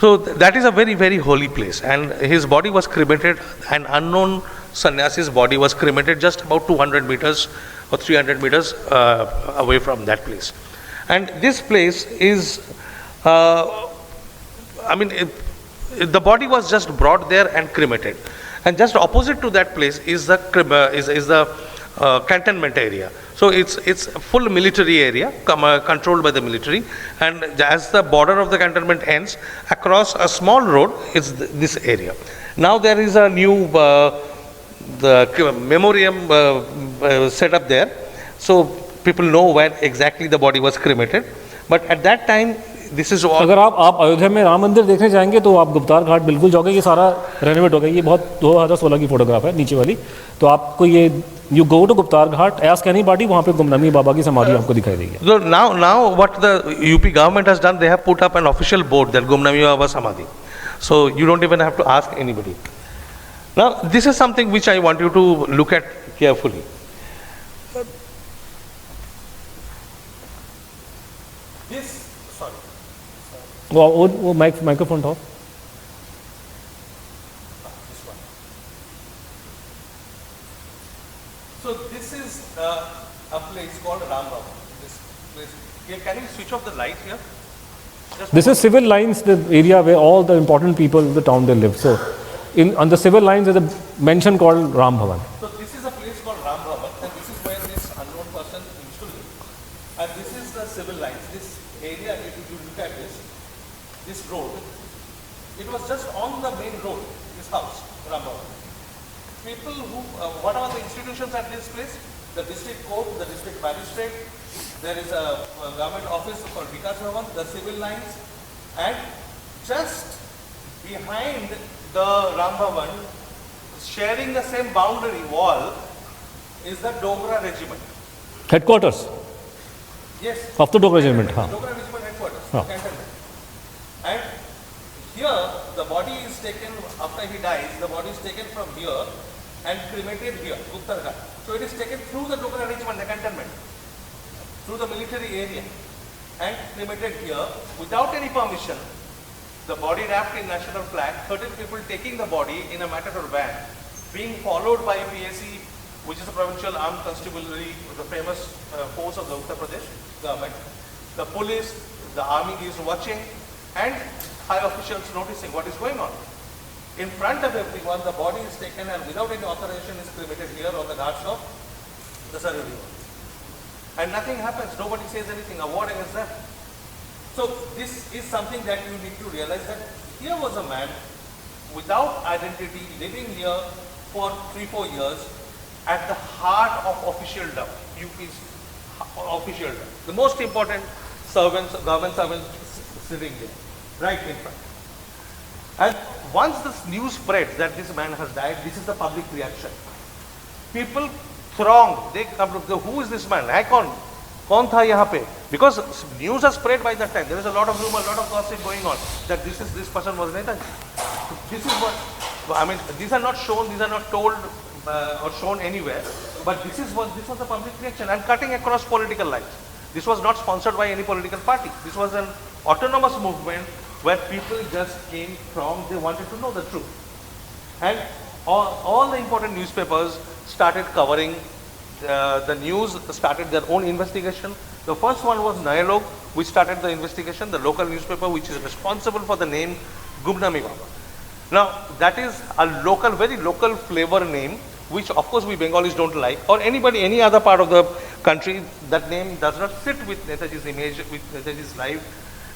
So that is a very, very holy place, and his body was cremated. An unknown sannyasi's body was cremated just about 200 meters or 300 meters away from that place. And this place is, the body was just brought there and cremated. And just opposite to that place is the cantonment area. So it's a full military area, controlled by the military. And as the border of the cantonment ends, across a small road is this area. Now there is a new the memoriam set up there. So people know when exactly the body was cremated, but at that time this is all. अगर आप अयोध्या में राम मंदिर देखने जाएंगे तो आप गुप्तार घाट बिल्कुल जाओगे, ये सारा रेनोवेट हो गया। ये बहुत 2016 की फोटोग्राफ है नीचे वाली। तो आपको ये you go to Guptar Ghat, ask anybody, वहाँ पे गुमनामी बाबा की समाधि आपको दिखाई देगी। So now what the UP government has done, they have put up an official board that Gumnami Baba Samadhi. So you don't even have to ask anybody. Now this is something which I want you to look at carefully. This, sorry. Microphone off. This one. So this is a place called Rambam. This place. Here, can you switch off the light here? This is civil lines, the area where all the important people in the town they live. So, on the civil lines, there's a mention called Ram Bhavan. So this is a place called Ram Bhavan, and this is where this unknown person used to live. And this is the civil lines. This area, if you look at this road, it was just on the main road. This house, Ram Bhavan. People who, what are the institutions at this place? The district court, the district magistrate. There is a government office called Vikas Bhavan, the civil lines, and just behind the Ram Bhavan, sharing the same boundary wall, is the Dogra regiment. Headquarters? Yes. Of the Dogra regiment. Dogra regiment headquarters, cantonment. And here, the body is taken, after he dies, the body is taken from here and cremated here, Uttarghat. So it is taken through the Dogra regiment, the cantonment, through the military area, and cremated here without any permission. The body wrapped in national flag, 13 people taking the body in a matador van, being followed by PAC, which is the provincial armed constabulary, the famous force of the Uttar Pradesh government. The police, the army is watching, and high officials noticing what is going on. In front of everyone, the body is taken and without any authorization is cremated here on the ghats of the Saryu River. And nothing happens, nobody says anything, a word against that. So this is something that you need to realize, that here was a man without identity, living here for 3-4 years at the heart of officialdom, UP's officialdom. The most important servants, government servants sitting there, right in front. And once this news spreads that this man has died, this is the public reaction. People throng, they come to, who is this man? Icon. Kaun tha yahan pe? Because news has spread by that time. There is a lot of rumor, a lot of gossip going on that this person was Netaji. This is what, I mean, these are not shown, these are not told or shown anywhere, but this was a public reaction and cutting across political lines. This was not sponsored by any political party. This was an autonomous movement where people just came from, they wanted to know the truth. And all the important newspapers started covering the news, started their own investigation. The first one was Nyalog, which started the investigation, the local newspaper which is responsible for the name Gumnami Baba. Now, that is a local, very local flavor name, which of course we Bengalis don't like, or anybody, any other part of the country, that name does not fit with Netaji's image, with Netaji's life,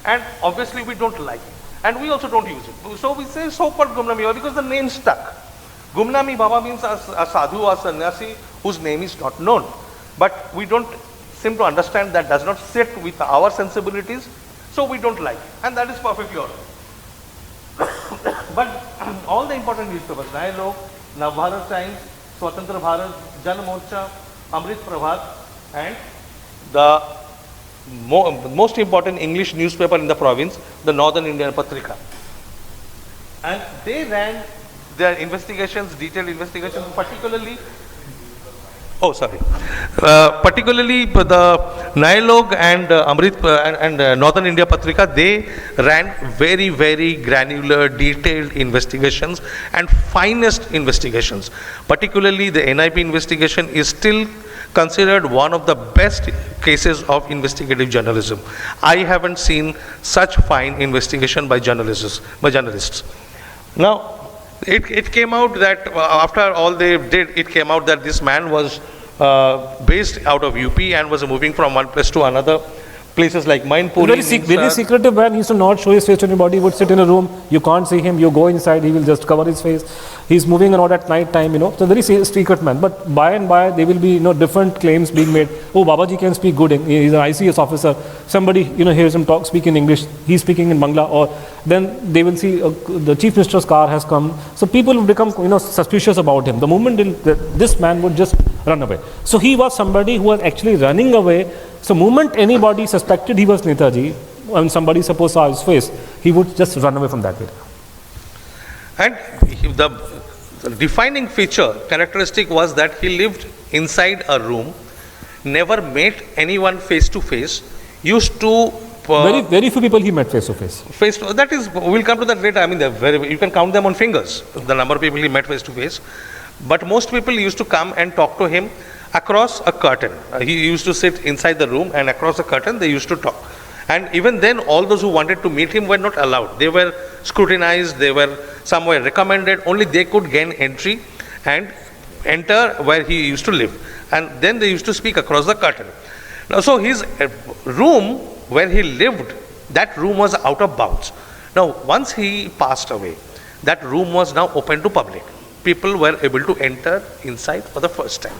and obviously we don't like it. And we also don't use it. So we say so-called Gumnami Baba because the name stuck. Gumnami Baba means a sadhu or sannyasi whose name is not known. But we don't seem to understand that does not sit with our sensibilities, so we don't like it. And that is perfectly all right. But all the important newspapers, Nyalog, Navbharat Times, Swatantra Bharat, Jan Morcha, Amrit Prabhat, and the most important English newspaper in the province, the Northern Indian Patrika. And they ran their investigations, detailed investigations, particularly particularly the Nyalog and Amrit and Northern India Patrika, they ran very, very granular, detailed investigations and finest investigations. Particularly the NIP investigation is still considered one of the best cases of investigative journalism. I haven't seen such fine investigation by journalists. Now, it came out that after all they did, it came out that this man was based out of UP and was moving from one place to another. Places like Mainpuri. Very secretive man. He used to not show his face to anybody. He would sit in a room. You can't see him. You go inside. He will just cover his face. He's moving around at night time. So very secret man. But by and by, there will be different claims being made. Oh, Babaji can speak good. He's an ICS officer. Somebody hears him speak in English. He's speaking in Bangla. Or then they will see the chief minister's car has come. So people will become suspicious about him. The moment this man would just run away. So he was somebody who was actually running away. So moment anybody suspected he was Netaji, when somebody supposed saw his face, he would just run away from that area. And the defining feature, characteristic was that he lived inside a room, never met anyone face to face, used to very few people he met face to face. That is, we'll come to that later. I mean, you can count them on fingers, the number of people he met face to face. But most people used to come and talk to him across a curtain. He used to sit inside the room, and across the curtain they used to talk. And even then, all those who wanted to meet him were not allowed. They were scrutinized, some were recommended, only they could gain entry and enter where he used to live. And then they used to speak across the curtain. Now, so his room where he lived, that room was out of bounds. Now, once he passed away, that room was now open to public. People were able to enter inside for the first time.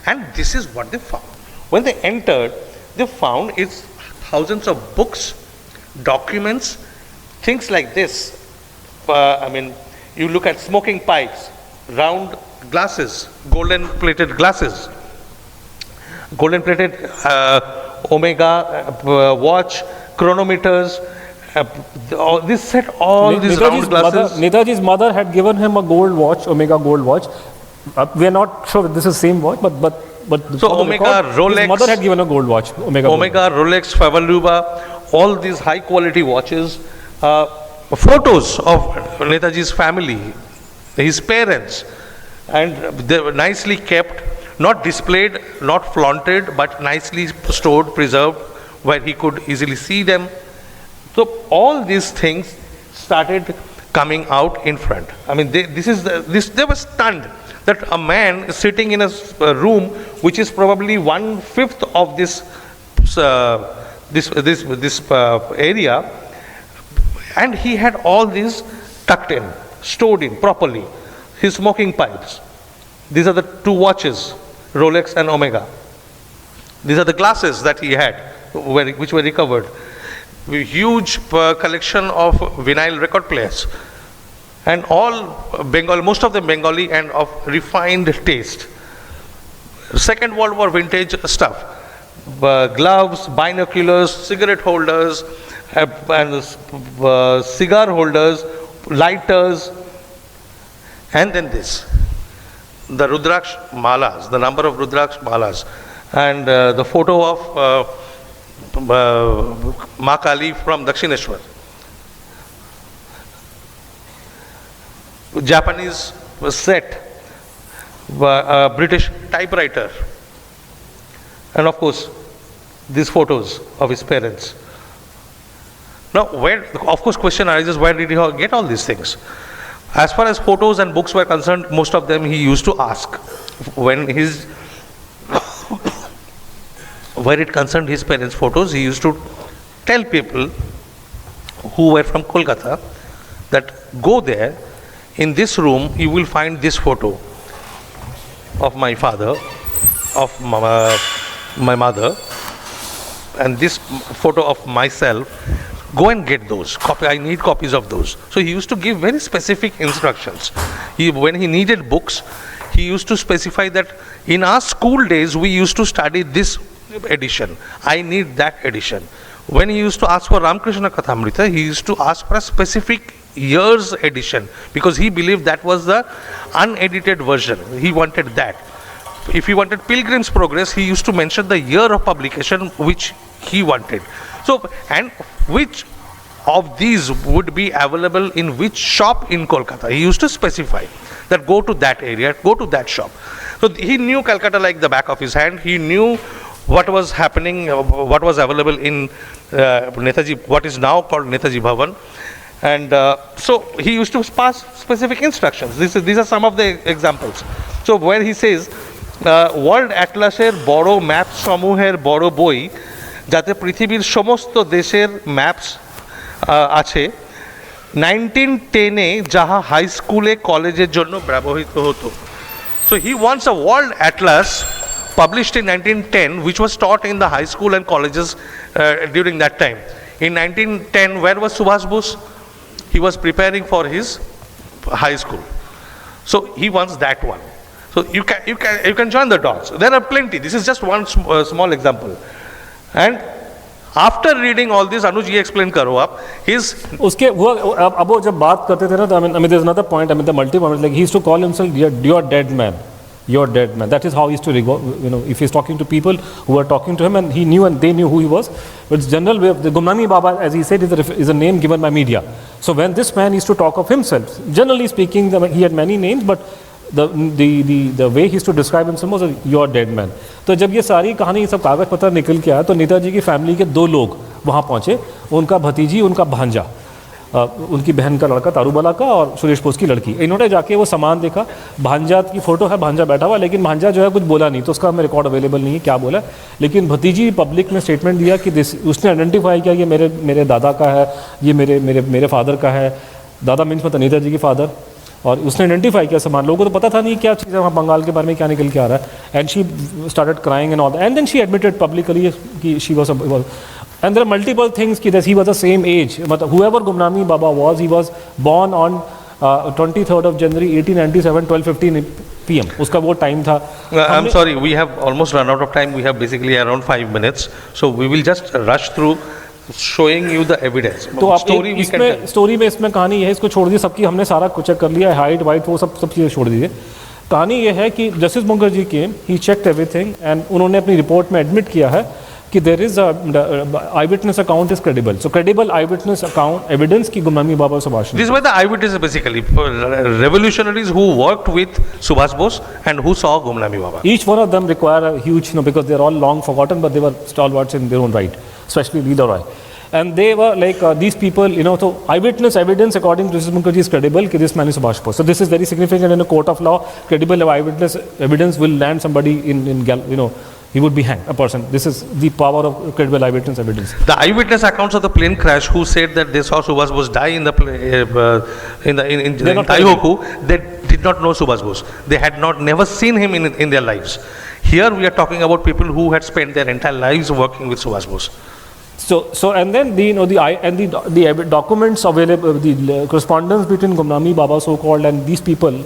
And this is what they found. When they entered, they found it's thousands of books, documents, things like this. I mean, you look at smoking pipes, round glasses, golden plated glasses, golden plated Omega watch, chronometers, this set, all these round glasses. Netaji's mother had given him a gold watch, Omega gold watch. We are not sure that this is the same watch, but so Omega, Rolex. His mother had given a gold watch, Omega, Rolex, Favaluba, all these high quality watches, photos of Netaji's family, his parents, and they were nicely kept, not displayed, not flaunted, but nicely stored, preserved, where he could easily see them. So all these things started coming out in front. I mean, they were stunned that a man sitting in a room which is probably 1/5 of this area, and he had all these tucked in, stored in properly. His smoking pipes. These are the two watches, Rolex and Omega. These are the glasses that he had, which were recovered. A huge collection of vinyl record players, and all Bengali, most of them Bengali and of refined taste. Second World War vintage stuff, gloves, binoculars, cigarette holders, and cigar holders, lighters, and then this, the Rudraksh malas, the number of Rudraksh malas, and the photo of Ma Kali from Dakshineshwar. Japanese set, British typewriter, and of course these photos of his parents. Now, of course, question arises, where did he get all these things? As far as photos and books were concerned, most of them he used to ask. Where it concerned his parents' photos, he used to tell people who were from Kolkata that go there, in this room you will find this photo of my father, of my mother, and this photo of myself. Go and get those. I need copies of those. So he used to give very specific instructions. When he needed books, he used to specify that in our school days we used to study this edition. I need that edition. When he used to ask for Ramakrishna Kathamrita, he used to ask for a specific year's edition, because he believed that was the unedited version. He wanted that. If he wanted Pilgrim's Progress, he used to mention the year of publication which he wanted. So, and which of these would be available in which shop in Kolkata. He used to specify that go to that area, go to that shop. So he knew Calcutta like the back of his hand. He knew what was happening, what was available in Netaji, what is now called Netaji Bhavan. And so he used to pass specific instructions. These are some of the examples. So where he says, World Atlasher boro map samuher boro boi, যাতে পৃথিবীর সমস্ত দেশের maps আছে 1910-এ যাহা high স্কুলে কলেজের জন্য ব্যবহৃত হতো. So he wants a world atlas published in 1910 which was taught in the high school and colleges during that time. In 1910, where was Subhas Bose? He was preparing for his high school. So he wants that one. So you can join the dots. There are plenty. This is just one small example. And after reading all this, Anuj ji explain karo aap, उसके वो अब वो जब बात करते थे ना, तो I mean there's another point, I mean the multi-point, like he used to call himself your dead man. you're dead man. That is how he used to, if he's talking to people who are talking to him, and he knew and they knew who he was. But it's general way of the Gumnami Baba, as he said, is a name given by media. So when this man used to talk of himself, generally speaking, he had many names, but the way he used to describe himself was you're dead man. तो जब ये सारी कहानी सब कागज पत्र निकल के आया तो नेताजी की फैमिली के 2 लोग वहाँ पहुँचे, उनका भतीजी, उनका भांजा, उनकी बहन का लड़का तारूबाला का और सुरेश बोस की लड़की। इन्होंने जाके वो सामान देखा, भांजा की फ़ोटो है, भांजा बैठा हुआ, लेकिन भांजा जो है कुछ बोला नहीं, तो उसका हमें रिकॉर्ड अवेलेबल नहीं है क्या बोला, लेकिन भतीजी पब्लिक में स्टेटमेंट दिया कि उसने आइडेंटिफाई किया कि मेरे दादा का है, ये मेरे फादर का है, दादा मीन्स मतलब नेताजी की फादर, और उसने आइडेंटिफाई किया सामान। लोगों को तो पता था नहीं क्या चीज़ है वहाँ बंगाल के बारे में क्या निकल के आ रहा है। And she started crying and all, and then she admitted publicly कि she was, and there are multiple things कि he was the same age, मतलब whoever Gumnami Baba was, he was born on 23rd of January 1897 12:15 PM, उसका वो time था। I'm sorry, we have almost run out of time. We have basically around 5 minutes, so we will just rush through showing you the evidence. तो आप story में इसमें कहानी ये है, इसको छोड़ दी, सबकी हमने सारा कुछ चेक कर लिया, हाइट वाइट वो सब चीज़ें छोड़ दीजिए। कहानी ये है कि justice Mukherjee came, he checked everything, and उन्होंने अपनी रिपोर्ट में एडमिट किया है कि there is eyewitness account is credible. So credible eyewitness account evidence की Gumnami Baba Subhash, this were the eyewitness basically revolutionaries who worked with Subhas Bose and who saw Gumnami Baba. Each one of them require a huge, because they are all long forgotten, but they were stalwarts in their own right, especially Leader Roy. And they were like these people, so eyewitness evidence according to Justice Mukherjee is credible कि this man is Subhash Bose. So this is very significant in a court of law. Credible eyewitness evidence will land somebody he would be hanged, a person. This is the power of credible eyewitness evidence. The eyewitness accounts of the plane crash who said that they saw Subhas Bose die in the in Taihoku, they did not know Subhas Bose. They had never seen him in their lives. Here we are talking about people who had spent their entire lives working with Subhas Bose. So and then the documents available, the correspondence between Gumnami Baba so-called and these people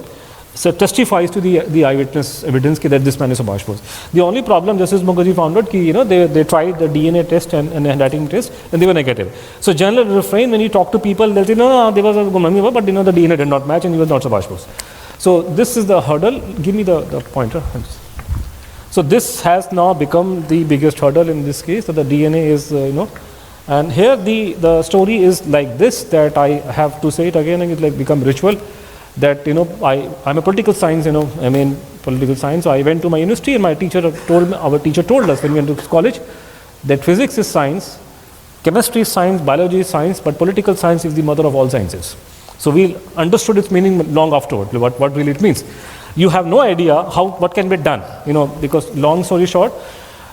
testifies to the eyewitness evidence that this man is Subhash Bose. The only problem Justice Mukherjee found out they tried the DNA test and handwriting test and they were negative. So general refrain when you talk to people, they'll say no, there was a Gumnami Baba, but the DNA did not match and he was not Subhash Bose. So this is the hurdle. Give me the pointer. So this has now become the biggest hurdle in this case, that the DNA is, and here the story is like this, that I have to say it again, and it's like become ritual, that, I'm a political science, political science, so I went to my university and our teacher told us when we went to college that physics is science, chemistry is science, biology is science, but political science is the mother of all sciences. So we understood its meaning long afterward, what really it means. You have no idea what can be done, because long story short,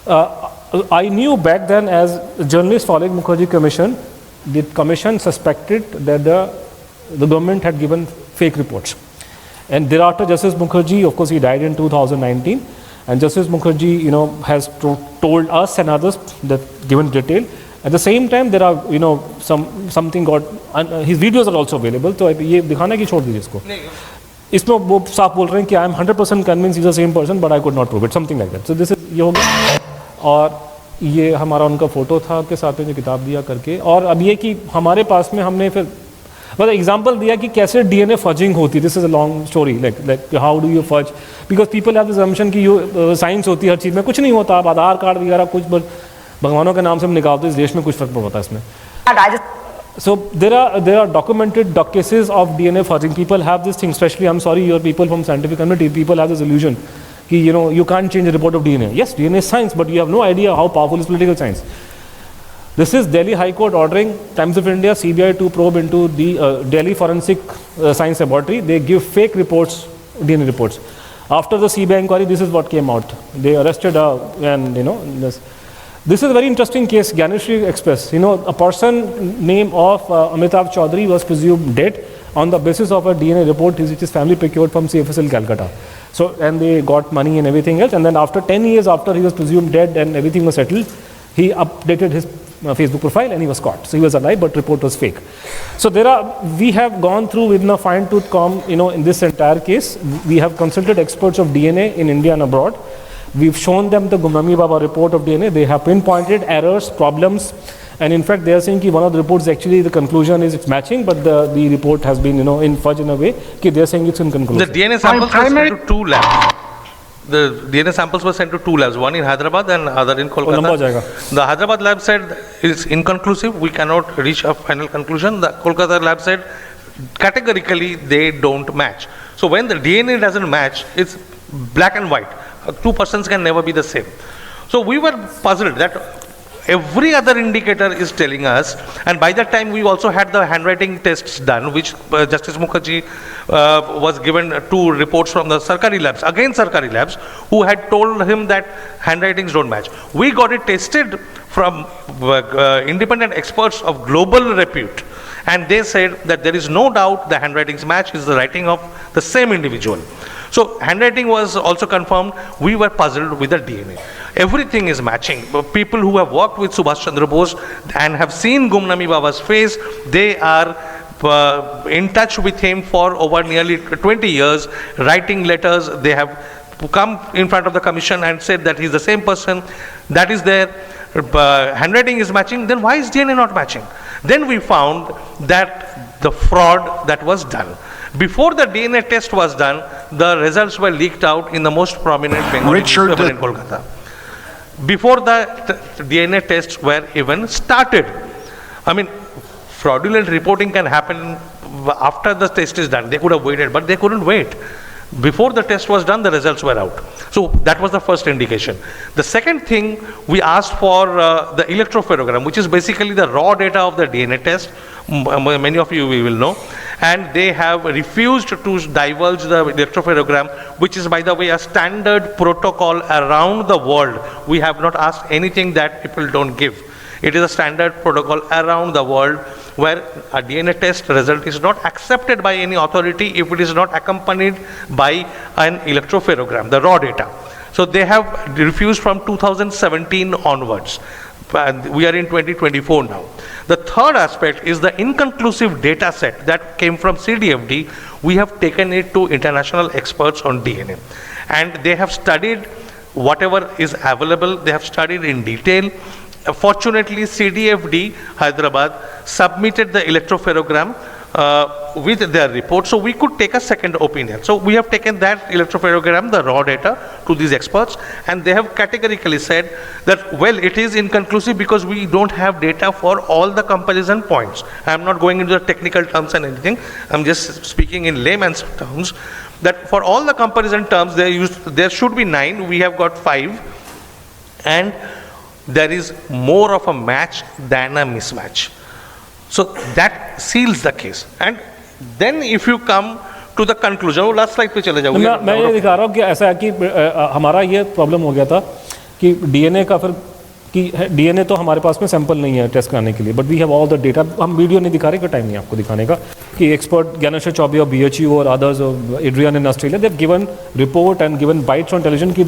I knew back then as a journalist following Mukherjee Commission, the commission suspected that the government had given fake reports. And thereafter Justice Mukherjee, of course he died in 2019, and Justice Mukherjee, has told us and others that given detail. At the same time there are, something got, his videos are also available, so ये दिखाना कि छोड़ दीजिए इसको। इसमें वो साफ बोल रहे हैं कि I am 100% convinced he's the same person, but I could not prove it, something like that. So this is ये हो गया, और ये हमारा उनका फोटो था के साथ में जो किताब दिया करके, और अब ये कि हमारे पास में हमने फिर एग्जाम्पल दिया कि कैसे DNA फजिंग होती है. This is a long story, like how do you fudge, because people have this assumption कि साइंस होती है हर चीज़ में, कुछ नहीं होता. आप आधार कार्ड वगैरह कुछ भगवानों के नाम से हम निकालते, इस देश में कुछ फर्क पड़ता है इसमें. So there are documented cases of DNA fudging. People have this thing, especially, I'm sorry, you're people from scientific community, people have this illusion कि you can't change the report of DNA. Yes, DNA is science, but you have no idea how powerful is political science. This is Delhi High Court ordering Times of India, CBI to probe into the Delhi Forensic Science Laboratory. They give fake reports, DNA reports. After the CBI inquiry, this is what came out. They arrested and this is a very interesting case, Gyaneshri Express. A person name of Amitabh Chaudhary was presumed dead on the basis of a DNA report which his family procured from CFSL Calcutta. So, and they got money and everything else, and then after 10 years after he was presumed dead and everything was settled, he updated his Facebook profile and he was caught. So he was alive, but report was fake. So we have gone through with a fine-tooth comb, in this entire case. We have consulted experts of DNA in India and abroad. We've shown them the Gumnami Baba report of DNA. They have pinpointed errors, problems, and in fact they are saying that one of the reports, actually the conclusion is it's matching, but the report has been in fudge in a way. They are saying it's inconclusive. The DNA samples were sent to 2 labs. the DNA samples were sent to 2 labs, one in Hyderabad and other in Kolkata. The Hyderabad lab said it's inconclusive, we cannot reach a final conclusion. The Kolkata lab said categorically they don't match. So when the DNA doesn't match, it's black and white. Two persons can never be the same. So we were puzzled that every other indicator is telling us, and by that time we also had the handwriting tests done, which Justice Mukherjee was given 2 reports from the Sarkari labs, again Sarkari labs, who had told him that handwritings don't match. We got it tested from independent experts of global repute, and they said that there is no doubt the handwritings match is the writing of the same individual. So handwriting was also confirmed. We were puzzled with the DNA. Everything is matching. People who have worked with Subhas Chandra Bose and have seen Gumnami Baba's face, they are in touch with him for over nearly 20 years, writing letters. They have come in front of the commission and said that he's the same person. That is there. Handwriting is matching. Then why is DNA not matching? Then we found that the fraud that was done. Before the DNA test was done, the results were leaked out in the most prominent Bengali newspaper in Kolkata. Before the DNA tests were even started. I mean, fraudulent reporting can happen after the test is done. They could have waited, but they couldn't wait. Before the test was done, the results were out. So that was the first indication. The second thing, we asked for the electropherogram, which is basically the raw data of the DNA test. Many of you will know. And they have refused to divulge the electropherogram, which is, by the way, a standard protocol around the world. We have not asked anything that people don't give. It is a standard protocol around the world where a DNA test result is not accepted by any authority if it is not accompanied by an electropherogram, the raw data. So they have refused from 2017 onwards. We are in 2024 now. The third aspect is the inconclusive data set that came from CDFD. We have taken it to international experts on DNA. And they have studied whatever is available. They have studied in detail. Fortunately, CDFD Hyderabad submitted the electropherogram with their report, so we could take a second opinion. So we have taken that electropherogram, the raw data, to these experts, and they have categorically said that, well, it is inconclusive because we don't have data for all the comparison points. I am not going into the technical terms and anything. I'm just speaking in layman's terms, that for all the comparison terms, there should be 9. We have got 5, and there is more of a match than a mismatch. So that seals the case. And then if you come to the conclusion, last slide पे चले जाओगे. मैं ये दिखा रहा हूँ कि ऐसा है कि हमारा ये प्रॉब्लम हो गया था कि डीएनए का फिर कि डीएनए तो हमारे पास में सैंपल नहीं है टेस्ट करने के लिए, but we have all the data. हम वीडियो नहीं दिखा रहे, का टाइम नहीं आपको दिखाने का, कि एक्सपर्ट ज्ञानेश्वर चौबे और BHU और अदर्स और Adrian in Australia, they have given report and given bites on television की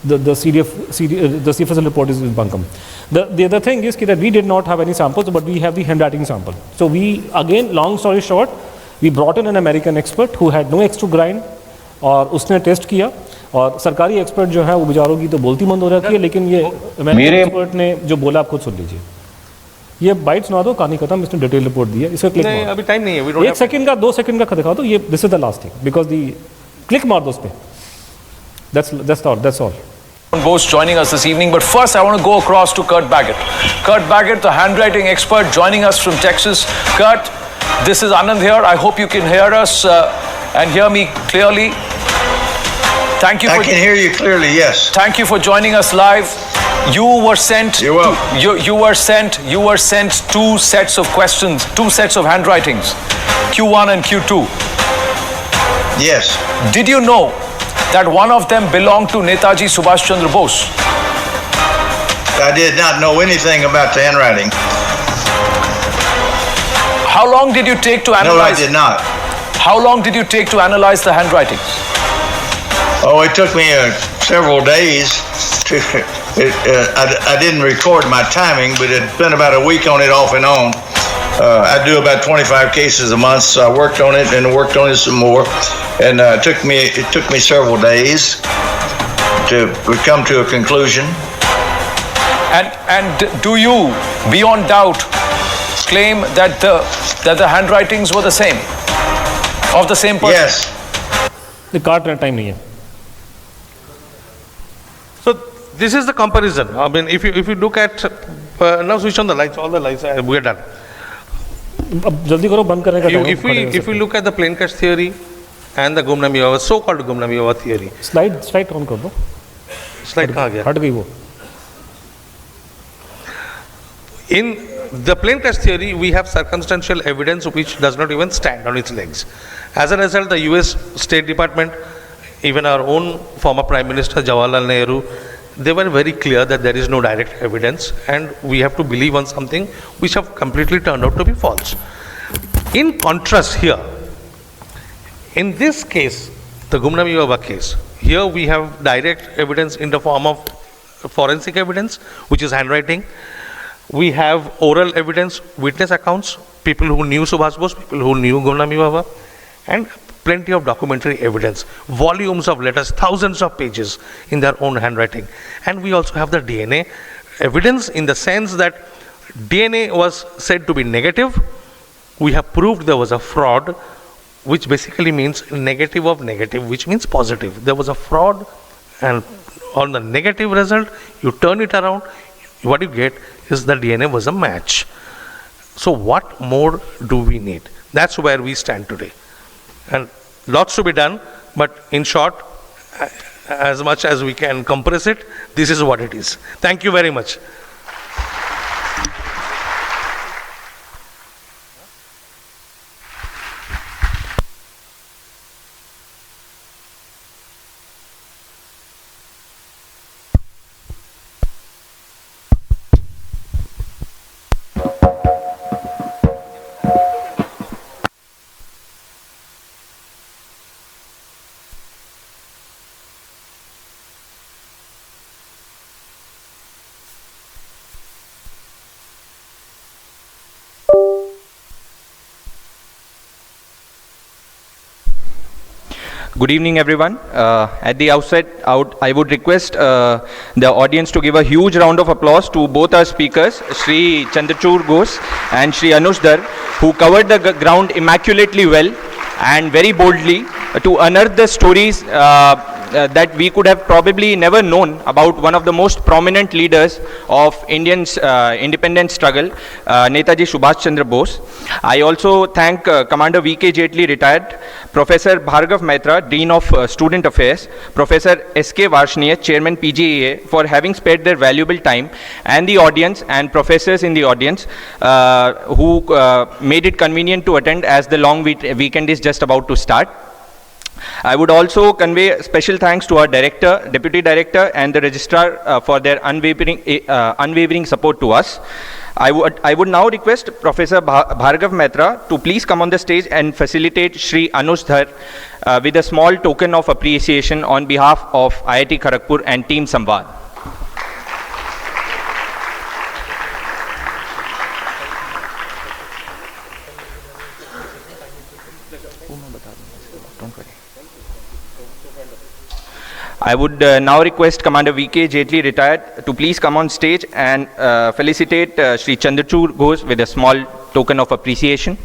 the CFS report is bunkum. The other thing is that we did not have any samples, but we have the handwriting sample. So we, again, long story short, we brought in an American expert who had no axe to grind, और उसने test किया, और सरकारी expert जो है वो बेचारों की तो बोलती बंद हो जाती है, लेकिन ये अमेरिकन एक्सपर्ट ने जो बोला आप खुद सुन लीजिए. ये बाइट सुना दो, कहानी खत्म. इसने डिटेल रिपोर्ट दी है. इसका क्लिक मारो. अभी टाइम नहीं है. 1 सेकंड का 2 सेकंड का दिखा दो. ये this is the last thing, because the click मार दो उस पे. That's all. Bose joining us this evening, but first I want to go across to Kurt Baggett. Kurt Baggett, the handwriting expert, joining us from Texas. Kurt, this is Anand here. I hope you can hear us and hear me clearly. Thank you. I can hear you clearly. Yes. Thank you for joining us live. You were sent. You're welcome. You were sent 2 sets of questions, 2 sets of handwritings, Q1 and Q2. Yes. Did you know that one of them belonged to Netaji Subhas Chandra Bose? I did not know anything about the handwriting. How long did you take to analyze? No, I did not. How long did you take to analyze the handwritings? Oh, it took me several days. I didn't record my timing, but it spent about a week on it off and on. I do about 25 cases a month, so I worked on it and worked on it some more, and it took me several days to come to a conclusion. And do you, beyond doubt, claim that the handwritings were the same, of the same person? Yes. The card time नहीं है. this is the comparison. I mean, if you look at, now switch on the lights, all the lights, we are done. If we look at the plain cast theory and the Gumnami Baba, so-called Gumnami Baba theory. Slide on कर दो. Slide कहाँ गया? हट गई वो. In the plain cast theory, we have circumstantial evidence which does not even stand on its legs. As a result, the US State Department, even our own former Prime Minister Jawaharlal Nehru, they were very clear that there is no direct evidence and we have to believe on something which have completely turned out to be false. In contrast here, in this case, the Gumnami Baba case, here we have direct evidence in the form of forensic evidence, which is handwriting. We have oral evidence, witness accounts, people who knew Subhas Bose, people who knew Gumnami Baba, and plenty of documentary evidence, volumes of letters, thousands of pages in their own handwriting. And we also have the DNA evidence in the sense that DNA was said to be negative. We have proved there was a fraud, which basically means negative of negative, which means positive. There was a fraud, and on the negative result, you turn it around, what you get is the DNA was a match. So what more do we need? That's where we stand today. And lots to be done, but in short, as much as we can compress it, this is what it is. Thank you very much. Good evening, everyone. At the outset, I would request the audience to give a huge round of applause to both our speakers, Shri Chandrachur Ghose and Shri Anuj Dhar, who covered the ground immaculately well and very boldly to unearth the stories that we could have probably never known about one of the most prominent leaders of Indian's independence struggle, Netaji Subhas Chandra Bose. I also thank Commander V.K. Jaitley, retired, Professor Bhargav Maitra, Dean of Student Affairs, Professor S.K. Varshniya, Chairman PGEA, for having spared their valuable time, and the audience and professors in the audience who made it convenient to attend as the long weekend is just about to start. I would also convey special thanks to our director, deputy director, and the registrar for their unwavering support to us. I would now request Professor Bhargav Maitra to please come on the stage and facilitate Shri Anuj Dhar with a small token of appreciation on behalf of IIT Kharagpur and Team Samvaad. I would now request Commander V.K. Jaitley, retired, to please come on stage and felicitate Shri Chandrachur Ghose with a small token of appreciation.